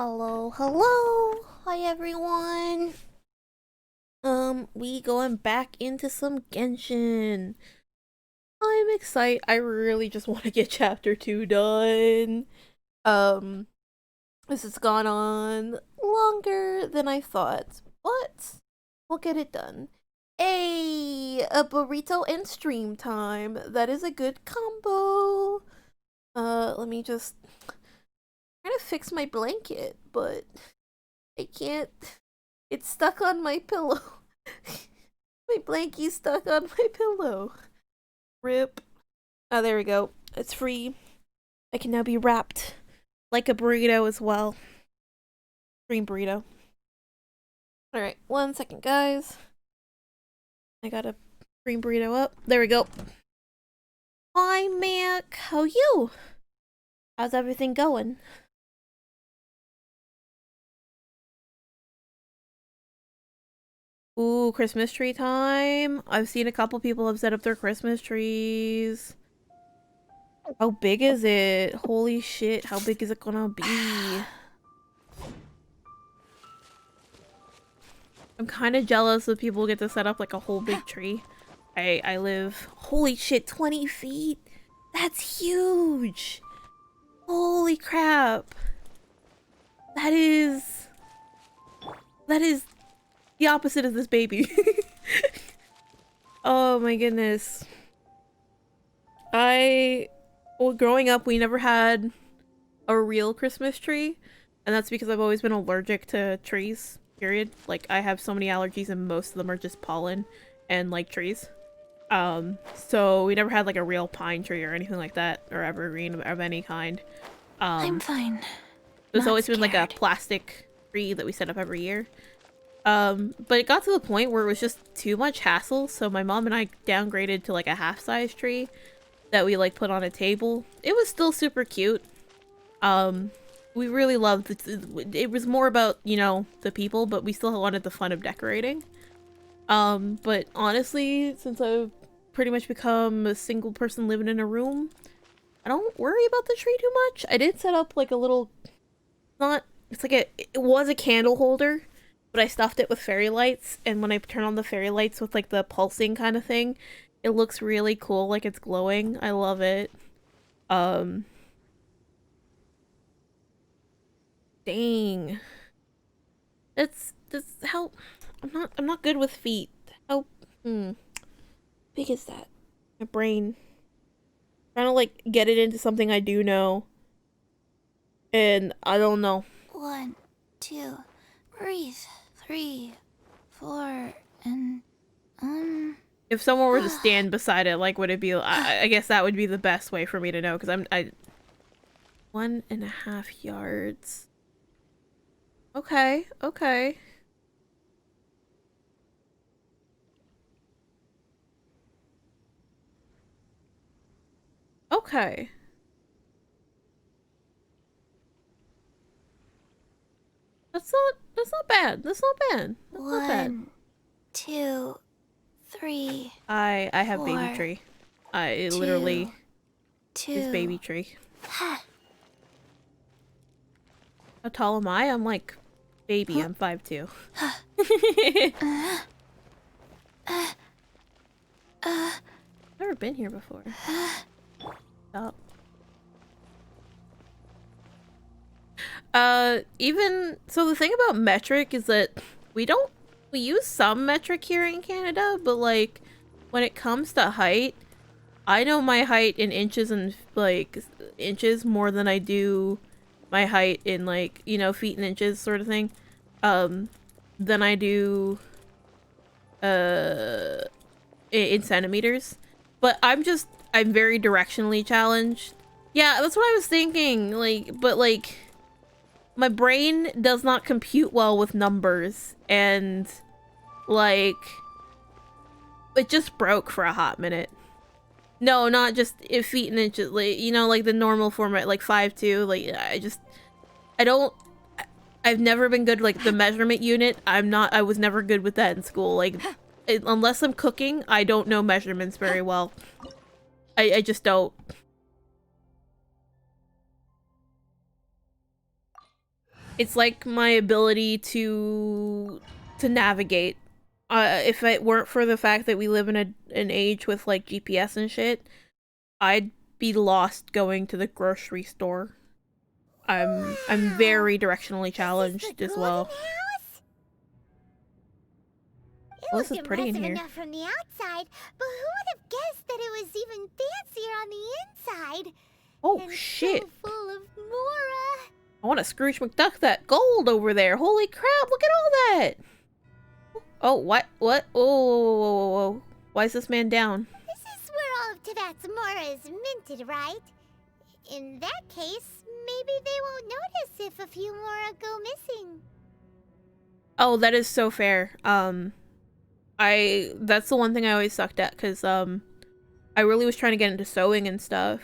Hello, hello. Hi everyone. We going back into some Genshin. I'm excited. I really just want to get chapter 2 done. Um, this has gone on longer than I thought, but we'll get it done. A burrito and stream time. That is a good combo. Let me just try to fix my blanket, but I can't. It's stuck on my pillow. My blankie's stuck on my pillow. Rip. Oh, there we go. It's free. I can now be wrapped like a burrito as well. Green burrito. Alright, 1 second, guys. I got a green burrito up. There we go. Hi, Mac. How you? How's everything going? Ooh, Christmas tree time. I've seen a couple people have set up their Christmas trees. How big is it? Holy shit, how big is it gonna be? I'm kind of jealous that people get to set up like a whole big tree. I live... Holy shit, 20 feet? That's huge! Holy crap. That is the opposite of this baby. Oh my goodness. Well, growing up, we never had a real Christmas tree, and that's because I've always been allergic to trees, period. Like, I have so many allergies, and most of them are just pollen and, like, trees. So we never had, like, a real pine tree or anything like that, or evergreen of any kind. I'm fine. There's Not always been, like, a scared. plastic tree that we set up every year. But it got to the point where it was just too much hassle, so my mom and I downgraded to, like, a half-size tree that we like put on a table. It was still super cute. We really loved it. It was more about, you know, the people, but we still wanted the fun of decorating. But honestly, since I've pretty much become a single person living in a room, I don't worry about the tree too much. I did set up like a little, it was a candle holder, but I stuffed it with fairy lights, and when I turn on the fairy lights with like the pulsing kind of thing, it looks really cool, like it's glowing. I love it. Um, Dang. That's how I'm not good with feet. How big is that? My brain. Trying to like get it into something I do know. And I don't know. 1, 2, breathe. 3, 4, and If someone were to stand beside it, like would it be I guess that would be the best way for me to know, because I 1.5 yards. Okay, okay. Okay. That's not bad. That's not bad. That's not bad. 1, 2, 3, I have baby 4, tree. It 2, literally is 2. baby tree. How tall am I? I'm like baby. I'm 5'2". Never been here before. Stop. Even so, the thing about metric is that we use some metric here in Canada, but like when it comes to height, I know my height in inches and like inches more than I do my height in like, you know, feet and inches sort of thing. Than I do uh in centimeters. But I'm very directionally challenged. Yeah, that's what I was thinking. But my brain does not compute well with numbers, and like it just broke for a hot minute. No, not just in feet and inches, like, you know, like the normal format, like 5'2". Like I don't I've never been good like the measurement unit. I was never good with that in school. Like unless I'm cooking, I don't know measurements very well. I just don't. It's like my ability to navigate. If it weren't for the fact that we live in an age with like GPS and shit, I'd be lost going to the grocery store. I'm Wow! very directionally This is the challenged as golden well. house? It Oh, this looked is pretty in impressive here. enough from the outside, but who would have guessed that it was even fancier on the inside? Oh And shit! so full of Mora. I want to Scrooge McDuck that gold over there. Holy crap! Look at all that. Oh, what? What? Oh, whoa, whoa, whoa, whoa. Why is this man down? This is where all of Tibet's Mora is minted, right? In that case, maybe they won't notice if a few Mora go missing. Oh, that is so fair. That's the one thing I always sucked at, because I really was trying to get into sewing and stuff,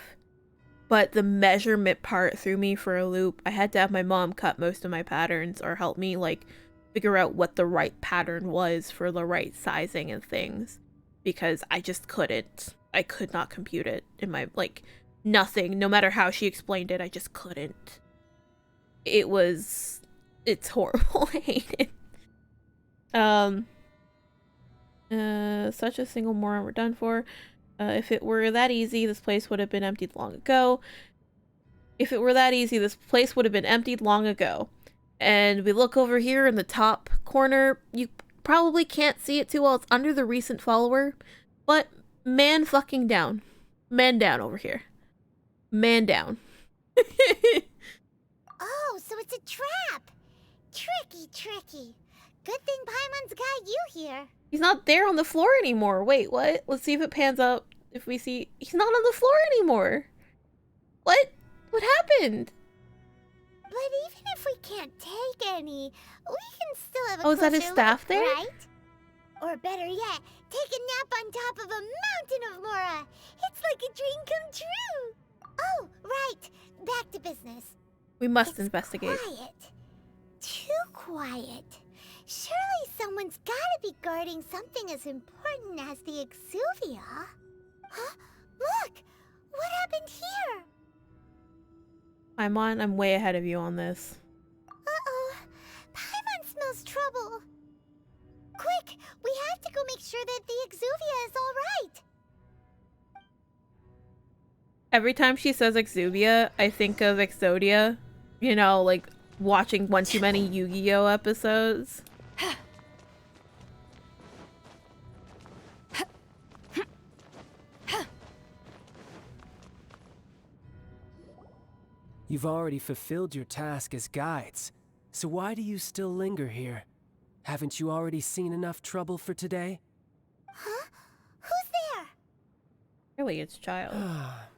but the measurement part threw me for a loop. I had to have my mom cut most of my patterns or help me like figure out what the right pattern was for the right sizing and things, because I just couldn't. I could not compute it in my, like, nothing. No matter how she explained it, I just couldn't. It's horrible. I hate it. Such a single moron we're done for. If it were that easy, this place would have been emptied long ago. If it were that easy, this place would have been emptied long ago. And we look over here in the top corner. You probably can't see it too well. It's under the recent follower. But man fucking down. Man down over here. Man down. Oh, so it's a trap! Tricky, tricky. Good thing Paimon's got you here. He's not there on the floor anymore. Wait, what? Let's see if it pans up. If we see... He's not on the floor anymore. What? What happened? But even if we can't take any, we can still have a Oh, is that his closer staff look, there? right? Or better yet, take a nap on top of a mountain of Mora. It's like a dream come true. Oh, right. Back to business. We must It's investigate. quiet. Too quiet. Surely someone's gotta be guarding something as important as the Exuvia. Huh? Look! What happened here? I'm way ahead of you on this. Uh-oh. Paimon smells trouble. Quick! We have to go make sure that the Exuvia is alright. Every time she says Exuvia, I think of Exodia. You know, like watching one too many Yu-Gi-Oh episodes. You've already fulfilled your task as guides, so why do you still linger here? Haven't you already seen enough trouble for today? Huh? Who's there? Really, it's child.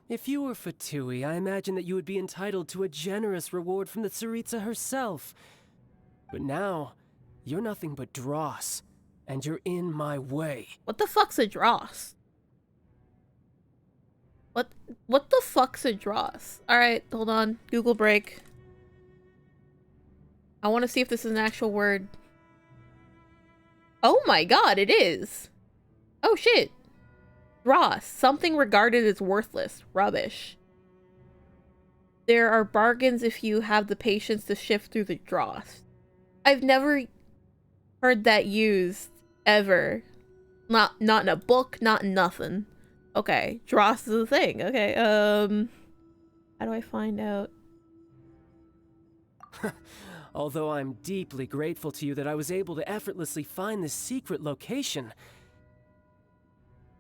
If you were Fatui, I imagine that you would be entitled to a generous reward from the Tsaritsa herself. But now, you're nothing but dross, and you're in my way. What the fuck's a dross? What the fuck's a dross? Alright, hold on. Google break. I want to see if this is an actual word. Oh my god, it is! Oh shit! Dross. Something regarded as worthless. Rubbish. There are bargains if you have the patience to shift through the dross. I've never heard that used, ever. Not in a book, not in nothing. Okay, dross is a thing. Okay, how do I find out? Although I'm deeply grateful to you that I was able to effortlessly find this secret location.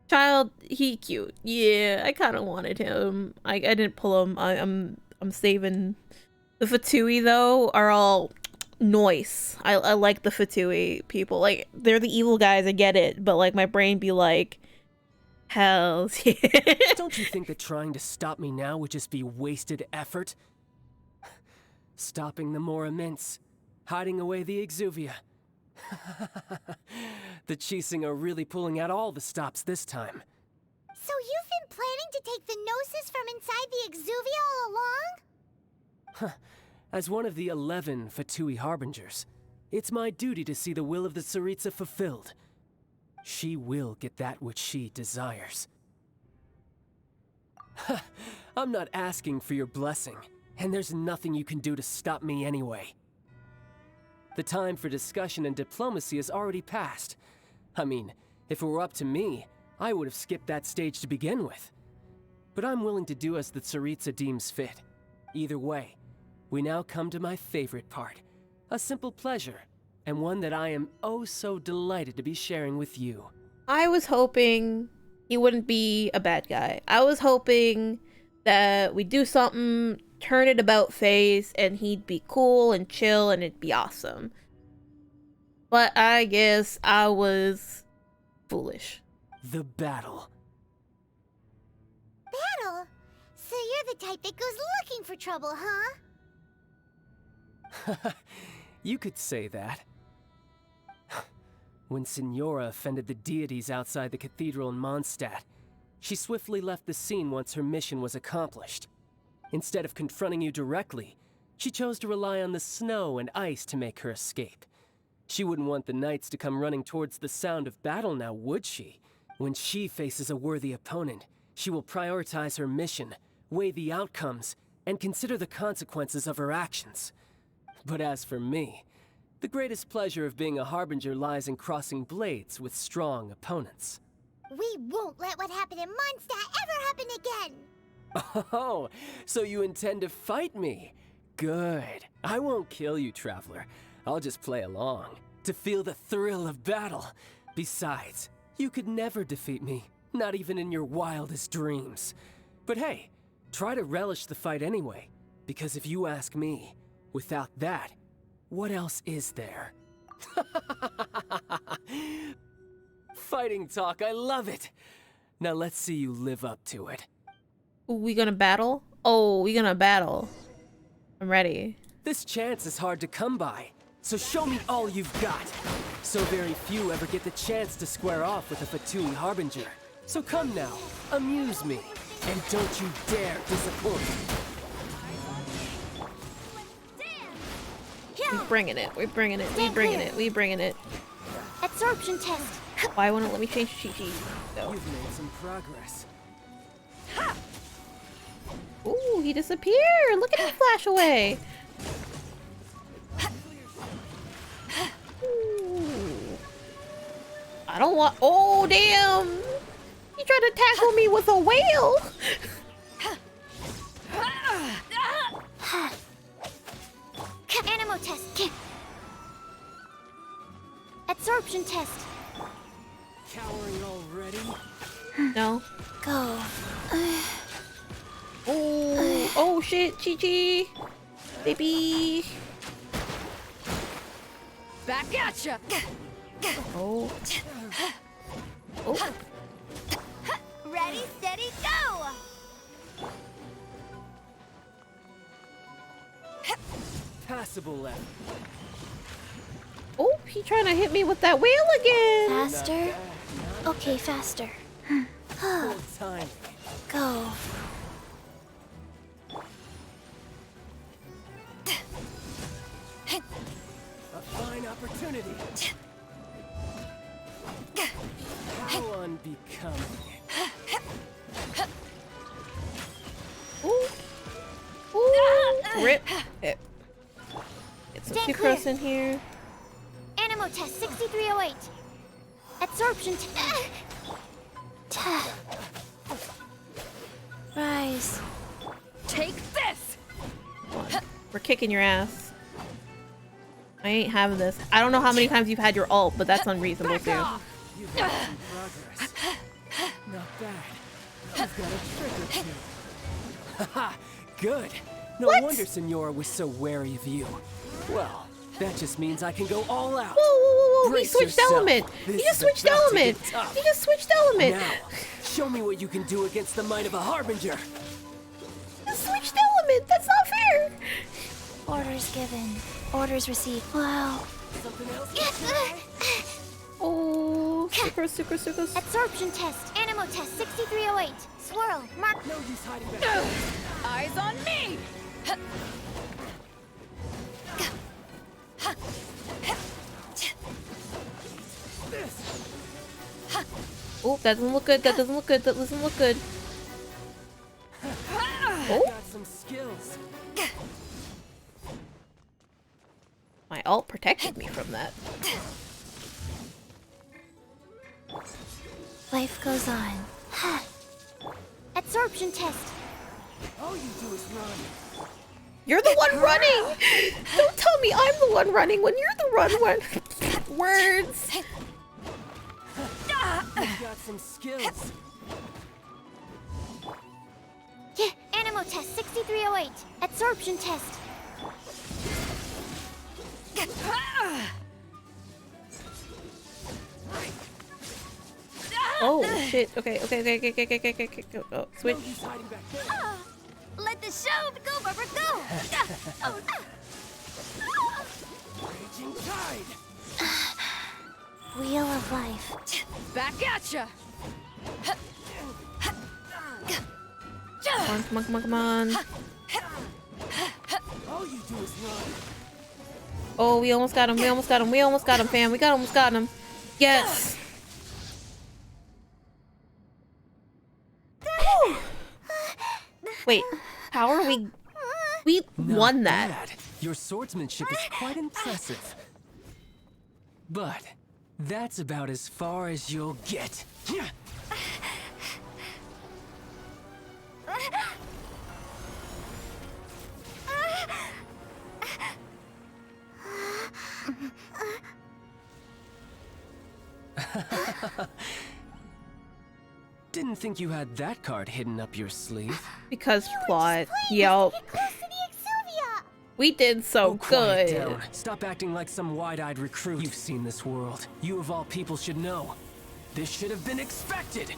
Child, he cute. Yeah, I kind of wanted him. I didn't pull him. I'm saving. The Fatui though are all nice. I like the Fatui people. Like, they're the evil guys. I get it, but like my brain be like, hells yeah. Don't you think that trying to stop me now would just be wasted effort? Stopping the Mora mints, hiding away the Exuvia. The Chising are really pulling out all the stops this time. So you've been planning to take the Gnosis from inside the Exuvia all along? As one of the 11 Fatui Harbingers, it's my duty to see the will of the Tsaritsa fulfilled. She will get that which she desires. I'm not asking for your blessing, and there's nothing you can do to stop me anyway. The time for discussion and diplomacy has already passed. I mean, if it were up to me, I would have skipped that stage to begin with. But I'm willing to do as the Tsaritsa deems fit. Either way, we now come to my favorite part. A simple pleasure, and one that I am oh so delighted to be sharing with you. I was hoping he wouldn't be a bad guy. I was hoping that we do something, turn it about face, and he'd be cool and chill and it'd be awesome. But I guess I was foolish. The battle. Battle? So you're the type that goes looking for trouble, huh? You could say that. When Signora offended the deities outside the cathedral in Mondstadt, she swiftly left the scene once her mission was accomplished. Instead of confronting you directly, she chose to rely on the snow and ice to make her escape. She wouldn't want the knights to come running towards the sound of battle now, would she? When she faces a worthy opponent, she will prioritize her mission, weigh the outcomes, and consider the consequences of her actions. But as for me, the greatest pleasure of being a harbinger lies in crossing blades with strong opponents. We won't let what happened in Mondstadt ever happen again! Oh, so you intend to fight me? Good. I won't kill you, Traveler. I'll just play along, to feel the thrill of battle. Besides, you could never defeat me, not even in your wildest dreams. But hey, try to relish the fight anyway, because if you ask me, without that, what else is there? Fighting talk, I love it! Now let's see you live up to it. We gonna battle? Oh, we gonna battle. I'm ready. This chance is hard to come by, so show me all you've got. So very few ever get the chance to square off with a Fatui Harbinger. So come now, amuse me, and don't you dare disappoint. We're bringing it. We're bringing it. We bringing it. We bringing it. Absorption test. Why won't it let me change Chi-Chi? No. You've made some progress. Ooh, he disappeared. Look at him flash away. Ooh. I don't want. Oh, damn. He tried to tackle me with a whale. Animo test. Absorption test. Cowering already? No. Go. Oh, oh shit, Chi-Chi. Baby. Back at ya. Oh. Oh. Ready, steady, go. Passable left. Oh, he trying to hit me with that whale again. Faster. Okay, faster. Full time. Go. A fine opportunity. How unbecoming. Ooh. Ooh. Rip. Hit. Get some Stand sucrose clear. in here. Animo test 6308. Absorption Rise. Take this. We're kicking your ass. I ain't having this. I don't know how many times you've had your ult, but that's unreasonable too. You've made some progress. Not bad. You've got a trick or two. Haha, good. No What? wonder Signora was so wary of you. Well, that just means I can go all out. Whoa, whoa, whoa, whoa. He Brace switched yourself. element. This He just is switched about to element. get tough. He just switched element. Now, show me what you can do against the might of a Harbinger. He switched element. That's not fair. Orders given. Orders received. Wow. Something else? Oh, sucrose, sucrose, sucrose. Absorption test. Animo test 6308. Swirl. Mark. No use hiding back. Eyes on me. This. Oh, that doesn't look good. That doesn't look good. That doesn't look good. Oh, Got some skills. My ult protected me from that. Life goes on. Absorption test. All you do is run. You're the one running! Don't tell me I'm the one running when you're the one. Words. You've got some skills. Yeah, Animo test 6308. Absorption test. Oh shit. Okay. Oh, switch. He's hiding back there. Let the show go, Barbara, go! Raging tide. Wheel of life. Back at ya! Come on. All you do is run. Oh, we almost got him, fam. We almost got him. Yes. Whew. Wait, how are we? We won that. Bad. Your swordsmanship is quite impressive. But that's about as far as you'll get. Didn't think you had that card hidden up your sleeve. Because plot. Yup. Get close to the Exuvia! We did so Quiet good. down. Stop acting like some wide-eyed recruit. You've seen this world. You of all people should know. This should have been expected.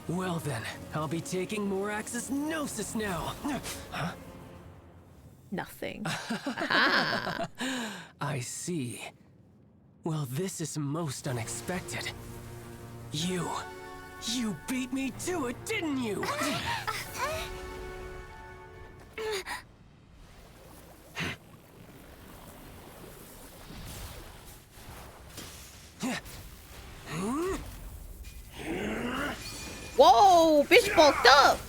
Well then, I'll be taking Morax's Gnosis now. Huh? Nothing. I see. Well, this is most unexpected. You beat me to it, didn't you? Whoa, bitch bulked up.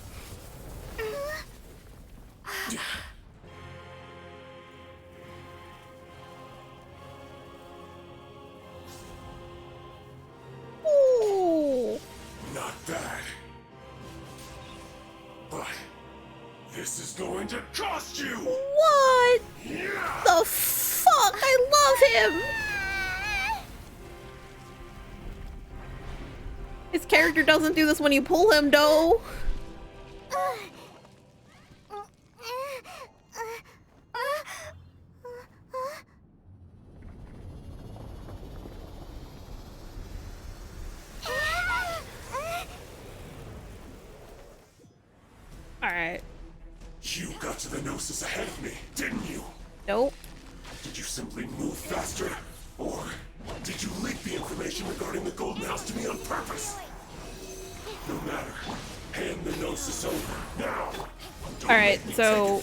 Ooh. Not bad. But this is going to cost you! What the fuck? I love him. His character doesn't do this when you pull him, though. Alright. You got to the Gnosis ahead of me, didn't you? Nope. Did you simply move faster? Or did you leak the information regarding the Golden House to me on purpose? No matter. Hand the Gnosis over, now! Alright, so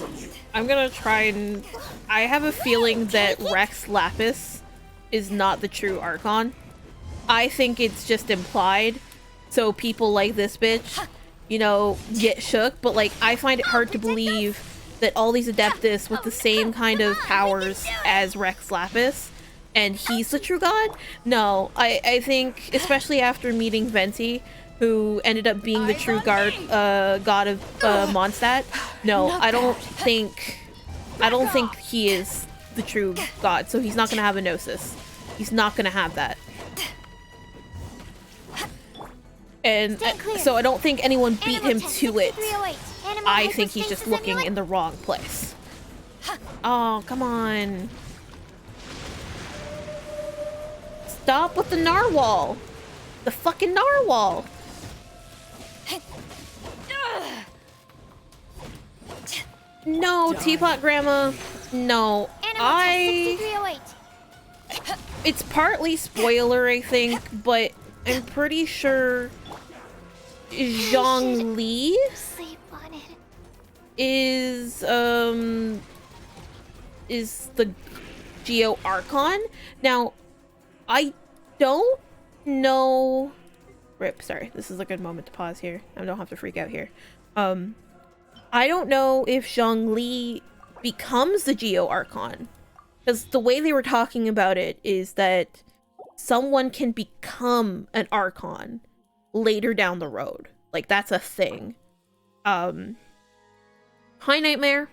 I'm gonna try and... I have a feeling that Rex Lapis is not the true Archon. I think it's just implied, so people like this bitch, you know, get shook, but like, I find it hard to believe that all these Adeptus with the same kind of powers as Rex Lapis, and he's the true god? No, I think, especially after meeting Venti, who ended up being the true god of Mondstadt, no, I don't think he is the true god, so he's not gonna have a Gnosis. He's not gonna have that. And so I don't think anyone beat him to it. I think he's just looking in the wrong place. Oh, come on. Stop with the narwhal. The fucking narwhal. No, Teapot Grandma. No, it's partly spoiler, I think, but I'm pretty sure Zhongli Sleep on it. is the Geo Archon. Now, I don't know. Rip, sorry. This is a good moment to pause here. I don't have to freak out here. I don't know if Zhongli becomes the Geo Archon. Because the way they were talking about it is that someone can become an Archon later down the road. Like, that's a thing. Hi, Nightmare.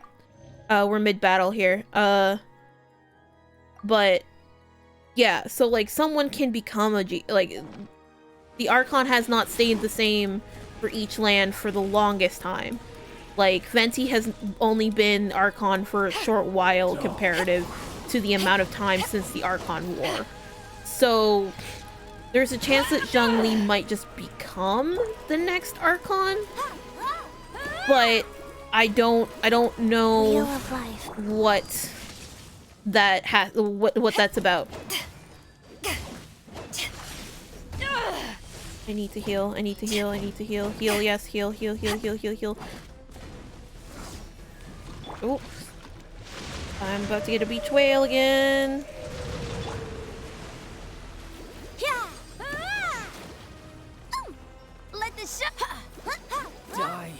We're mid-battle here. But, yeah, so, like, someone can become a like, the Archon has not stayed the same for each land for the longest time. Like, Venti has only been Archon for a short while comparative to the amount of time since the Archon War. So, there's a chance that Zhongli might just become the next Archon, but I don't know Wheel of life. what that what that's about. I need to heal. I need to heal. I need to heal. Heal, yes, heal, heal, heal, heal, heal, heal. Oops. I'm about to get a beach whale again. Let the Die.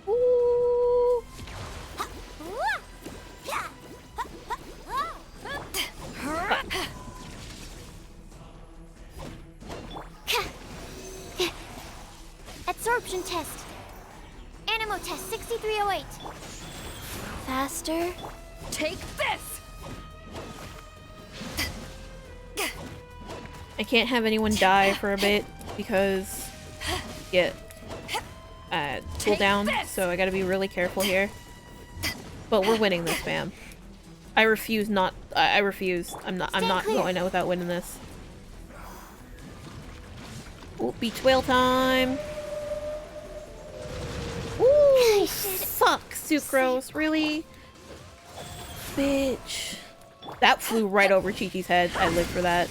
Ooh. Absorption test. Animo test 6308. Faster. Take this! I can't have anyone die for a bit because get cooldown, so I gotta be really careful here. But we're winning this, fam. I refuse not. I refuse. I'm not going out without winning this. Ooh, beach whale time. Ooh, fuck, Sucrose, really? Bitch. That flew right over Chi-Chi's head. I live for that.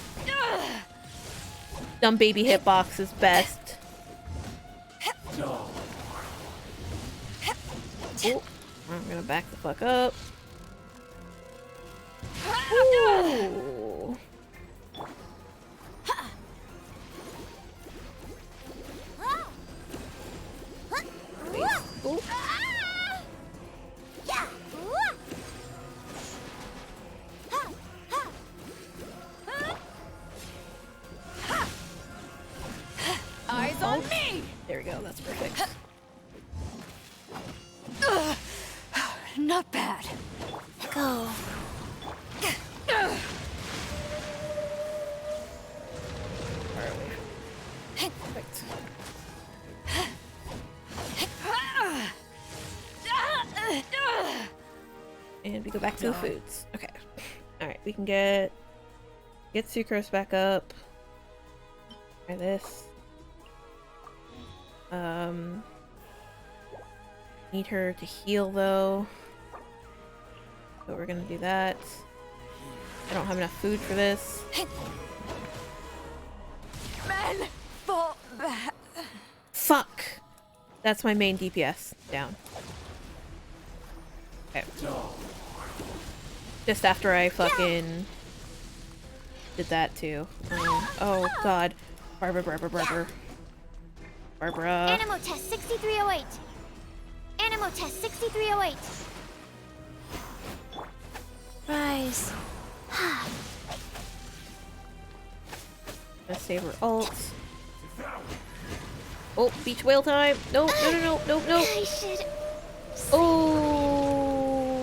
Dumb baby hitbox is best. Ooh, I'm gonna back the fuck up. Ooh. Ooh. Eyes on me! There we go, that's perfect. Not bad. Go. Where are we? Perfect. And we go back to the foods. Okay. Alright, we can get Sucrose back up. Try this. Need her to heal though. So we're gonna do that. I don't have enough food for this. Men, fall back. Fuck! That's my main DPS. Down. Okay. Just after I fucking did that too. Oh god. Barbara. Animo test 6308. Animo test 6308. Rise. Let's save her ult. Oh, beach whale time! No. I should.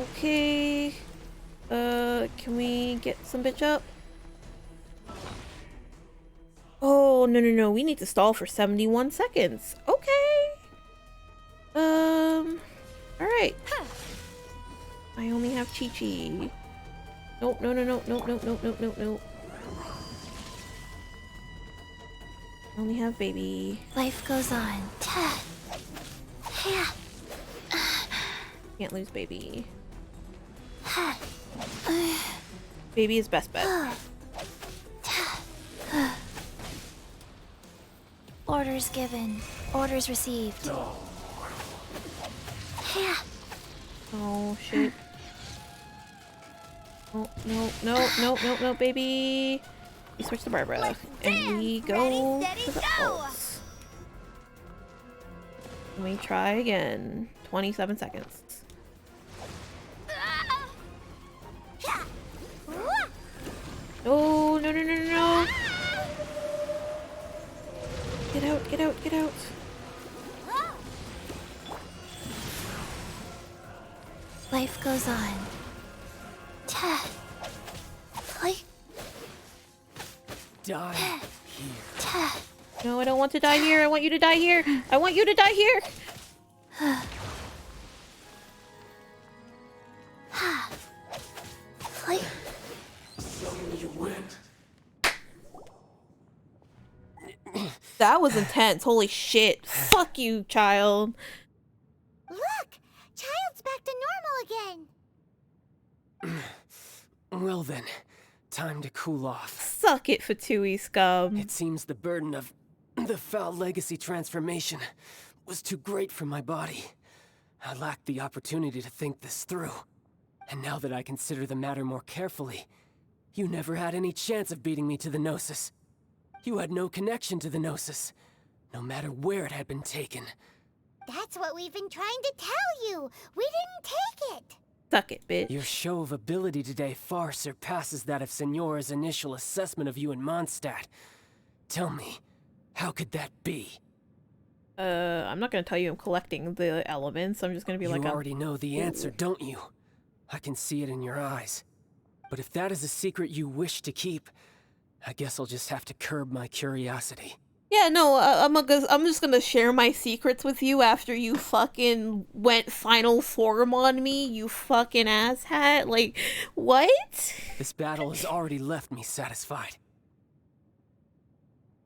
Okay. Can we get some bitch up? Oh, no. We need to stall for 71 seconds. Okay. Alright. I only have Chi-Chi. Nope, no. I only have baby. Life goes on. Yeah. Can't lose baby. Baby is best bet. Orders given. Orders received. Yeah. Oh shit. Oh, no, baby. We switch to Barbara. And we go Ready, steady, to the go. ults. Let me try again. 27 seconds. Oh, no, no, no, no, no. Get out, get out, get out. Life goes on. Like, Die here. No, I don't want to die here. I want you to die here. I want you to die here. like, So you went. That was intense. Holy shit. Fuck you, child. look! Child's back to normal again. Well then, time to cool off. Suck it, Fatui scum. It seems the burden of the foul legacy transformation was too great for my body. I lacked the opportunity to think this through. And now that I consider the matter more carefully, you never had any chance of beating me to the Gnosis. You had no connection to the Gnosis, no matter where it had been taken. That's what we've been trying to tell you. We didn't take it. Suck it, bitch. Your show of ability today far surpasses that of Senora's initial assessment of you in Mondstadt. Tell me, how could that be? I'm not gonna tell you I'm collecting the elements. I'm just gonna be You like, already know the answer, don't you? I can see it in your eyes. But if that is a secret you wish to keep, I guess I'll just have to curb my curiosity. yeah, no, I'm just gonna share my secrets with you after you fucking went final form on me, you fucking asshat. Like, what? This battle has already left me satisfied.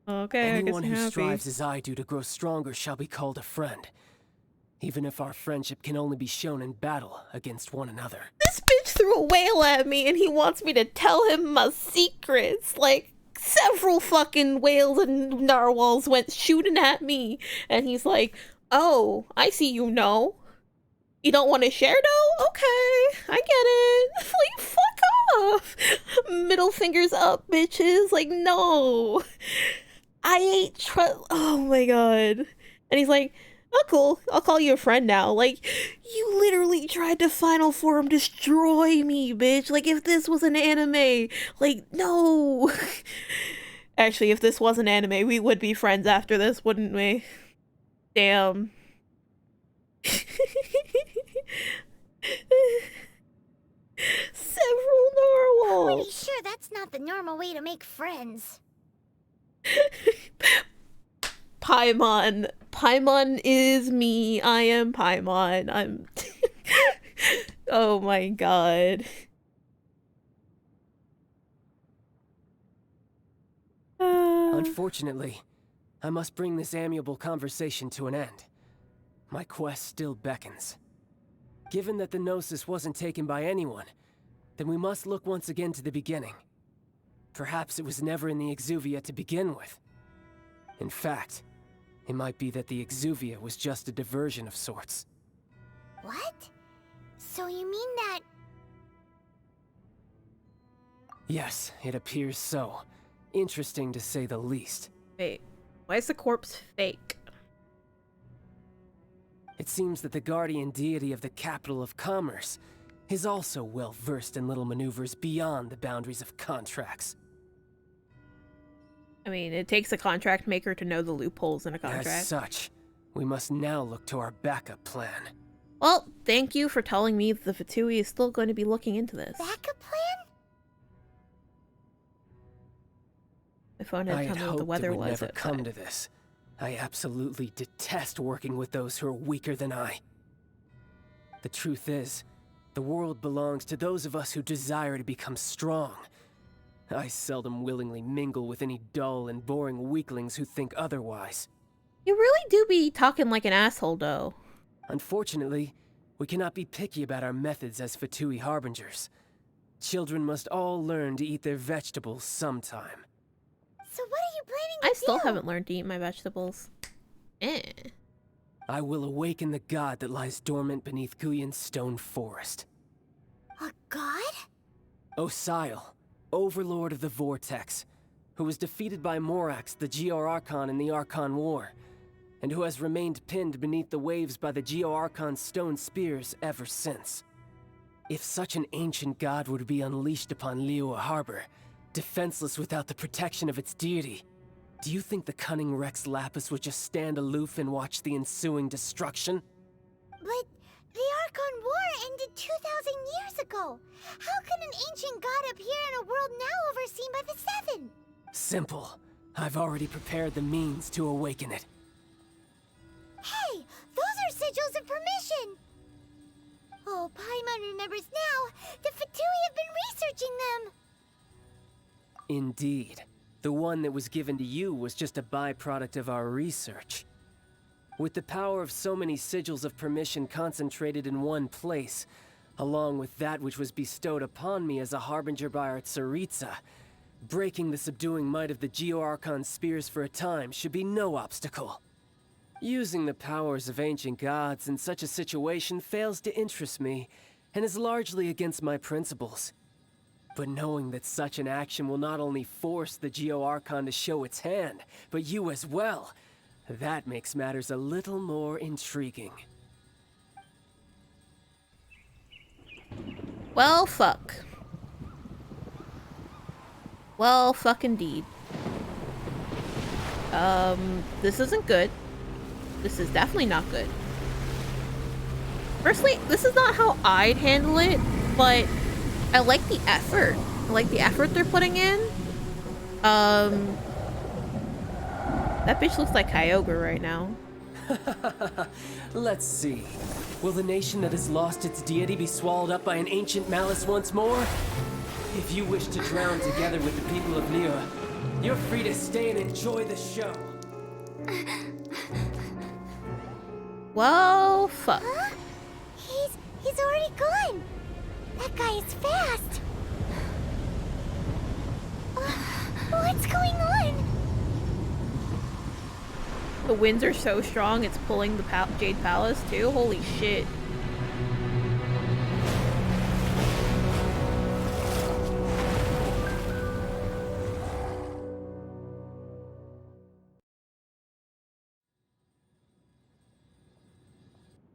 Okay, Anyone I who guess I'm happy. strives as I do to grow stronger shall be called a friend. Even if our friendship can only be shown in battle against one another. This bitch threw a whale at me and he wants me to tell him my secrets. Like, several fucking whales and narwhals went shooting at me. And he's like, oh, I see you know. You don't want to share though? Okay, I get it. Like, fuck off. Middle fingers up, bitches. Like, no. I ain't oh my god. And he's like, oh cool, I'll call you a friend now. Like, you literally tried to final form destroy me, bitch. Like, if this was an anime, like, no. Actually, if this was an anime, we would be friends after this, wouldn't we? Damn. Several Pretty narwhals. sure that's not the normal way to make friends. Paimon. Paimon is me. I am Paimon. I'm... Oh my god. Unfortunately, I must bring this amiable conversation to an end. My quest still beckons. Given that the Gnosis wasn't taken by anyone, then we must look once again to the beginning. Perhaps it was never in the Exuvia to begin with. In fact, it might be that the Exuvia was just a diversion of sorts. What? So you mean that... Yes, it appears so. Interesting to say the least. Wait, why is the corpse fake? It seems that the guardian deity of the capital of commerce is also well versed in little maneuvers beyond the boundaries of contracts. I mean, it takes a contract maker to know the loopholes in a contract. As such, we must now look to our backup plan. Well, thank you for telling me that the Fatui is still going to be looking into this. backup plan? My phone I had had told me what the hoped weather it would was never at come 5. to this. I absolutely detest working with those who are weaker than I. The truth is, the world belongs to those of us who desire to become strong. I seldom willingly mingle with any dull and boring weaklings who think otherwise. You really do be talking like an asshole, though. Unfortunately, we cannot be picky about our methods as Fatui harbingers. Children must all learn to eat their vegetables sometime. So what are you planning to I do? still haven't learned to eat my vegetables. I will awaken the god that lies dormant beneath Guyon's stone forest. A god? Osial, overlord of the Vortex, who was defeated by Morax, the GR Archon in the Archon War, and who has remained pinned beneath the waves by the Geo-Archon's stone spears ever since. If such an ancient god were to be unleashed upon Liyue Harbor, defenseless without the protection of its deity, do you think the cunning Rex Lapis would just stand aloof and watch the ensuing destruction? But the Archon War ended 2,000 years ago. How can an ancient god appear in a world now overseen by the Seven? Simple. I've already prepared the means to awaken it. Hey, those are sigils of permission! Oh, Paimon remembers now. The Fatui have been researching them. Indeed. The one that was given to you was just a byproduct of our research. With the power of so many sigils of permission concentrated in one place, along with that which was bestowed upon me as a harbinger by our Tsaritsa, breaking the subduing might of the Geo-Archon spears for a time should be no obstacle. Using the powers of ancient gods in such a situation fails to interest me, and is largely against my principles. But knowing that such an action will not only force the Geo-Archon to show its hand, but you as well, that makes matters a little more intriguing. Well, fuck. Well, fuck indeed. This isn't good. This is definitely not good. Personally, this is not how I'd handle it, but I like the effort. I like the effort they're putting in. That bitch looks like Kyogre right now. Let's see. Will the nation that has lost its deity be swallowed up by an ancient malice once more? If you wish to drown together with the people of Liyue, you're free to stay and enjoy the show. Well, fuck. Huh? He's already gone. That guy is fast. What's going on? The winds are so strong, it's pulling the Jade Palace too. Holy shit.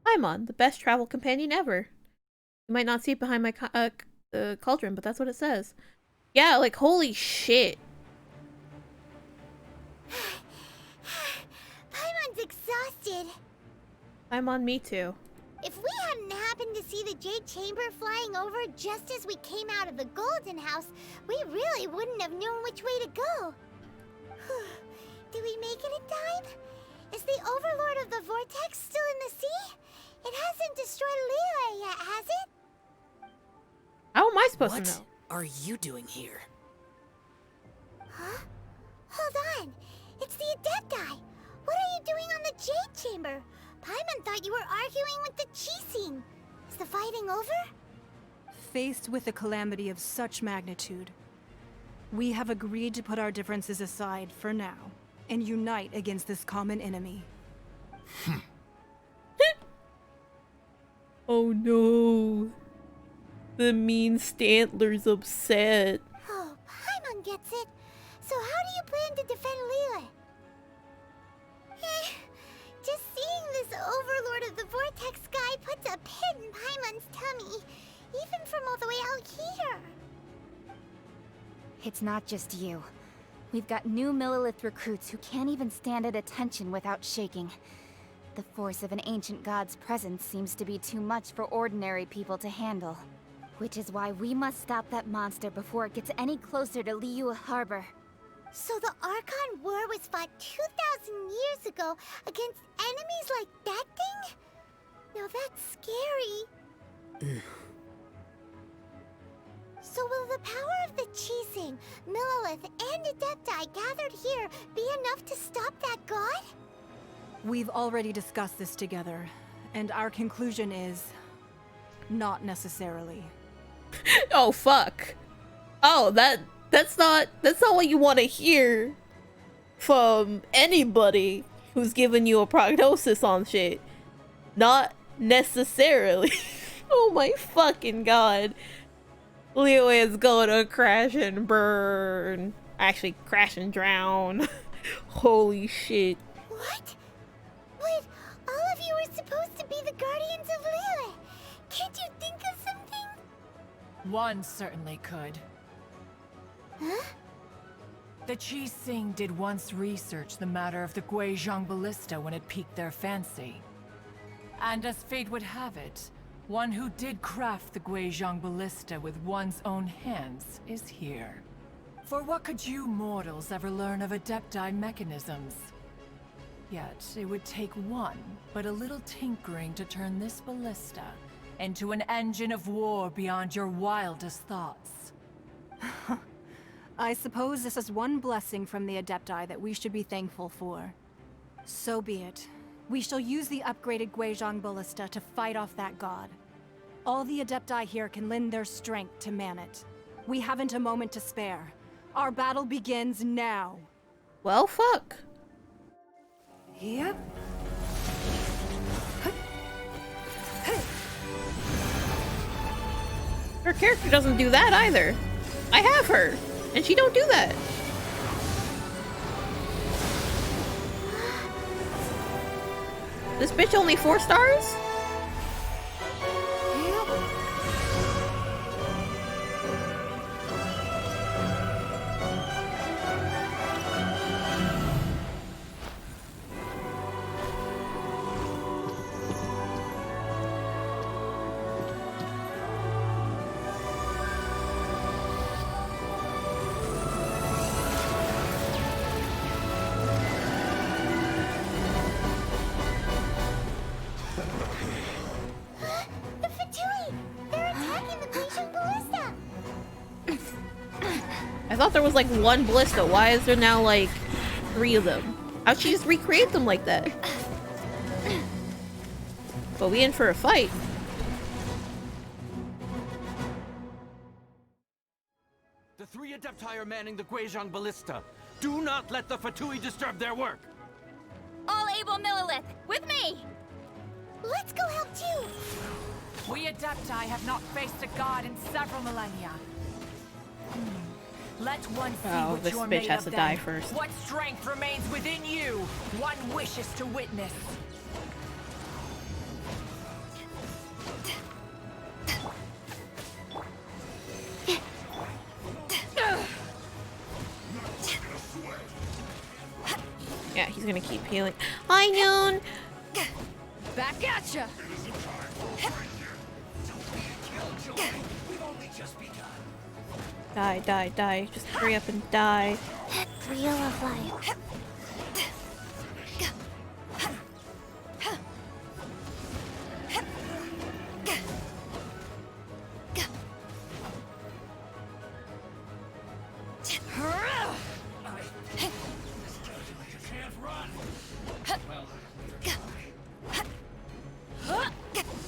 Paimon, the best travel companion ever. You might not see it behind my cauldron, but that's what it says. Yeah, like, holy shit. Paimon's exhausted. Paimon, me too. If we hadn't happened to see the Jade Chamber flying over just as we came out of the Golden House, we really wouldn't have known which way to go. Did we make it in time? Is the Overlord of the Vortex still in the sea? It hasn't destroyed Liyue yet, has it? How am I supposed to know? What are you doing here? Huh? Hold on. It's the Adept guy. What are you doing on the Jade Chamber? Paimon thought you were arguing with the Chising. Is the fighting over? Faced with a calamity of such magnitude, we have agreed to put our differences aside for now and unite against this common enemy. Oh no. The mean Stantler's upset. Oh, Paimon gets it. So how do you plan to defend Liyue? Just seeing this Overlord of the Vortex guy puts a pit in Paimon's tummy, even from all the way out here. It's not just you. We've got new Millilith recruits who can't even stand at attention without shaking. The force of an ancient god's presence seems to be too much for ordinary people to handle. Which is why we must stop that monster before it gets any closer to Liyue Harbor. So the Archon War was fought 2,000 years ago against enemies like that thing? Now that's scary. So will the power of the Chising, Millilith, and Adepti gathered here be enough to stop that god? We've already discussed this together, and our conclusion is... not necessarily. Oh fuck. Oh, that's not what you want to hear from anybody who's giving you a prognosis on shit. Not necessarily. Oh my fucking god. Liyue is gonna crash and burn. Actually, crash and drown. Holy shit. What? were supposed to be the guardians of Lilith. Can't you think of something? One certainly could. Huh? The Chi Sing did once research the matter of the Guizhong Ballista when it piqued their fancy. And as fate would have it, one who did craft the Guizhong Ballista with one's own hands is here. For what could you mortals ever learn of Adepti mechanisms? Yet, it would take one, but a little tinkering to turn this ballista into an engine of war beyond your wildest thoughts. I suppose this is one blessing from the Adepti that we should be thankful for. So be it. We shall use the upgraded Guizhong Ballista to fight off that god. All the Adepti here can lend their strength to man it. We haven't a moment to spare. Our battle begins now. Well, fuck. Yep. Her character doesn't do that either. I have her, and she don't do that. This bitch only 4 stars? The Fatui! They're attacking the Guizhong Ballista! I thought there was like 1 ballista. Why is there now like 3 of them? How'd she just recreate them like that? But we in for a fight. The 3 Adepti are manning the Guizhong Ballista. Do not let the Fatui disturb their work! All able Millilith, with me! Let's go help too! We Adepti have not faced a god in several millennia. Let one see Oh, what this you're bitch made has of to die then. first. What strength remains within you? One wishes to witness. Yeah, he's gonna keep healing. Hi, Noon! Back at ya! Die, die, die. Just hurry up and die. Wheel of Life.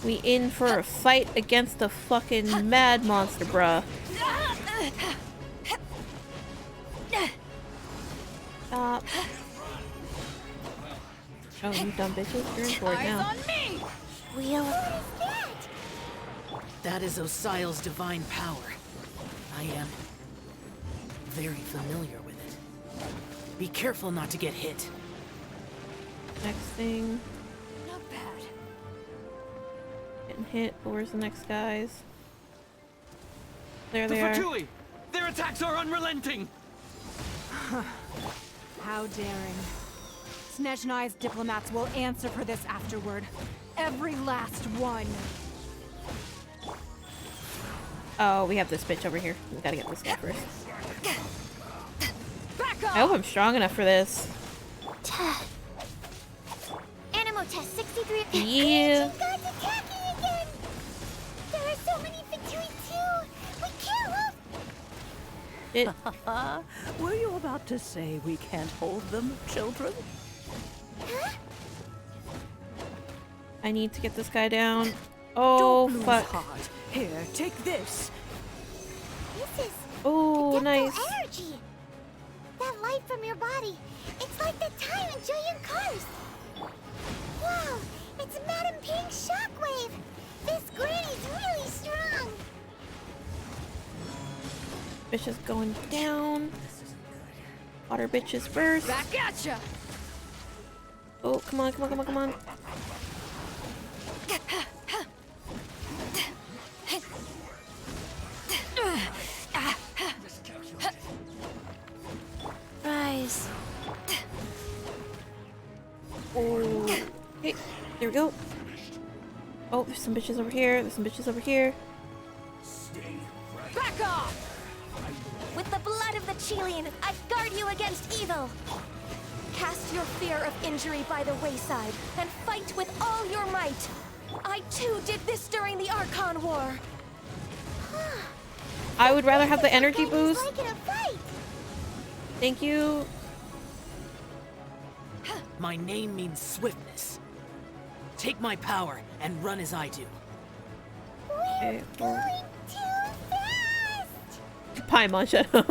We in for a fight against a fucking mad monster, bruh. Stop. Oh, you dumb bitches. You're in for it now. Wheel of... That is Osial's divine power. I am very familiar with it. Be careful not to get hit. Next thing. Not bad. Getting hit. But where's the next guys? There The they are. Fatui! Their attacks are unrelenting! How daring. Snezhnai's diplomats will answer for this afterward. Every last one. Oh, we have this bitch over here. We gotta get this guy first. Back I up! hope I'm strong enough for this. Animo test 63. Yeah. God's attacking again! There are so many Fatui too! We can't help... It. Were you about to say we can't hold them, children? Huh? I need to get this guy down. Oh, Don't lose fuck. heart. Here, take this. This is... Oh, Adeptal nice. energy! That light from your body, it's like the time in Julian Karst! Wow, it's Madame Ping's shockwave! This granny's really strong! Bitch is going down. Water bitches first. Back at ya! Oh, come on, come on, come on, come on. we go. Oh, there's some bitches over here. There's some bitches over here. Back off! With the blood of the Chilean, I guard you against evil. Cast your fear of injury by the wayside and fight with all your might. I too did this during the Archon War. I would rather have the energy He's boost. like in a fight. Thank you. My name means swiftness. Take my power and run as I do. Okay, Going too fast. Paimon, shut up.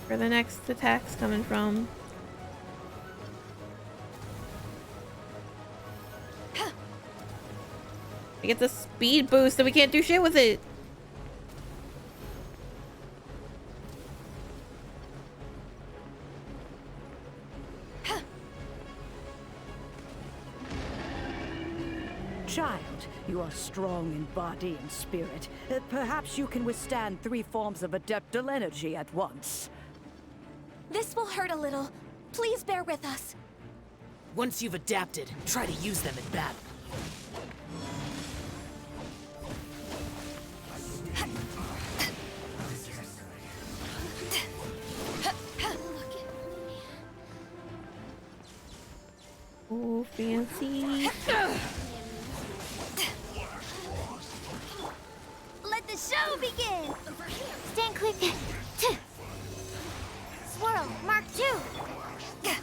Where the next attack's coming from. We get the speed boost and we can't do shit with it. Child, you are strong in body and spirit. Perhaps you can withstand 3 forms of adeptal energy at once. This will hurt a little. Please bear with us. Once you've adapted, try to use them in battle. Oh, fancy. Let the show begin. Stand quick. Swirl, Mark 2.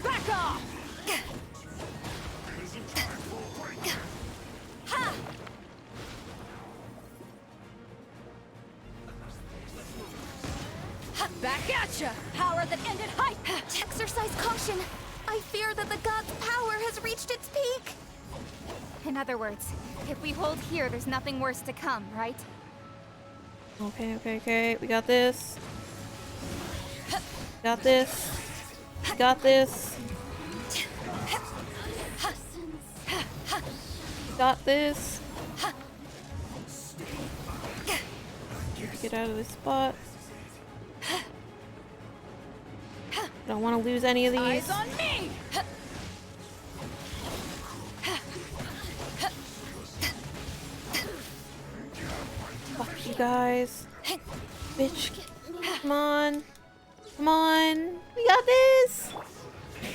Back off! Ha! Back at ya! Power that ended hype! Exercise caution. I fear that the god's power has reached its peak. In other words, if we hold here, there's nothing worse to come, right? Okay, okay, okay. We got this. Got this. Got this. Got this. Get out of this spot. Don't want to lose any of these. Eyes on me! Fuck you guys. Bitch. Come on. Come on. We got this.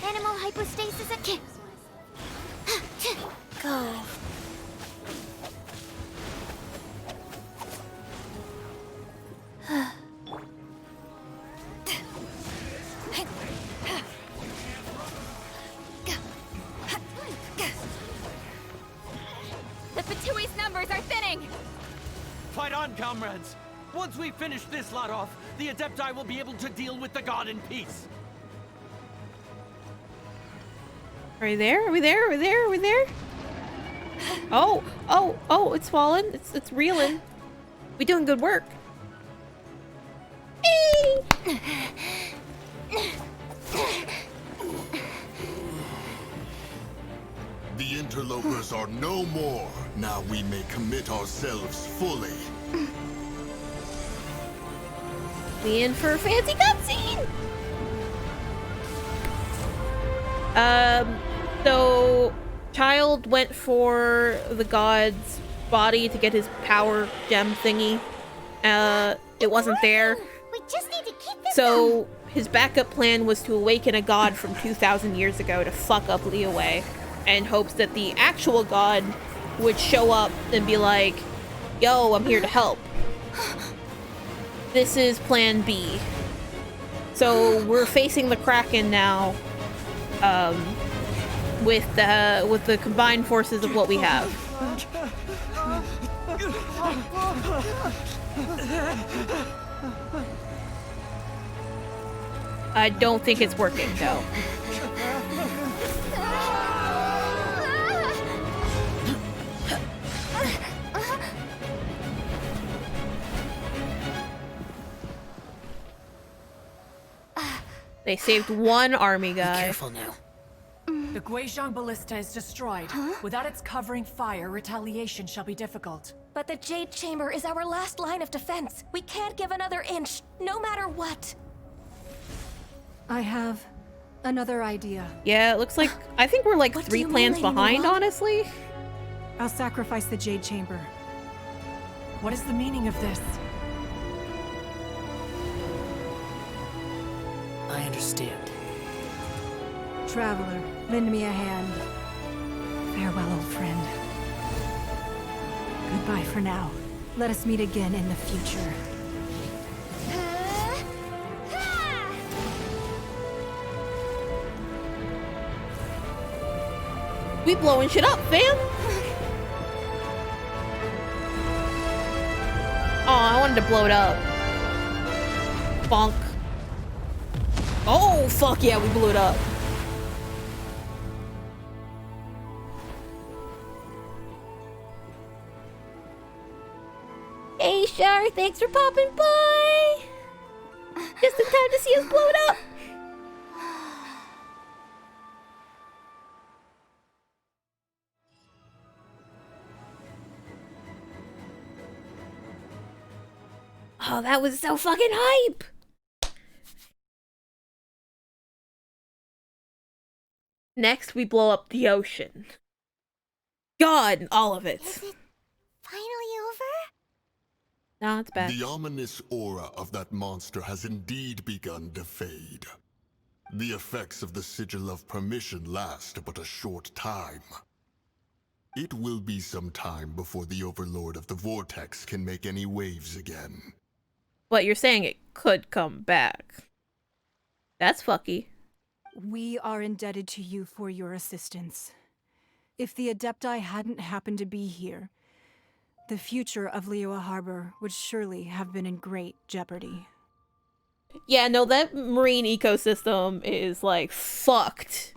Animal hypostasis at go. The Fatui's numbers are thinning! Fight on, comrades! Once we finish this lot off, the Adepti will be able to deal with the god in peace. Are we there? Are we there? Are we there? Are we there? Oh, oh, oh, it's fallen. It's reeling. We doing good work. Hey! The interlopers are no more. Now we may commit ourselves fully. We in for a fancy cutscene. So Child went for the god's body to get his power gem thingy. It wasn't there. We just need to keep this So his backup plan was to awaken a god from 2,000 years ago to fuck up Liyue, in hopes that the actual god would show up and be like, yo, I'm here to help. This is plan B. So we're facing the Kraken now, with the combined forces of what we have. I don't think it's working though. They saved one army guy. Careful now. The Guizhong Ballista is destroyed. Without its covering fire, retaliation shall be difficult. But the Jade Chamber is our last line of defense. We can't give another inch, no matter what. I have Another idea. Yeah, it looks like I think we're like What do 3 you mean, plans Lady behind, Moar? honestly. I'll sacrifice the Jade Chamber. What is the meaning of this? I understand. Traveler, lend me a hand. Farewell, old friend. Goodbye for now. Let us meet again in the future. We blowing shit up, fam. Oh, I wanted to blow it up. Bonk. Oh, fuck yeah, we blew it up. Hey, Shar, thanks for popping by. Just in time to see us blow it up. Oh, that was so fucking hype! Next, we blow up the ocean. God, all of it. Is it finally over? No, it's bad. The ominous aura of that monster has indeed begun to fade. The effects of the Sigil of Permission last but a short time. It will be some time before the Overlord of the Vortex can make any waves again. But you're saying it could come back. That's fucky. We are indebted to you for your assistance. If the Adepti hadn't happened to be here, the future of Liyue Harbor would surely have been in great jeopardy. Yeah, no, that marine ecosystem is, like, fucked.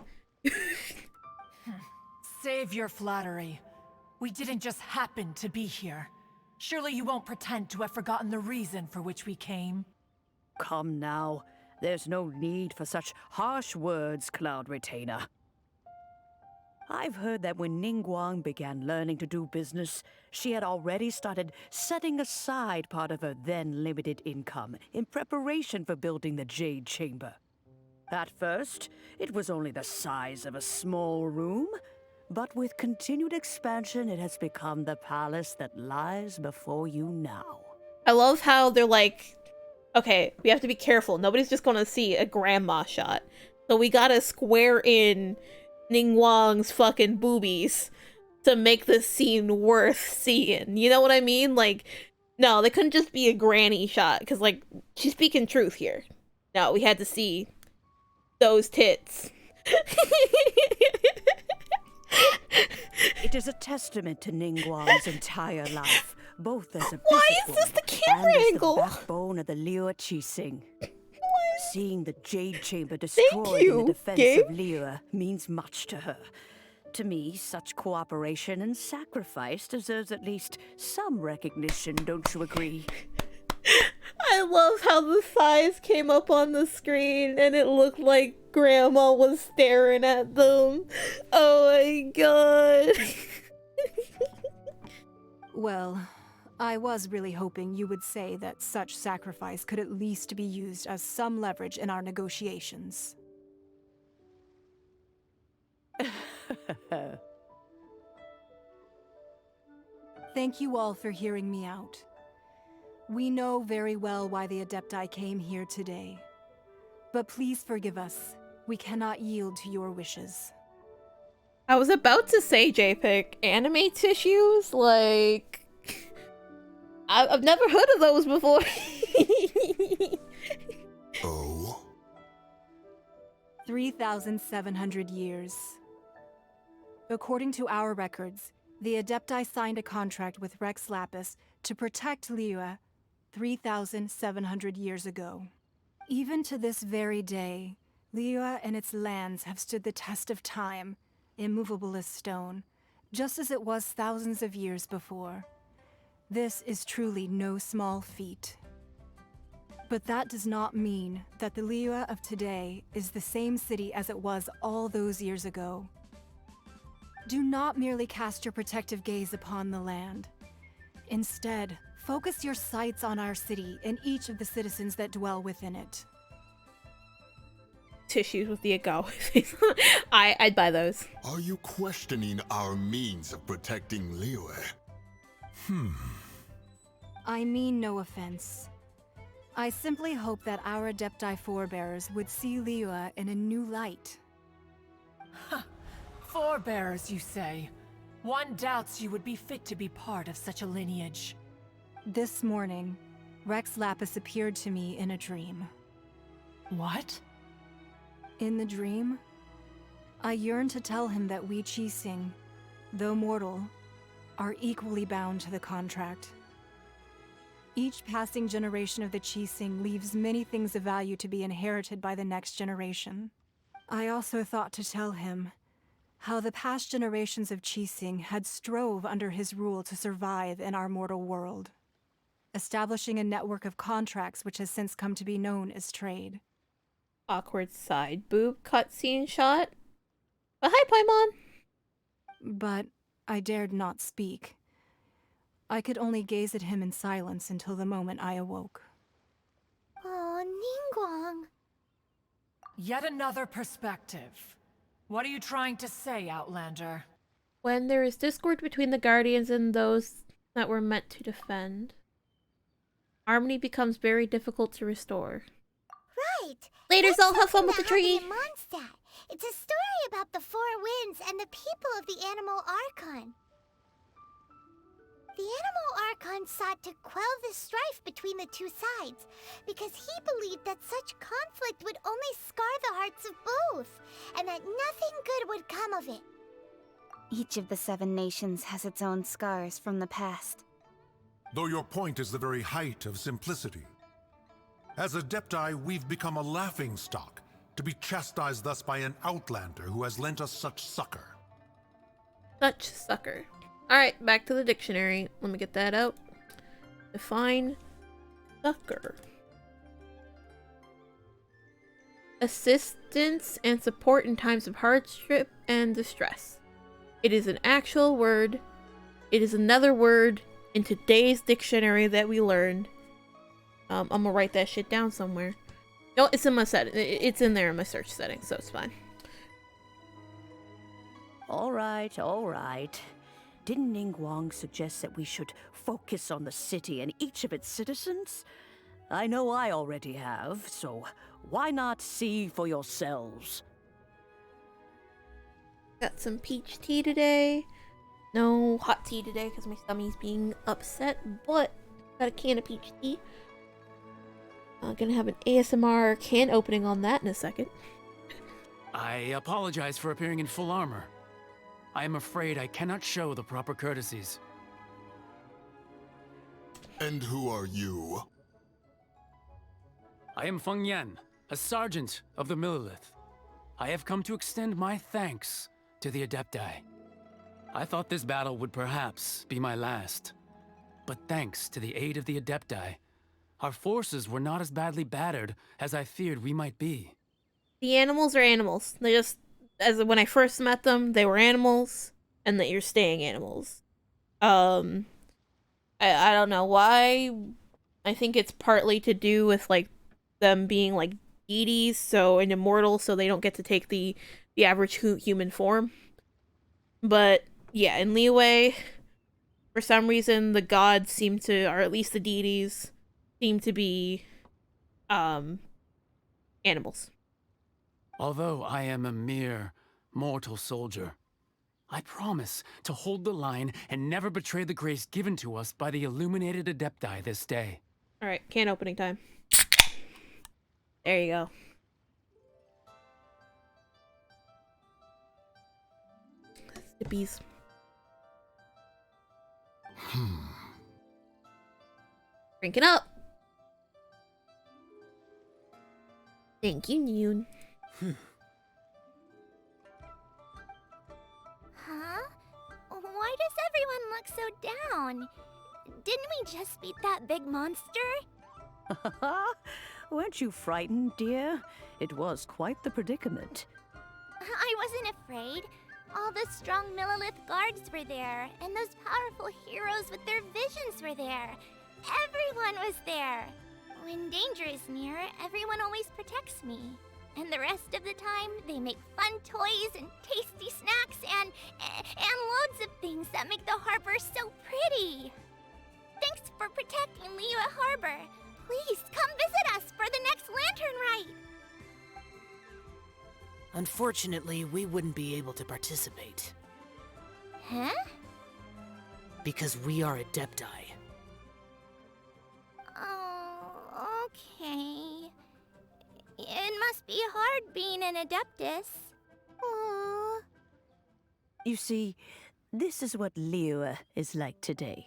Save your flattery. We didn't just happen to be here. Surely you won't pretend to have forgotten the reason for which we came. Come now. There's no need for such harsh words, Cloud Retainer. I've heard that when Ningguang began learning to do business, she had already started setting aside part of her then limited income in preparation for building the Jade Chamber. At first, it was only the size of a small room, but with continued expansion, it has become the palace that lies before you now. I love how they're like, okay, we have to be careful. Nobody's just gonna see a grandma shot. So we gotta square in Ningguang's fucking boobies to make this scene worth seeing. You know what I mean? Like, no, they couldn't just be a granny shot, because, like, she's speaking truth here. No, we had to see those tits. It is a testament to Ningguang's entire life, both as a Why is businesswoman this the camera and as angle? the backbone of the Liyue Qixing. Seeing the Jade Chamber destroyed in the defense Gabe. of Liyue means much to her. To me, such cooperation and sacrifice deserves at least some recognition, don't you agree? I love how the thighs came up on the screen and it looked like Grandma was staring at them. Oh my god. Well, I was really hoping you would say that such sacrifice could at least be used as some leverage in our negotiations. Thank you all for hearing me out. We know very well why the Adepti came here today. But please forgive us. We cannot yield to your wishes. I was about to say, JPEG, anime tissues? Like, I've never heard of those before. Oh? 3,700 years. According to our records, the Adepti signed a contract with Rex Lapis to protect Liyue 3,700 years ago. Even to this very day, Liyue and its lands have stood the test of time, immovable as stone, just as it was thousands of years before. This is truly no small feat. But that does not mean that the Liyue of today is the same city as it was all those years ago. Do not merely cast your protective gaze upon the land. Instead, focus your sights on our city and each of the citizens that dwell within it. tissues with the Agawa face. I'd buy those. Are you questioning our means of protecting Liyue? I mean no offense. I simply hope that our Adepti forebears would see Liyue in a new light. Forebearers, you say? One doubts you would be fit to be part of such a lineage. This morning, Rex Lapis appeared to me in a dream. What? In the dream, I yearned to tell him that we Qixing, though mortal, are equally bound to the contract. Each passing generation of the Qixing leaves many things of value to be inherited by the next generation. I also thought to tell him how the past generations of Qixing had strove under his rule to survive in our mortal world, establishing a network of contracts which has since come to be known as trade. Awkward side boob cutscene shot. But hi, Paimon! But I dared not speak. I could only gaze at him in silence until the moment I awoke. Oh, Ningguang. Yet another perspective. What are you trying to say, Outlander? When there is discord between the Guardians and those that were meant to defend, harmony becomes very difficult to restore. Right. Laters, all have fun with the Something tree! that happened in Mondstadt. It's a story about the Four Winds and the people of the Animal Archon. The Animal Archon sought to quell the strife between the two sides, because he believed that such conflict would only scar the hearts of both, and that nothing good would come of it. Each of the 7 nations has its own scars from the past. Though your point is the very height of simplicity. As Adepti, we've become a laughingstock, to be chastised thus by an outlander who has lent us such succor. Such sucker. Alright, back to the dictionary. Let me get that out. Define succor. Assistance and support in times of hardship and distress. It is an actual word. It is another word in today's dictionary that we learned. I'm gonna write that shit down somewhere. No, it's in my it's in there in my search settings, so it's fine. All right. Didn't Ningguang suggest that we should focus on the city and each of its citizens? I know I already have, so why not see for yourselves? Got some peach tea today. No hot tea today because my stomach's being upset, but got a can of peach tea. I'm gonna have an ASMR can opening on that in a second. I apologize for appearing in full armor. I am afraid I cannot show the proper courtesies. And who are you? I am Feng Yan, a sergeant of the Millelith. I have come to extend my thanks to the Adepti. I thought this battle would perhaps be my last. But thanks to the aid of the Adepti, our forces were not as badly battered as I feared we might be. The animals are animals. They just, as when I first met them, they were animals, and that you're staying animals. I don't know why. I think it's partly to do with like them being like deities, so and immortal, so they don't get to take the average human form. But yeah, in Liyue, for some reason, the gods seem to, or at least the deities, seem to be animals. Although I am a mere mortal soldier, I promise to hold the line and never betray the grace given to us by the illuminated Adepti this day. Alright, can opening time. There you go. The bees. Drinking up. Thank you, Noon. Huh? Why does everyone look so down? Didn't we just beat that big monster? Weren't you frightened, dear? It was quite the predicament. I wasn't afraid. All the strong Millelith guards were there, and those powerful heroes with their visions were there. Everyone was there. When danger is near, everyone always protects me. And the rest of the time, they make fun toys and tasty snacks and loads of things that make the harbor so pretty. Thanks for protecting Liyue Harbor. Please come visit us for the next lantern rite. Unfortunately, we wouldn't be able to participate. Huh? Because we are Adepti. Oh, okay. It must be hard being an Adeptus. Aww. You see, this is what Liyue is like today.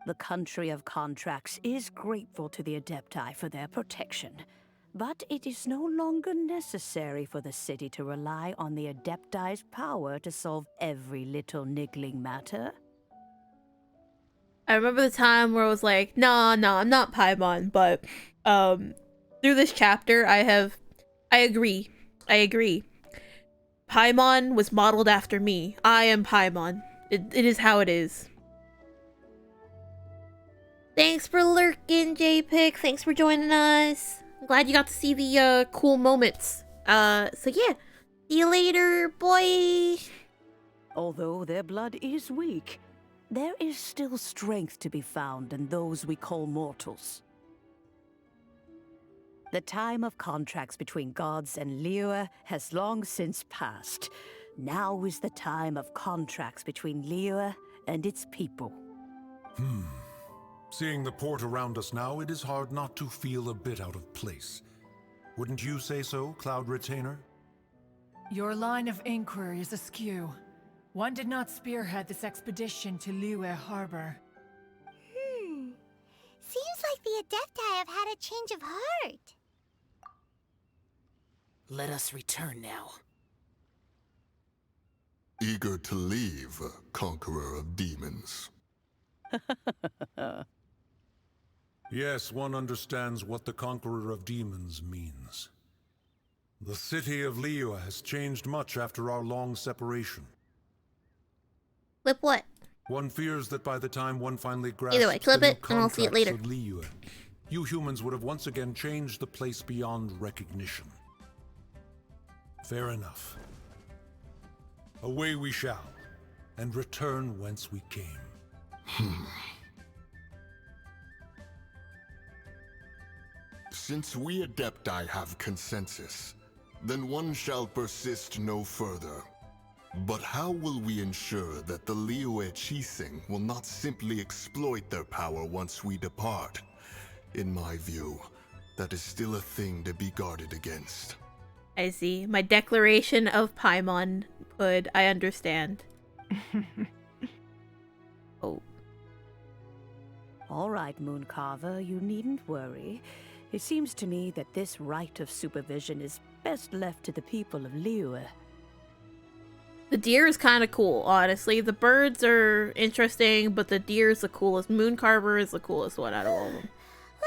The country of contracts is grateful to the Adepti for their protection, but it is no longer necessary for the city to rely on the Adepti's power to solve every little niggling matter. I remember the time where I was like, nah, I'm not Paimon, but through this chapter I agree. Paimon was modeled after me. I am Paimon. It is how it is. Thanks for lurking, JPIC. Thanks for joining us. I'm glad you got to see the cool moments. So yeah. See you later, boy. Although their blood is weak, there is still strength to be found in those we call mortals. The time of contracts between gods and Liyue has long since passed. Now is the time of contracts between Liyue and its people. Seeing the port around us now, it is hard not to feel a bit out of place. Wouldn't you say so, Cloud Retainer? Your line of inquiry is askew. One did not spearhead this expedition to Liyue Harbor. Seems like the Adepti have had a change of heart. Let us return now. Eager to leave, Conqueror of Demons. Yes, one understands what the Conqueror of Demons means. The city of Liyue has changed much after our long separation. Clip what? One fears that by the time one finally grasps Either way, clip the new it, and I'll see it later. contracts of Liyue, you humans would have once again changed the place beyond recognition. Fair enough. Away we shall, and return whence we came. Since we Adepti have consensus, then one shall persist no further. But how will we ensure that the Liyue Qixing will not simply exploit their power once we depart? In my view, that is still a thing to be guarded against. I see. My declaration of Paimon hood. I understand. Oh. All right, Mooncarver, you needn't worry. It seems to me that this right of supervision is best left to the people of Liyue. The deer is kind of cool, honestly. The birds are interesting, but the deer is the coolest. Mooncarver is the coolest one out of all of them.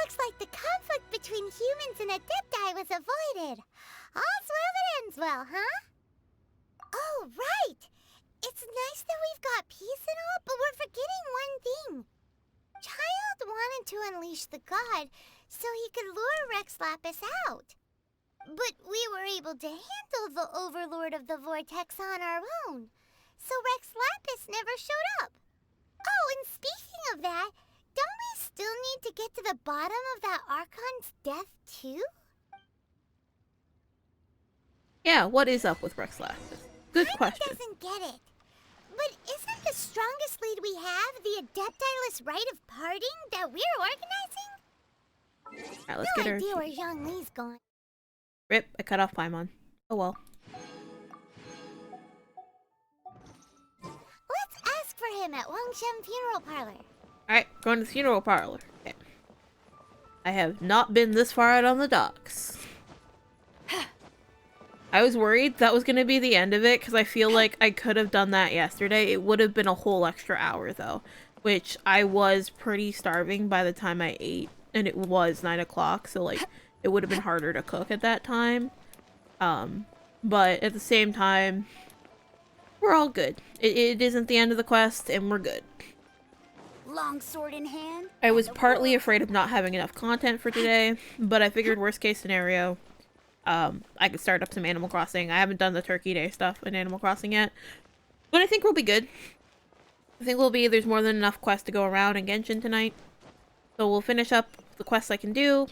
Looks like the conflict between humans and Adepti was avoided. All's well that ends well, huh? Oh, right! It's nice that we've got peace and all, but we're forgetting one thing. Child wanted to unleash the god so he could lure Rex Lapis out. But we were able to handle the Overlord of the Vortex on our own, so Rex Lapis never showed up. Oh, and speaking of that, don't we still need to get to the bottom of that Archon's death too? Yeah, what is up with Rex Lapis? Good question. Doesn't get it. But isn't the strongest lead we have the Adeptiless rite of parting that we're organizing? Alright, let's no get her. idea where Zhang Li's gone. Rip, I cut off Paimon. Oh well. Let's ask for him at Wangshem Funeral Parlor. Alright, going to the funeral parlor. Okay. I have not been this far out on the docks. I was worried that was going to be the end of it because I feel like I could have done that yesterday. It would have been a whole extra hour though, which I was pretty starving by the time I ate, and it was 9 o'clock, so like it would have been harder to cook at that time. But at the same time, we're all good. It isn't the end of the quest, and we're good. Long sword in hand. I was partly afraid of not having enough content for today, but I figured worst case scenario, I could start up some Animal Crossing. I haven't done the Turkey Day stuff in Animal Crossing yet, but I think we'll be good. I think there's more than enough quests to go around in Genshin tonight. So we'll finish up the quests I can do,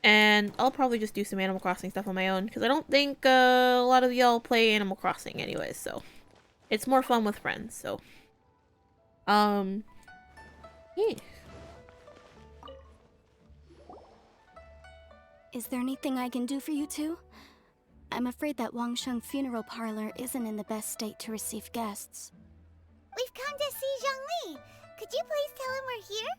and I'll probably just do some Animal Crossing stuff on my own, because I don't think a lot of y'all play Animal Crossing anyways, so it's more fun with friends, so. Yeah. Is there anything I can do for you two? I'm afraid that Wangsheng funeral parlor isn't in the best state to receive guests. We've come to see Zhongli. Could you please tell him we're here?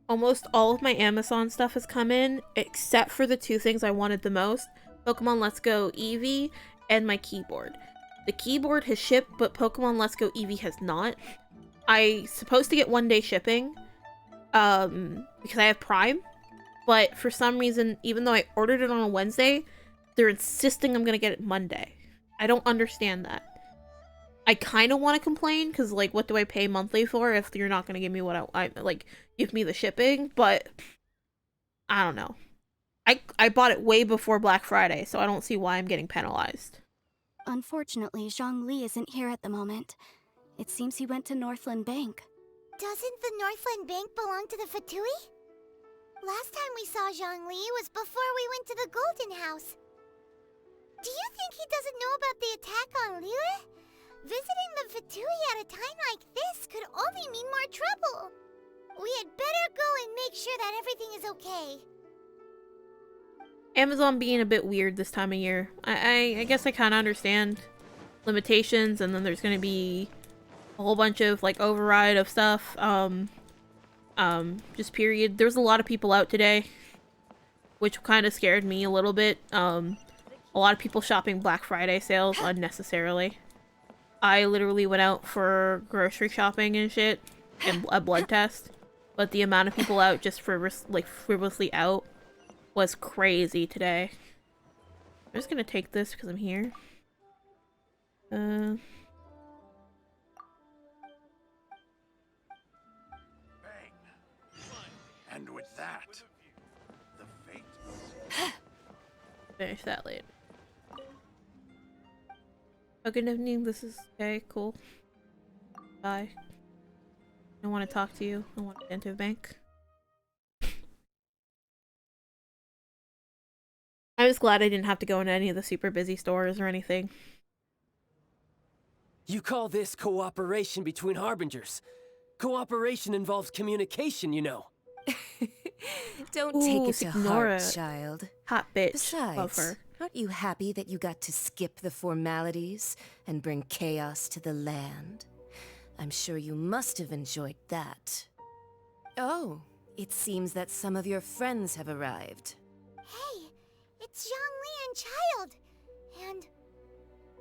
Almost all of my Amazon stuff has come in, except for the two things I wanted the most. Pokemon Let's Go Eevee and my keyboard. The keyboard has shipped, but Pokemon Let's Go Eevee has not. I'm supposed to get 1-day shipping, because I have Prime, but for some reason, even though I ordered it on a Wednesday, they're insisting I'm gonna get it Monday. I don't understand that. I kind of want to complain, because, like, what do I pay monthly for if you're not gonna give me what I like, give me the shipping, but I don't know. I bought it way before Black Friday, so I don't see why I'm getting penalized. Unfortunately, Zhongli isn't here at the moment. It seems he went to Northland Bank. Doesn't the Northland Bank belong to the Fatui? Last time we saw Zhongli was before we went to the Golden House. Do you think he doesn't know about the attack on Liyue? Visiting the Fatui at a time like this could only mean more trouble. We had better go and make sure that everything is okay. Amazon being a bit weird this time of year. I guess I kind of understand limitations, and then there's going to be a whole bunch of, like, override of stuff. Just period. There's a lot of people out today, which kind of scared me a little bit. A lot of people shopping Black Friday sales unnecessarily. I literally went out for grocery shopping and shit, and a blood test, but the amount of people out just for, like, frivolously out was crazy today. I'm just gonna take this because I'm here. Bang. And with that, the fate. Finish that later. Oh, good evening. This is okay. Cool. Bye. I want to talk to you. I want to enter the bank. I was glad I didn't have to go into any of the super busy stores or anything. You call this cooperation between harbingers? Cooperation involves communication, you know. Don't take it to Signora. heart, child. Hot bitch. Besides, Love her. aren't you happy that you got to skip the formalities and bring chaos to the land? I'm sure you must have enjoyed that. Oh, it seems that some of your friends have arrived. Hey, it's Zhongli and Child. And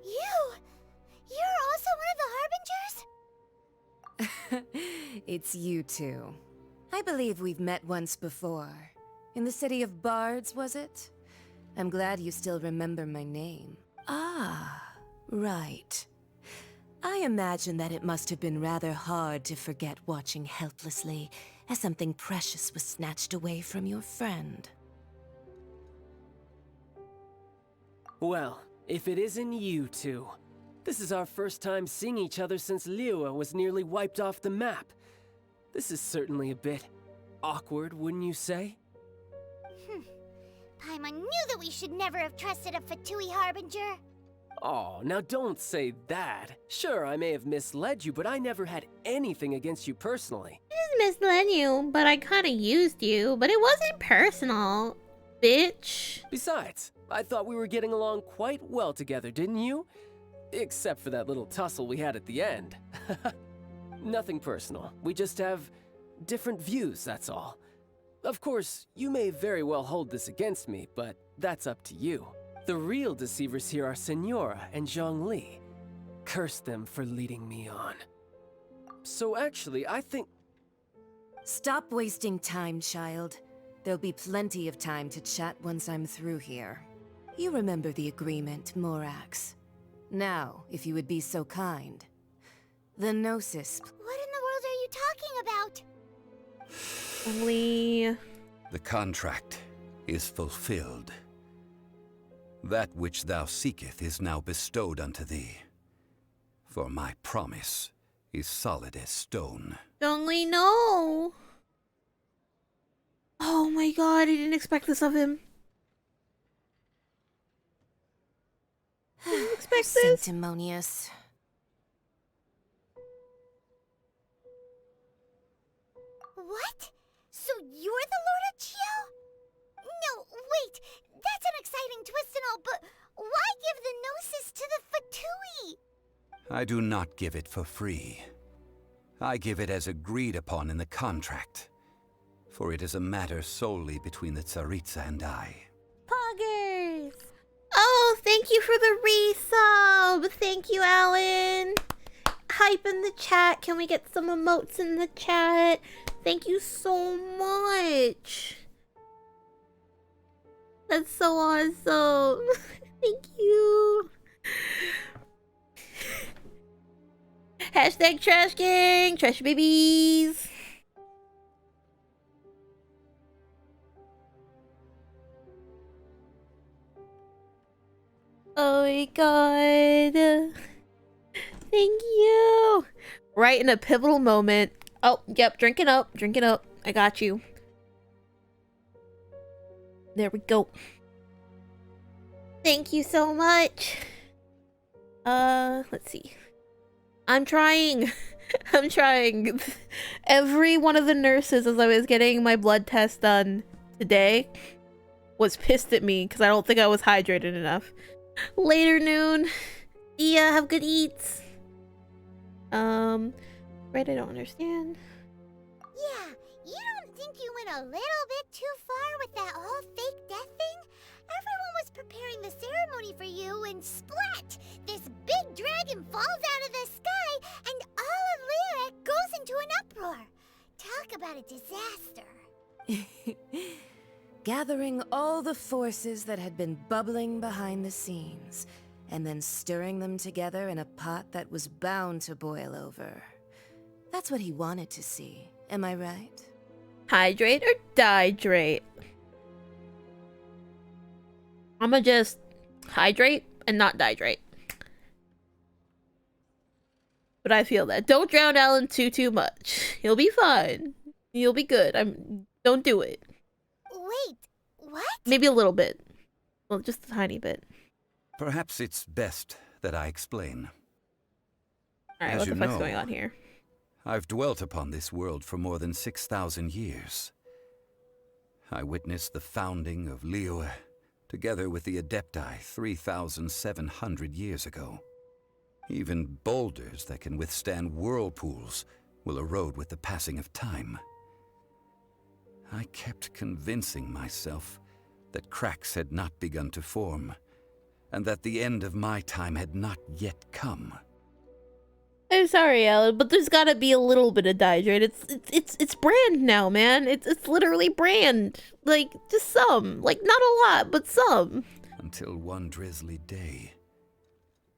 you're also one of the Harbingers? It's you two. I believe we've met once before. In the city of Bards, was it? I'm glad you still remember my name. Ah, right. I imagine that it must have been rather hard to forget watching helplessly as something precious was snatched away from your friend. Well, if it isn't you two. This is our first time seeing each other since Liyue was nearly wiped off the map. This is certainly a bit awkward, wouldn't you say? Paimon knew that we should never have trusted a Fatui Harbinger. Oh, now don't say that. Sure, I may have misled you, but I never had anything against you personally. I just misled you, but I kind of used you, but it wasn't personal, bitch. Besides, I thought we were getting along quite well together, didn't you? Except for that little tussle we had at the end. Nothing personal. We just have different views, that's all. Of course, you may very well hold this against me, but that's up to you. The real deceivers here are Senora and Zhongli. Curse them for leading me on. So actually, I think... Stop wasting time, child. There'll be plenty of time to chat once I'm through here. You remember the agreement, Morax. Now, if you would be so kind. The Gnosis... What in the world are you talking about? Only... The contract is fulfilled. That which thou seeketh is now bestowed unto thee. For my promise is solid as stone. Zhongli, no! Oh my god, I didn't expect this of him. I didn't expect this. Sanctimonious. What? So you're the Lord of Chio? No, wait. That's an exciting twist and all, but why give the Gnosis to the Fatui? I do not give it for free. I give it as agreed upon in the contract. For it is a matter solely between the Tsaritsa and I. Poggers! Oh, thank you for the resub! Thank you, Alan! Hype in the chat. Can we get some emotes in the chat? Thank you so much. That's so awesome. Thank you. Hashtag trash gang, trash babies. Oh my god. Thank you. Right in a pivotal moment. Oh, yep, drinking up, drinking up. I got you. There we go. Thank you so much. Let's see. I'm trying. I'm trying. Every one of the nurses as I was getting my blood test done today was pissed at me because I don't think I was hydrated enough. Later noon. Yeah, have good eats. Right, I don't understand. Yeah, you don't think you went a little bit too far with that whole fake death thing? Everyone was preparing the ceremony for you and splat! This big dragon falls out of the sky and all of Lyric goes into an uproar. Talk about a disaster. Gathering all the forces that had been bubbling behind the scenes, and then stirring them together in a pot that was bound to boil over. That's what he wanted to see, am I right? Hydrate or dihydrate? I'ma just hydrate and not dihydrate. But I feel that. Don't drown Alan too much. He'll be fine. You'll be good. Don't do it. Wait, what? Maybe a little bit. Well, just a tiny bit. Perhaps it's best that I explain. Alright, what the fuck's going on here? I've dwelt upon this world for more than 6,000 years. I witnessed the founding of Liyue, together with the Adepti 3,700 years ago. Even boulders that can withstand whirlpools will erode with the passing of time. I kept convincing myself that cracks had not begun to form, and that the end of my time had not yet come. I'm sorry, Alan, but there's gotta be a little bit of dihydrate. It's brand now, man. It's literally brand. Like, just some. Like, not a lot, but some. Until one drizzly day,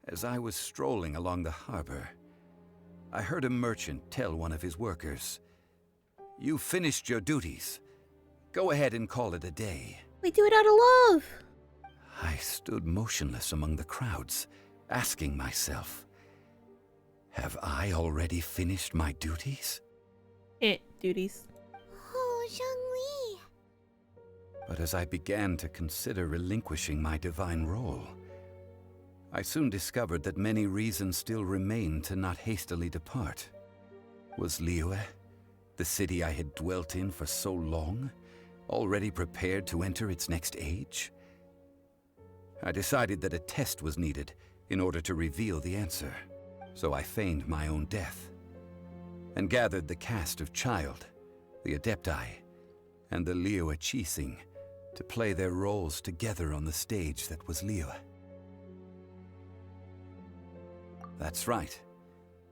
as I was strolling along the harbor, I heard a merchant tell one of his workers, "You finished your duties. Go ahead and call it a day." We do it out of love. I stood motionless among the crowds, asking myself, have I already finished my duties? Duties. Oh, Zhongli. But as I began to consider relinquishing my divine role, I soon discovered that many reasons still remained to not hastily depart. Was Liyue, the city I had dwelt in for so long, already prepared to enter its next age? I decided that a test was needed in order to reveal the answer. So I feigned my own death, and gathered the cast of Child, the Adepti, and the Liyue Qixing to play their roles together on the stage that was Liyue. That's right,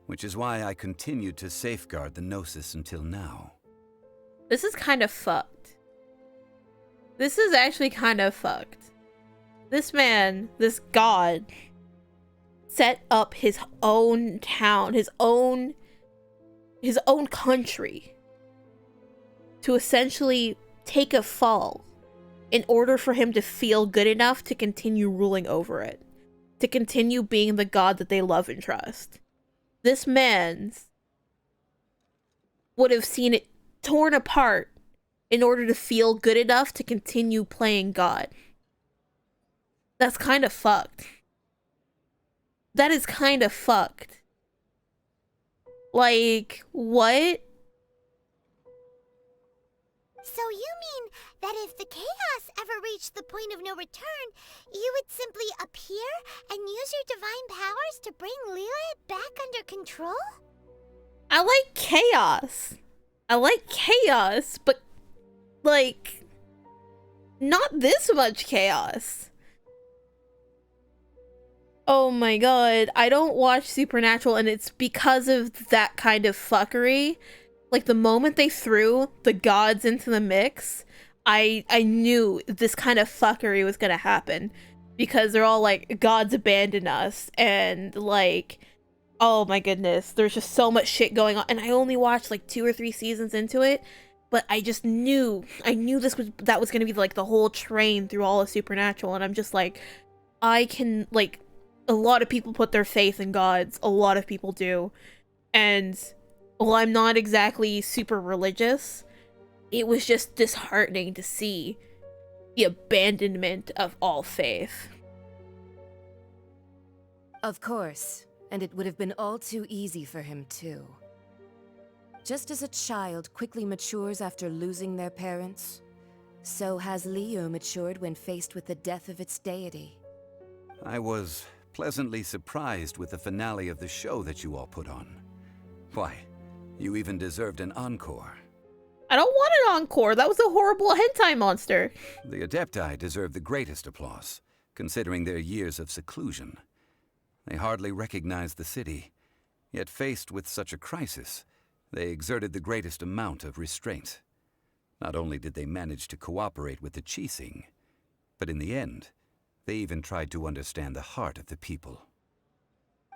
which is why I continued to safeguard the Gnosis until now. This is kind of fucked. This is actually kind of fucked. This man, this god, set up his own town, his own country to essentially take a fall in order for him to feel good enough to continue ruling over it, to continue being the god that they love and trust. This man would have seen it torn apart in order to feel good enough to continue playing God. That's kind of fucked. That is kind of fucked. Like, what? So you mean that if the chaos ever reached the point of no return, you would simply appear and use your divine powers to bring Liyue back under control? I like chaos. I like chaos, but, like, not this much chaos. Oh my god, I don't watch Supernatural, and it's because of that kind of fuckery. Like, the moment they threw the gods into the mix, I knew this kind of fuckery was gonna happen. Because they're all like, gods abandon us, and like, oh my goodness, there's just so much shit going on. And I only watched like 2 or 3 seasons into it, but I just knew, that was gonna be like the whole train through all of Supernatural, and I'm just like, I can, like, a lot of people put their faith in gods, a lot of people do, and while I'm not exactly super religious, it was just disheartening to see the abandonment of all faith. Of course, and it would have been all too easy for him too. Just as a child quickly matures after losing their parents, so has Liyue matured when faced with the death of its deity. I was pleasantly surprised with the finale of the show that you all put on. Why, you even deserved an encore. I don't want an encore. That was a horrible hentai monster. The Adepti deserve the greatest applause, considering their years of seclusion. They hardly recognized the city, yet faced with such a crisis, they exerted the greatest amount of restraint. Not only did they manage to cooperate with the Qixing, but in the end, they even tried to understand the heart of the people.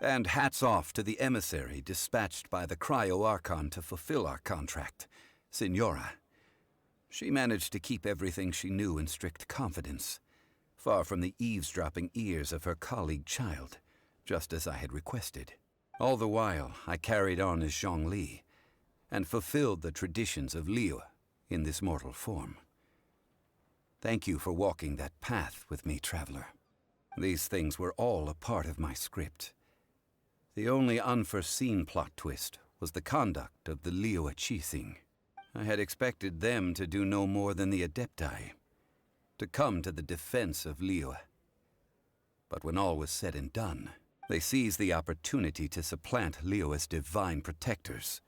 And hats off to the emissary dispatched by the Cryo-Archon to fulfill our contract, Signora. She managed to keep everything she knew in strict confidence, far from the eavesdropping ears of her colleague child, just as I had requested. All the while, I carried on as Zhongli, and fulfilled the traditions of Liyue in this mortal form. Thank you for walking that path with me, Traveler. These things were all a part of my script. The only unforeseen plot twist was the conduct of the Liyue Qixing. I had expected them to do no more than the Adepti, to come to the defense of Liyue. But when all was said and done, they seized the opportunity to supplant Liyue's divine protectors,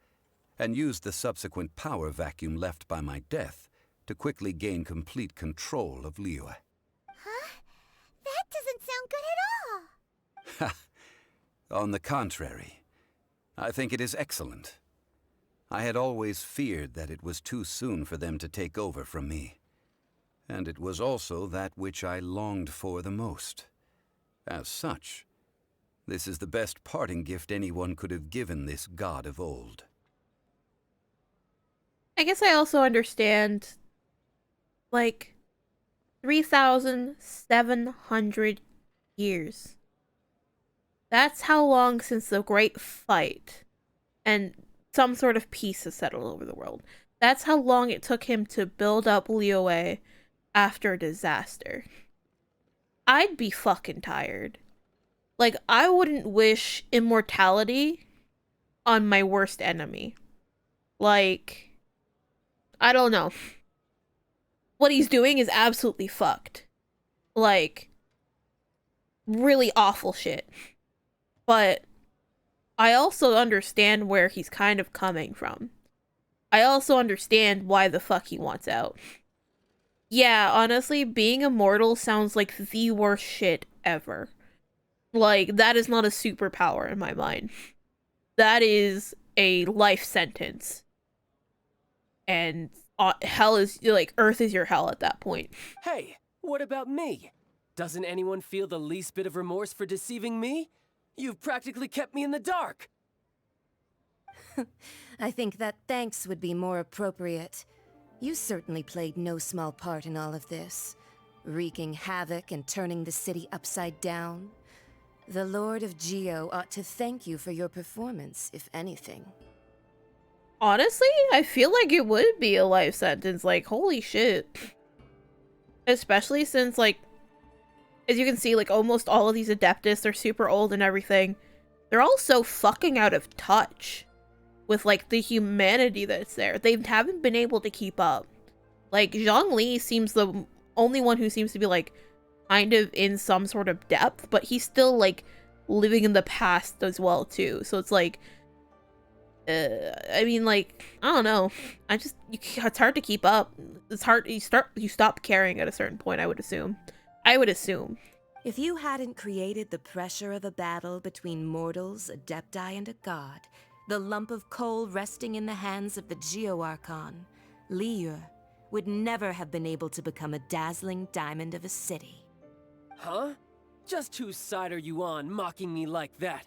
and used the subsequent power vacuum left by my death to quickly gain complete control of Liyue. Huh? That doesn't sound good at all! Ha! On the contrary, I think it is excellent. I had always feared that it was too soon for them to take over from me. And it was also that which I longed for the most. As such, this is the best parting gift anyone could have given this god of old. I guess I also understand, like, 3,700 years. That's how long since the Great Fight and some sort of peace has settled over the world. That's how long it took him to build up Liyue after a disaster. I'd be fucking tired. Like, I wouldn't wish immortality on my worst enemy. Like, I don't know. What he's doing is absolutely fucked. Like, really awful shit. But I also understand where he's kind of coming from. I also understand why the fuck he wants out. Yeah, honestly, being immortal sounds like the worst shit ever. Like, that is not a superpower in my mind. That is a life sentence. And hell is, like, Earth is your hell at that point. Hey, what about me? Doesn't anyone feel the least bit of remorse for deceiving me? You've practically kept me in the dark. I think that thanks would be more appropriate. You certainly played no small part in all of this, wreaking havoc and turning the city upside down. The Lord of Geo ought to thank you for your performance, if anything. Honestly, I feel like it would be a life sentence. Like, holy shit. Especially since, like, as you can see, like, almost all of these Adeptus are super old and everything. They're all so fucking out of touch with, like, the humanity that's there. They haven't been able to keep up. Like, Zhongli seems the only one who seems to be, like, kind of in some sort of depth, but he's still, like, living in the past as well, too. So it's like, I mean, like, I don't know. It's hard to keep up. It's hard, you stop caring at a certain point, I would assume. If you hadn't created the pressure of a battle between mortals, Adepti, and a god, the lump of coal resting in the hands of the Geo-Archon, Liyue, would never have been able to become a dazzling diamond of a city. Huh? Just whose side are you on, mocking me like that?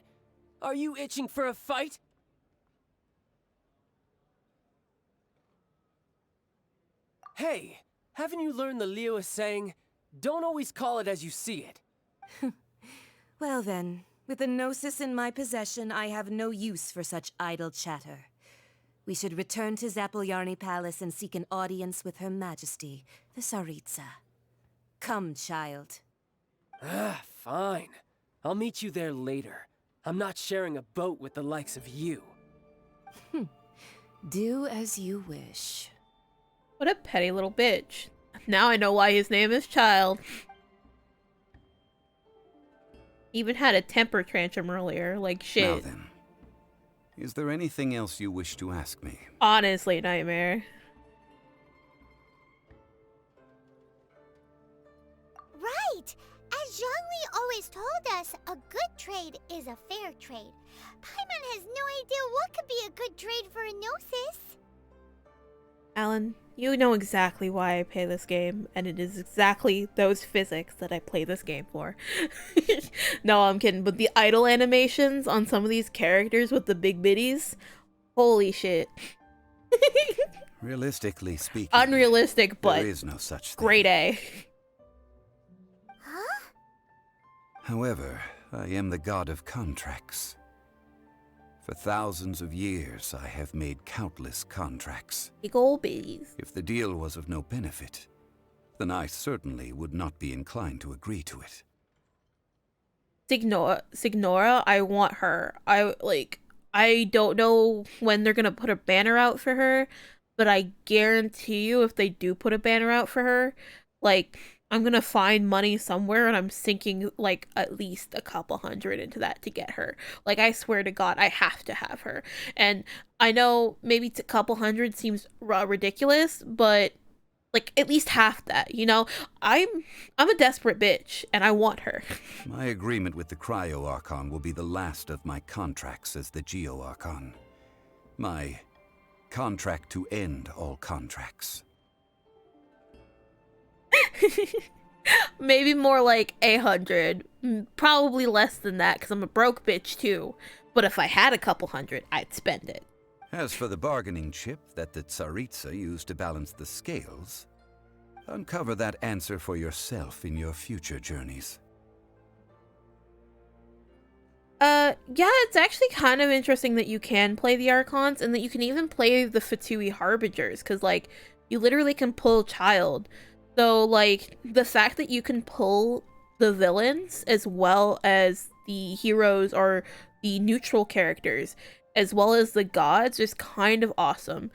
Are you itching for a fight? Hey, haven't you learned the Liyue saying, don't always call it as you see it? Well then, with the Gnosis in my possession, I have no use for such idle chatter. We should return to Zapolyarny Palace and seek an audience with Her Majesty, the Tsaritsa. Come, child. Fine. I'll meet you there later. I'm not sharing a boat with the likes of you. Do as you wish. What a petty little bitch. Now I know why his name is Child. Even had a temper tantrum earlier, like shit. Now then, is there anything else you wish to ask me? Honestly, Nightmare. Right! As Zhongli always told us, a good trade is a fair trade. Paimon has no idea what could be a good trade for a Gnosis. Alan, you know exactly why I play this game, and it is exactly those physics that I play this game for. No, I'm kidding, but the idle animations on some of these characters with the big biddies, holy shit. Realistically speaking, unrealistic, but there is no such thing. Grade A. Huh? However, I am the god of contracts. For thousands of years, I have made countless contracts. Big ol' biddies. If the deal was of no benefit, then I certainly would not be inclined to agree to it. Signora, I want her. I don't know when they're gonna put a banner out for her, but I guarantee you if they do put a banner out for her, like, I'm gonna find money somewhere and I'm sinking, like, at least a couple hundred into that to get her. Like, I swear to God, I have to have her. And I know maybe a couple hundred seems ridiculous, but, like, at least half that, you know? I'm a desperate bitch, and I want her. My agreement with the Cryo-Archon will be the last of my contracts as the Geo-Archon. My contract to end all contracts. Maybe more like 800. Probably less than that, because I'm a broke bitch, too. But if I had a couple hundred, I'd spend it. As for the bargaining chip that the Tsaritsa used to balance the scales, uncover that answer for yourself in your future journeys. Yeah, it's actually kind of interesting that you can play the Archons, and that you can even play the Fatui Harbingers, because, like, you literally can pull Child. So, like, the fact that you can pull the villains as well as the heroes or the neutral characters, as well as the gods, is kind of awesome.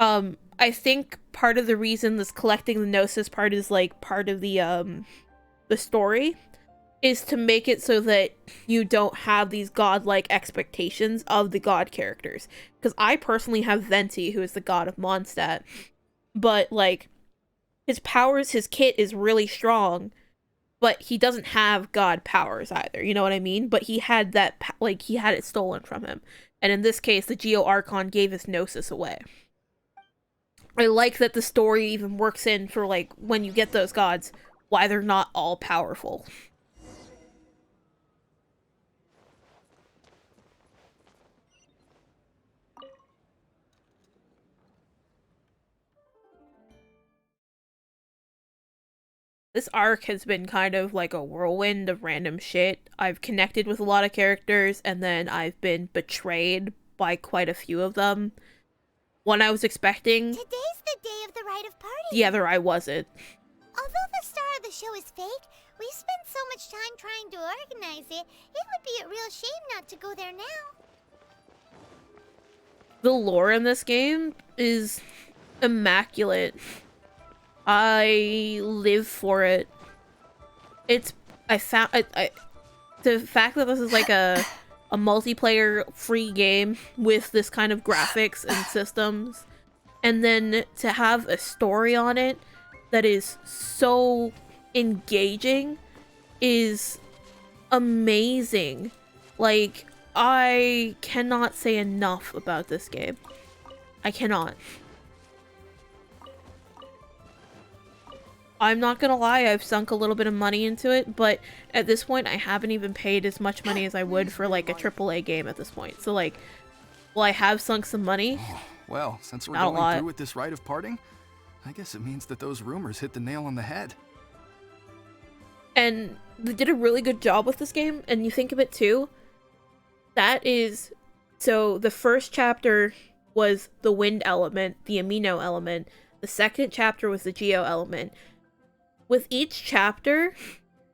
I think part of the reason this collecting the Gnosis part is, like, part of the story is to make it so that you don't have these godlike expectations of the god characters. Because I personally have Venti, who is the god of Mondstadt, but, like, his powers, his kit is really strong, but he doesn't have god powers either, you know what I mean? But he had that, like, he had it stolen from him. And in this case, the Geo-Archon gave his Gnosis away. I like that the story even works in for, like, when you get those gods, why they're not all powerful. this arc has been kind of like a whirlwind of random shit. I've connected with a lot of characters, and then I've been betrayed by quite a few of them. One I was expecting. Today's the day of the rite of party. The other I wasn't. Although the star of the show is fake, we spent so much time trying to organize it, it would be a real shame not to go there now. The lore in this game is immaculate. I live for it. The fact that this is like a multiplayer free game with this kind of graphics and systems, and then to have a story on it that is so engaging is amazing. Like, I cannot say enough about this game. I cannot. I'm not gonna lie, I've sunk a little bit of money into it, but at this point I haven't even paid as much money as I would for like a AAA game at this point. So like, well, I have sunk some money. Well, since we're Not a going lot. through with this rite of parting, I guess it means that those rumors hit the nail on the head. And they did a really good job with this game, and you think of it too, that is, so the first chapter was the wind element, the amino element, the second chapter was the geo element. With each chapter,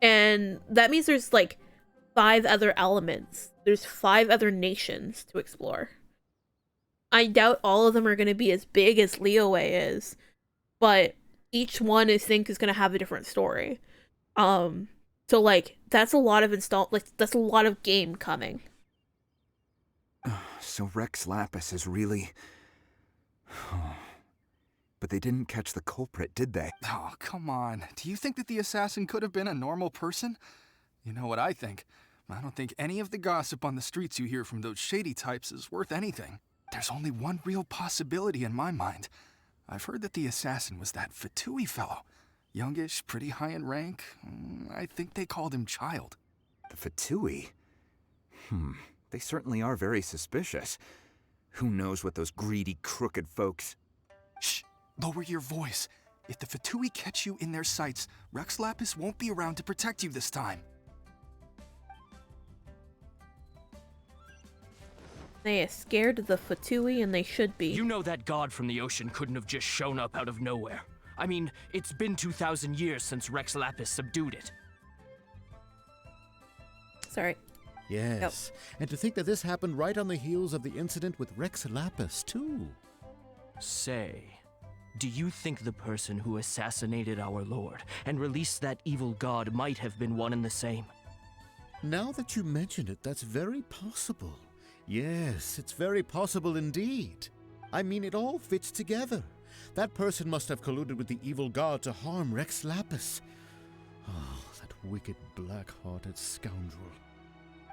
and that means there's like 5 other elements. There's 5 other nations to explore. I doubt all of them are going to be as big as Liyue is, but each one I think is going to have a different story. So like that's a lot of that's a lot of game coming. So Rex Lapis is really... But they didn't catch the culprit, did they? Oh, come on. Do you think that the assassin could have been a normal person? You know what I think. I don't think any of the gossip on the streets you hear from those shady types is worth anything. There's only one real possibility in my mind. I've heard that the assassin was that Fatui fellow. Youngish, pretty high in rank. I think they called him Child. The Fatui? They certainly are very suspicious. Who knows what those greedy, crooked folks... Shh! Lower your voice. If the Fatui catch you in their sights, Rex Lapis won't be around to protect you this time. They are scared of the Fatui, and they should be. You know that god from the ocean couldn't have just shown up out of nowhere. I mean, it's been 2,000 years since Rex Lapis subdued it. Sorry. Yes, and to think that this happened right on the heels of the incident with Rex Lapis, too. Say, do you think the person who assassinated our lord and released that evil god might have been one and the same? Now that you mention it, that's very possible. Yes, it's very possible indeed. I mean, it all fits together. That person must have colluded with the evil god to harm Rex Lapis. Oh, that wicked, black-hearted scoundrel.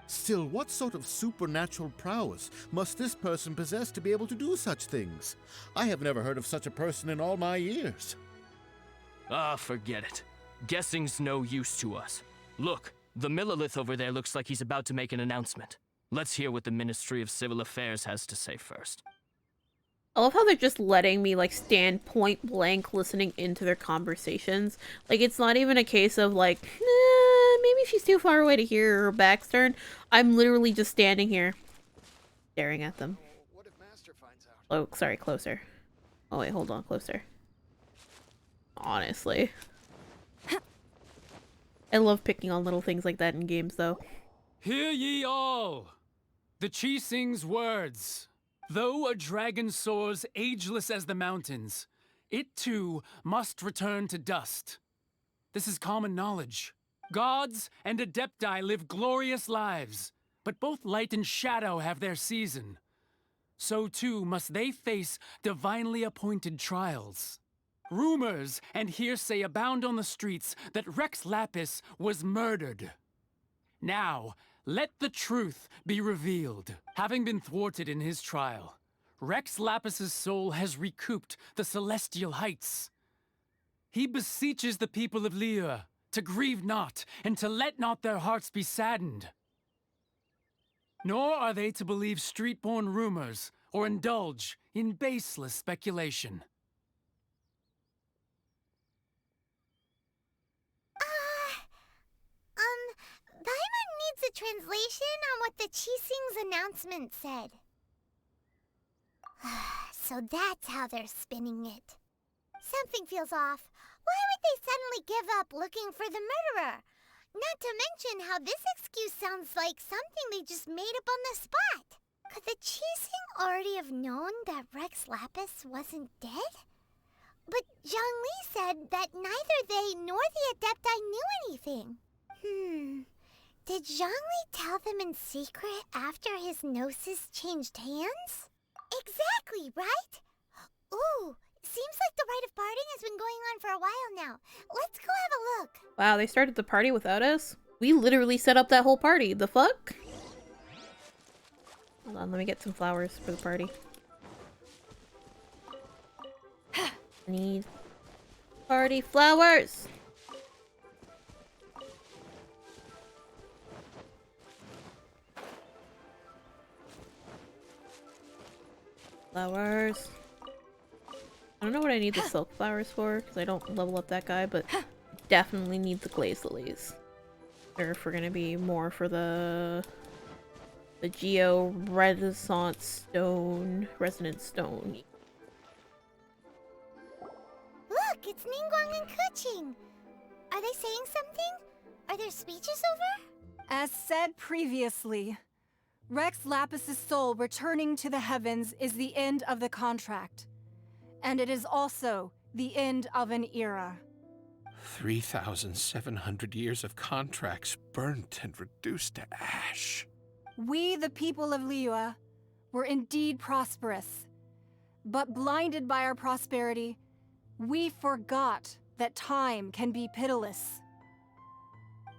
Still, what sort of supernatural prowess must this person possess to be able to do such things? I have never heard of such a person in all my years. Ah, forget it. Guessing's no use to us. Look, the Millilith over there looks like he's about to make an announcement. Let's hear what the Ministry of Civil Affairs has to say first. I love how they're just letting me like stand point blank listening into their conversations. Like, it's not even a case of like, maybe she's too far away to hear her back's turned. I'm literally just standing here staring at them. Oh, sorry, closer. Oh wait, hold on, closer. Honestly. I love picking on little things like that in games though. Hear ye all! The Chi-Sing's words. Though a dragon soars ageless as the mountains, it too must return to dust. This is common knowledge. Gods and Adepti live glorious lives, but both light and shadow have their season. So too must they face divinely appointed trials. Rumors and hearsay abound on the streets that Rex Lapis was murdered. Now, let the truth be revealed. Having been thwarted in his trial, Rex Lapis's soul has recouped the celestial heights. He beseeches the people of Liyue to grieve not and to let not their hearts be saddened. Nor are they to believe street-born rumors or indulge in baseless speculation. translation on what the Qixing's announcement said. So that's how they're spinning it. Something feels off. Why would they suddenly give up looking for the murderer? Not to mention how this excuse sounds like something they just made up on the spot. Could the Qixing already have known that Rex Lapis wasn't dead? But Zhongli said that neither they nor the Adepti knew anything. Did Zhongli tell them in secret after his gnosis changed hands? Exactly, right? Ooh, seems like the rite of parting has been going on for a while now. Let's go have a look. Wow, they started the party without us? We literally set up that whole party. The fuck? Hold on, let me get some flowers for the party. I need party flowers! Flowers. I don't know what I need the silk flowers for, because I don't level up that guy, but definitely need the glaze lilies. Or if we're gonna be more for the Geo Renaissance Stone, Resonant Stone. Look, it's Ningguang and Keqing. Are they saying something? Are their speeches over? As said previously, Rex Lapis's soul returning to the heavens is the end of the contract. And it is also the end of an era. 3,700 years of contracts burnt and reduced to ash. We, the people of Liyue, were indeed prosperous. But blinded by our prosperity, we forgot that time can be pitiless.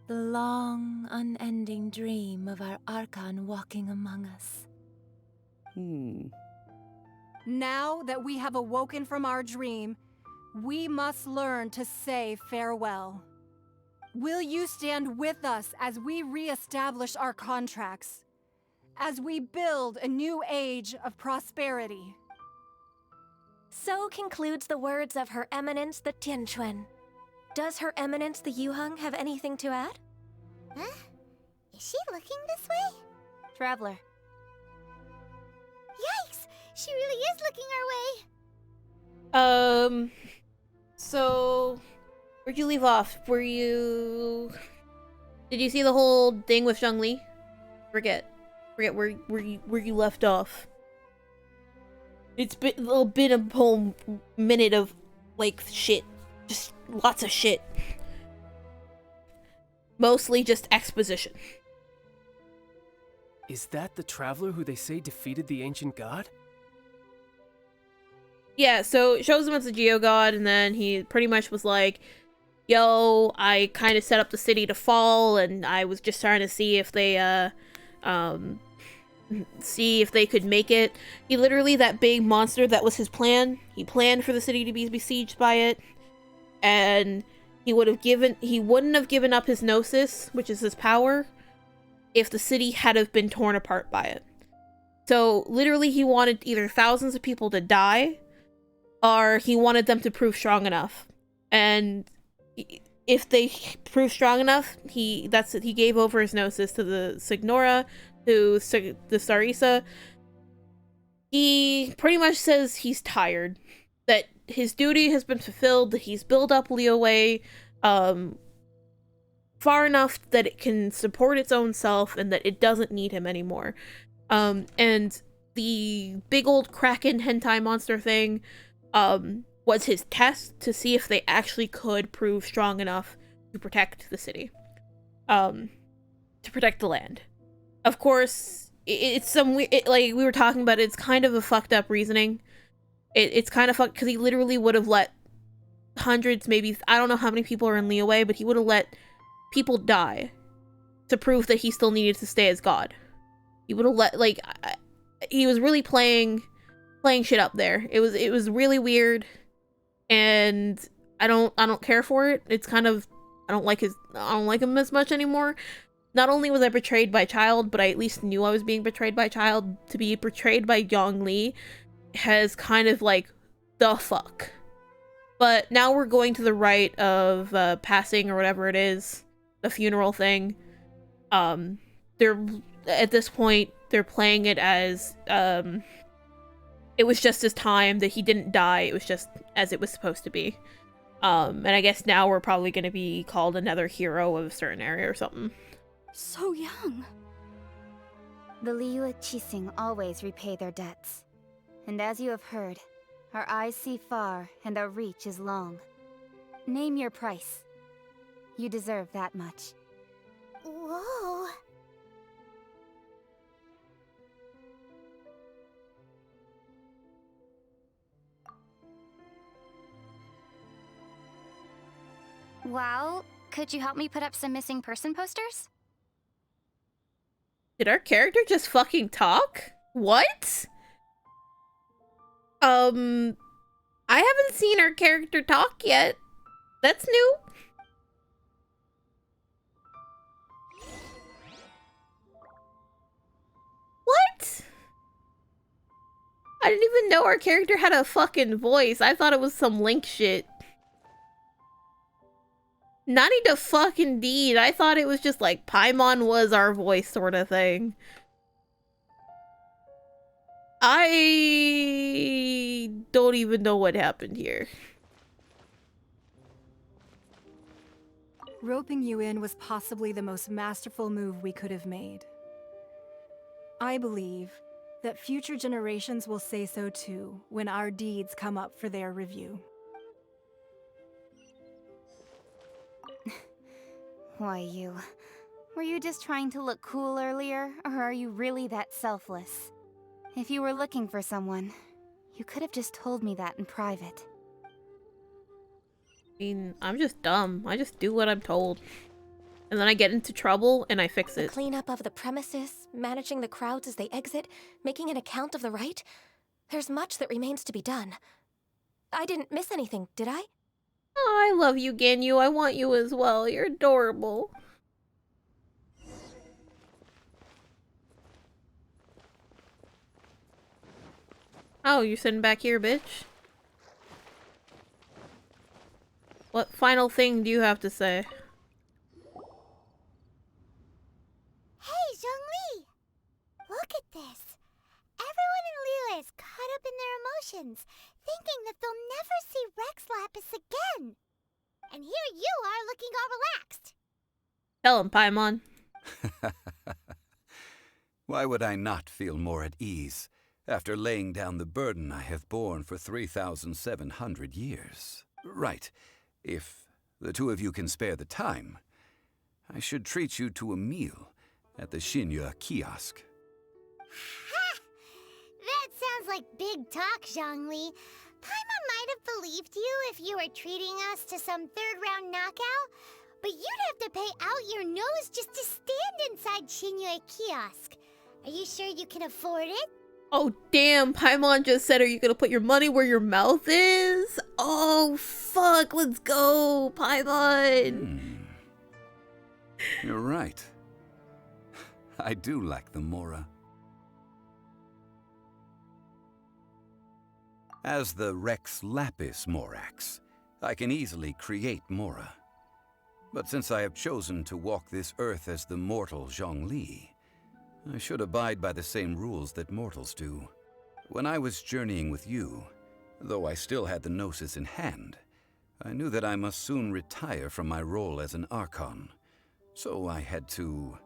The long, unending dream of our Archon walking among us. Now that we have awoken from our dream, we must learn to say farewell. Will you stand with us as we re-establish our contracts? As we build a new age of prosperity? So concludes the words of Her Eminence the Tianquan. Does Her Eminence the Yuheng have anything to add? Huh? Is she looking this way? Traveler. Yikes! She really is looking our way! So... Where'd you leave off? Were you... Did you see the whole thing with Zhongli? Forget where you left off. It's been a little bit of a whole minute of, like, shit. Just lots of shit. Mostly just exposition. Is that the traveler who they say defeated the ancient god? Yeah, so it shows him as a geogod, and then he pretty much was like, yo, I kind of set up the city to fall, and I was just trying to see if they, could make it. He literally, that big monster, that was his plan. He planned for the city to be besieged by it, and he wouldn't have given up his gnosis, which is his power, if the city had have been torn apart by it. So literally he wanted either thousands of people to die, or he wanted them to prove strong enough. And if they prove strong enough, he gave over his gnosis to the Signora, to the Sarisa. He pretty much says he's tired, that his duty has been fulfilled, that he's built up Liyue far enough that it can support its own self, and that it doesn't need him anymore. And the big old Kraken hentai monster thing was his test to see if they actually could prove strong enough to protect the city, to protect the land. Of course, it's some like we were talking about. It's kind of a fucked up reasoning. It's kind of fucked because he literally would have let hundreds, maybe I don't know how many people are in Liyue, but he would have let people die to prove that he still needed to stay as god. He would have let he was really playing shit up there. It was really weird, and I don't care for it. It's kind of I don't like him as much anymore. Not only was I betrayed by a child, but I at least knew I was being betrayed by a child. To be betrayed by Zhongli has kind of like, the fuck. But now we're going to the rite of passing or whatever it is, the funeral thing. they're at this point they're playing it as it was just his time, that he didn't die, it was just as it was supposed to be. And I guess now we're probably going to be called another hero of a certain area or something. So young. The Liyue Qixing always repay their debts. And as you have heard, our eyes see far and our reach is long. Name your price. You deserve that much. Whoa. Well, could you help me put up some missing person posters? Did our character just fucking talk? What? I haven't seen our character talk yet. That's new. What? I didn't even know our character had a fucking voice. I thought it was some Link shit. Not even a fucking deed. I thought it was just like Paimon was our voice sort of thing. I don't even know what happened here. Roping you in was possibly the most masterful move we could have made. I believe that future generations will say so too when our deeds come up for their review. Why, were you just trying to look cool earlier, or are you really that selfless? If you were looking for someone, you could have just told me that in private. I mean, I'm just dumb. I just do what I'm told. And then I get into trouble and I fix it. The cleanup of the premises, managing the crowds as they exit, making an account of the rite. There's much that remains to be done. I didn't miss anything, did I? Oh, I love you, Ganyu. I want you as well. You're adorable. Oh, you're sitting back here, bitch? What final thing do you have to say? Hey, Zhongli! Look at this. Everyone in Liyue is caught up in their emotions, thinking that they'll never see Rex Lapis again. And here you are looking all relaxed. Tell him, Paimon. Why would I not feel more at ease after laying down the burden I have borne for 3,700 years? Right. If the two of you can spare the time, I should treat you to a meal at the Shinya kiosk. Ha! That sounds like big talk, Zhongli. Paimon might have believed you if you were treating us to some third-round knockout, but you'd have to pay out your nose just to stand inside Shinya kiosk. Are you sure you can afford it? Oh, damn. Paimon just said, are you gonna put your money where your mouth is? Oh, fuck. Let's go, Paimon. You're right. I do like the Mora. As the Rex Lapis Morax, I can easily create Mora. But since I have chosen to walk this earth as the mortal Zhongli, I should abide by the same rules that mortals do. When I was journeying with you, though I still had the Gnosis in hand, I knew that I must soon retire from my role as an Archon. So I had to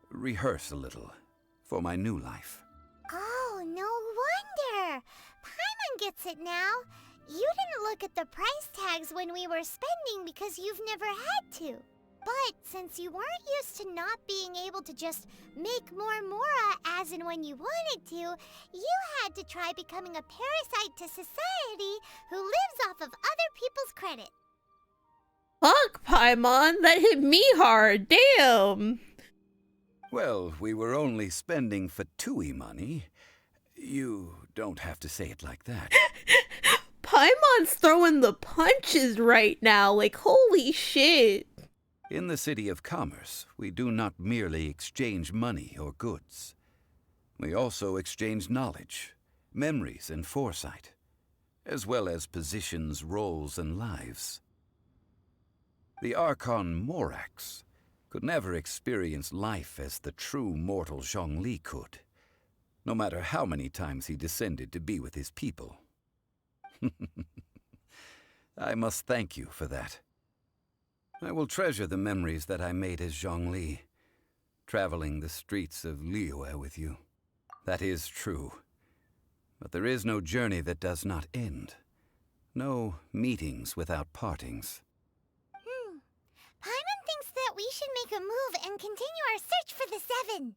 rehearse a little for my new life. Oh, no wonder. Paimon gets it now. You didn't look at the price tags when we were spending because you've never had to. But since you weren't used to not being able to just make more Mora as and when you wanted to, you had to try becoming a parasite to society who lives off of other people's credit. Fuck, Paimon. That hit me hard. Damn. Well, we were only spending Fatui money. You don't have to say it like that. Paimon's throwing the punches right now. Like, holy shit. In the City of Commerce, we do not merely exchange money or goods. We also exchange knowledge, memories, and foresight, as well as positions, roles, and lives. The Archon Morax could never experience life as the true mortal Zhongli could, no matter how many times he descended to be with his people. I must thank you for that. I will treasure the memories that I made as Zhongli, traveling the streets of Liyue with you. That is true. But there is no journey that does not end. No meetings without partings. Paimon thinks that we should make a move and continue our search for the Seven.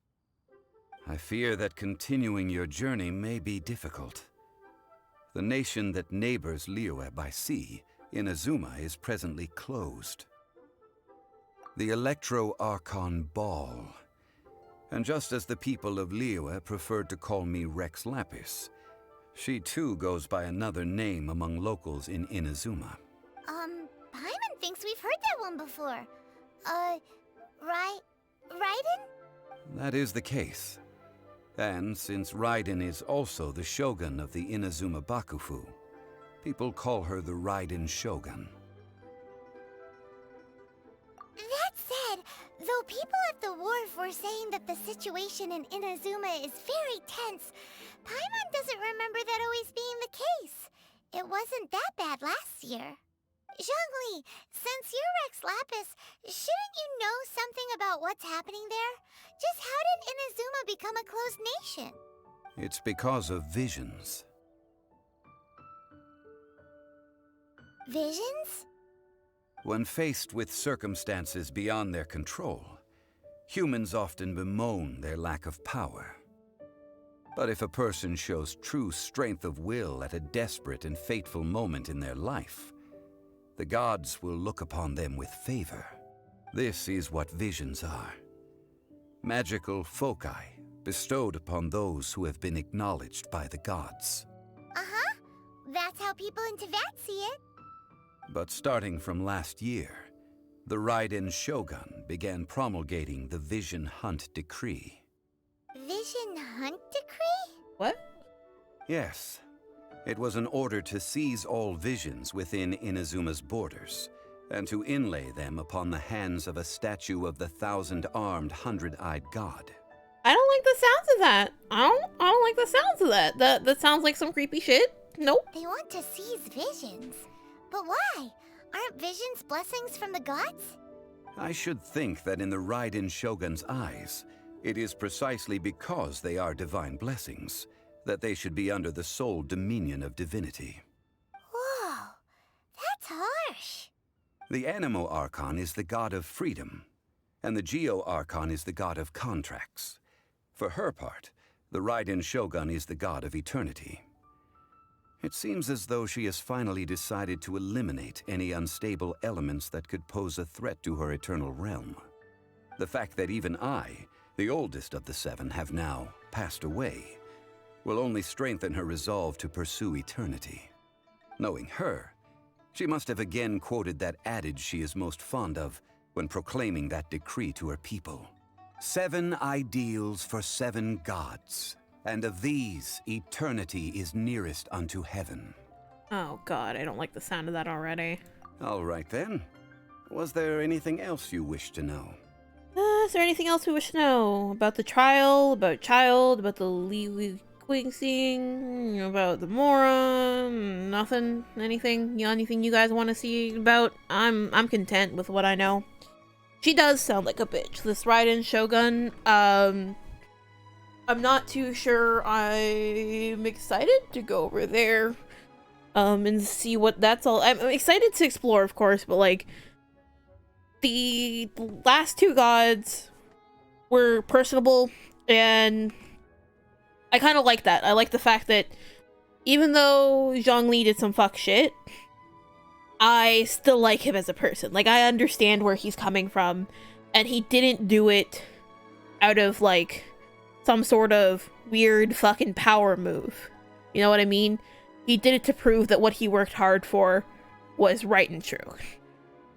I fear that continuing your journey may be difficult. The nation that neighbors Liyue by sea, Inazuma, is presently closed. The Electro-Archon Ball. And just as the people of Liyue preferred to call me Rex Lapis, she too goes by another name among locals in Inazuma. Paimon thinks we've heard that one before. Raiden? That is the case. And since Raiden is also the shogun of the Inazuma Bakufu, people call her the Raiden Shogun. That said, though people at the wharf were saying that the situation in Inazuma is very tense, Paimon doesn't remember that always being the case. It wasn't that bad last year. Zhongli, since you're Rex Lapis, shouldn't you know something about what's happening there? Just how did Inazuma become a closed nation? It's because of visions. Visions? When faced with circumstances beyond their control, humans often bemoan their lack of power. But if a person shows true strength of will at a desperate and fateful moment in their life, the gods will look upon them with favor. This is what visions are. Magical foci bestowed upon those who have been acknowledged by the gods. Uh-huh. That's how people in Teyvat see it. But starting from last year, the Raiden Shogun began promulgating the Vision Hunt Decree. Vision Hunt Decree? What? Yes. It was an order to seize all visions within Inazuma's borders, and to inlay them upon the hands of a statue of the 1,000-armed, 100-eyed god. I don't like the sounds of that. I don't like the sounds of that. That sounds like some creepy shit. Nope. They want to seize visions. But why? Aren't visions blessings from the gods? I should think that in the Raiden Shogun's eyes, it is precisely because they are divine blessings that they should be under the sole dominion of divinity. Whoa, that's harsh. The Animo Archon is the god of freedom, and the Geo Archon is the god of contracts. For her part, the Raiden Shogun is the god of eternity. It seems as though she has finally decided to eliminate any unstable elements that could pose a threat to her eternal realm. The fact that even I, the oldest of the seven, have now passed away will only strengthen her resolve to pursue eternity. Knowing her, she must have again quoted that adage she is most fond of when proclaiming that decree to her people. 7 ideals for 7 gods, and of these, eternity is nearest unto heaven. Oh god, I don't like the sound of that already. All right then. Was there anything else you wish to know? Is there anything else we wish to know? About the trial, about Child, about the Li Quingsing, about the Moron? Nothing? Anything? Anything you guys want to see about? I'm content with what I know. She does sound like a bitch, this Raiden Shogun. I'm not too sure I'm excited to go over there and see what that's all. I'm excited to explore, of course, but like the last 2 gods were personable, and I kind of like that. I like the fact that even though Zhongli did some fuck shit, I still like him as a person. Like, I understand where he's coming from, and he didn't do it out of like some sort of weird fucking power move. You know what I mean? He did it to prove that what he worked hard for was right and true.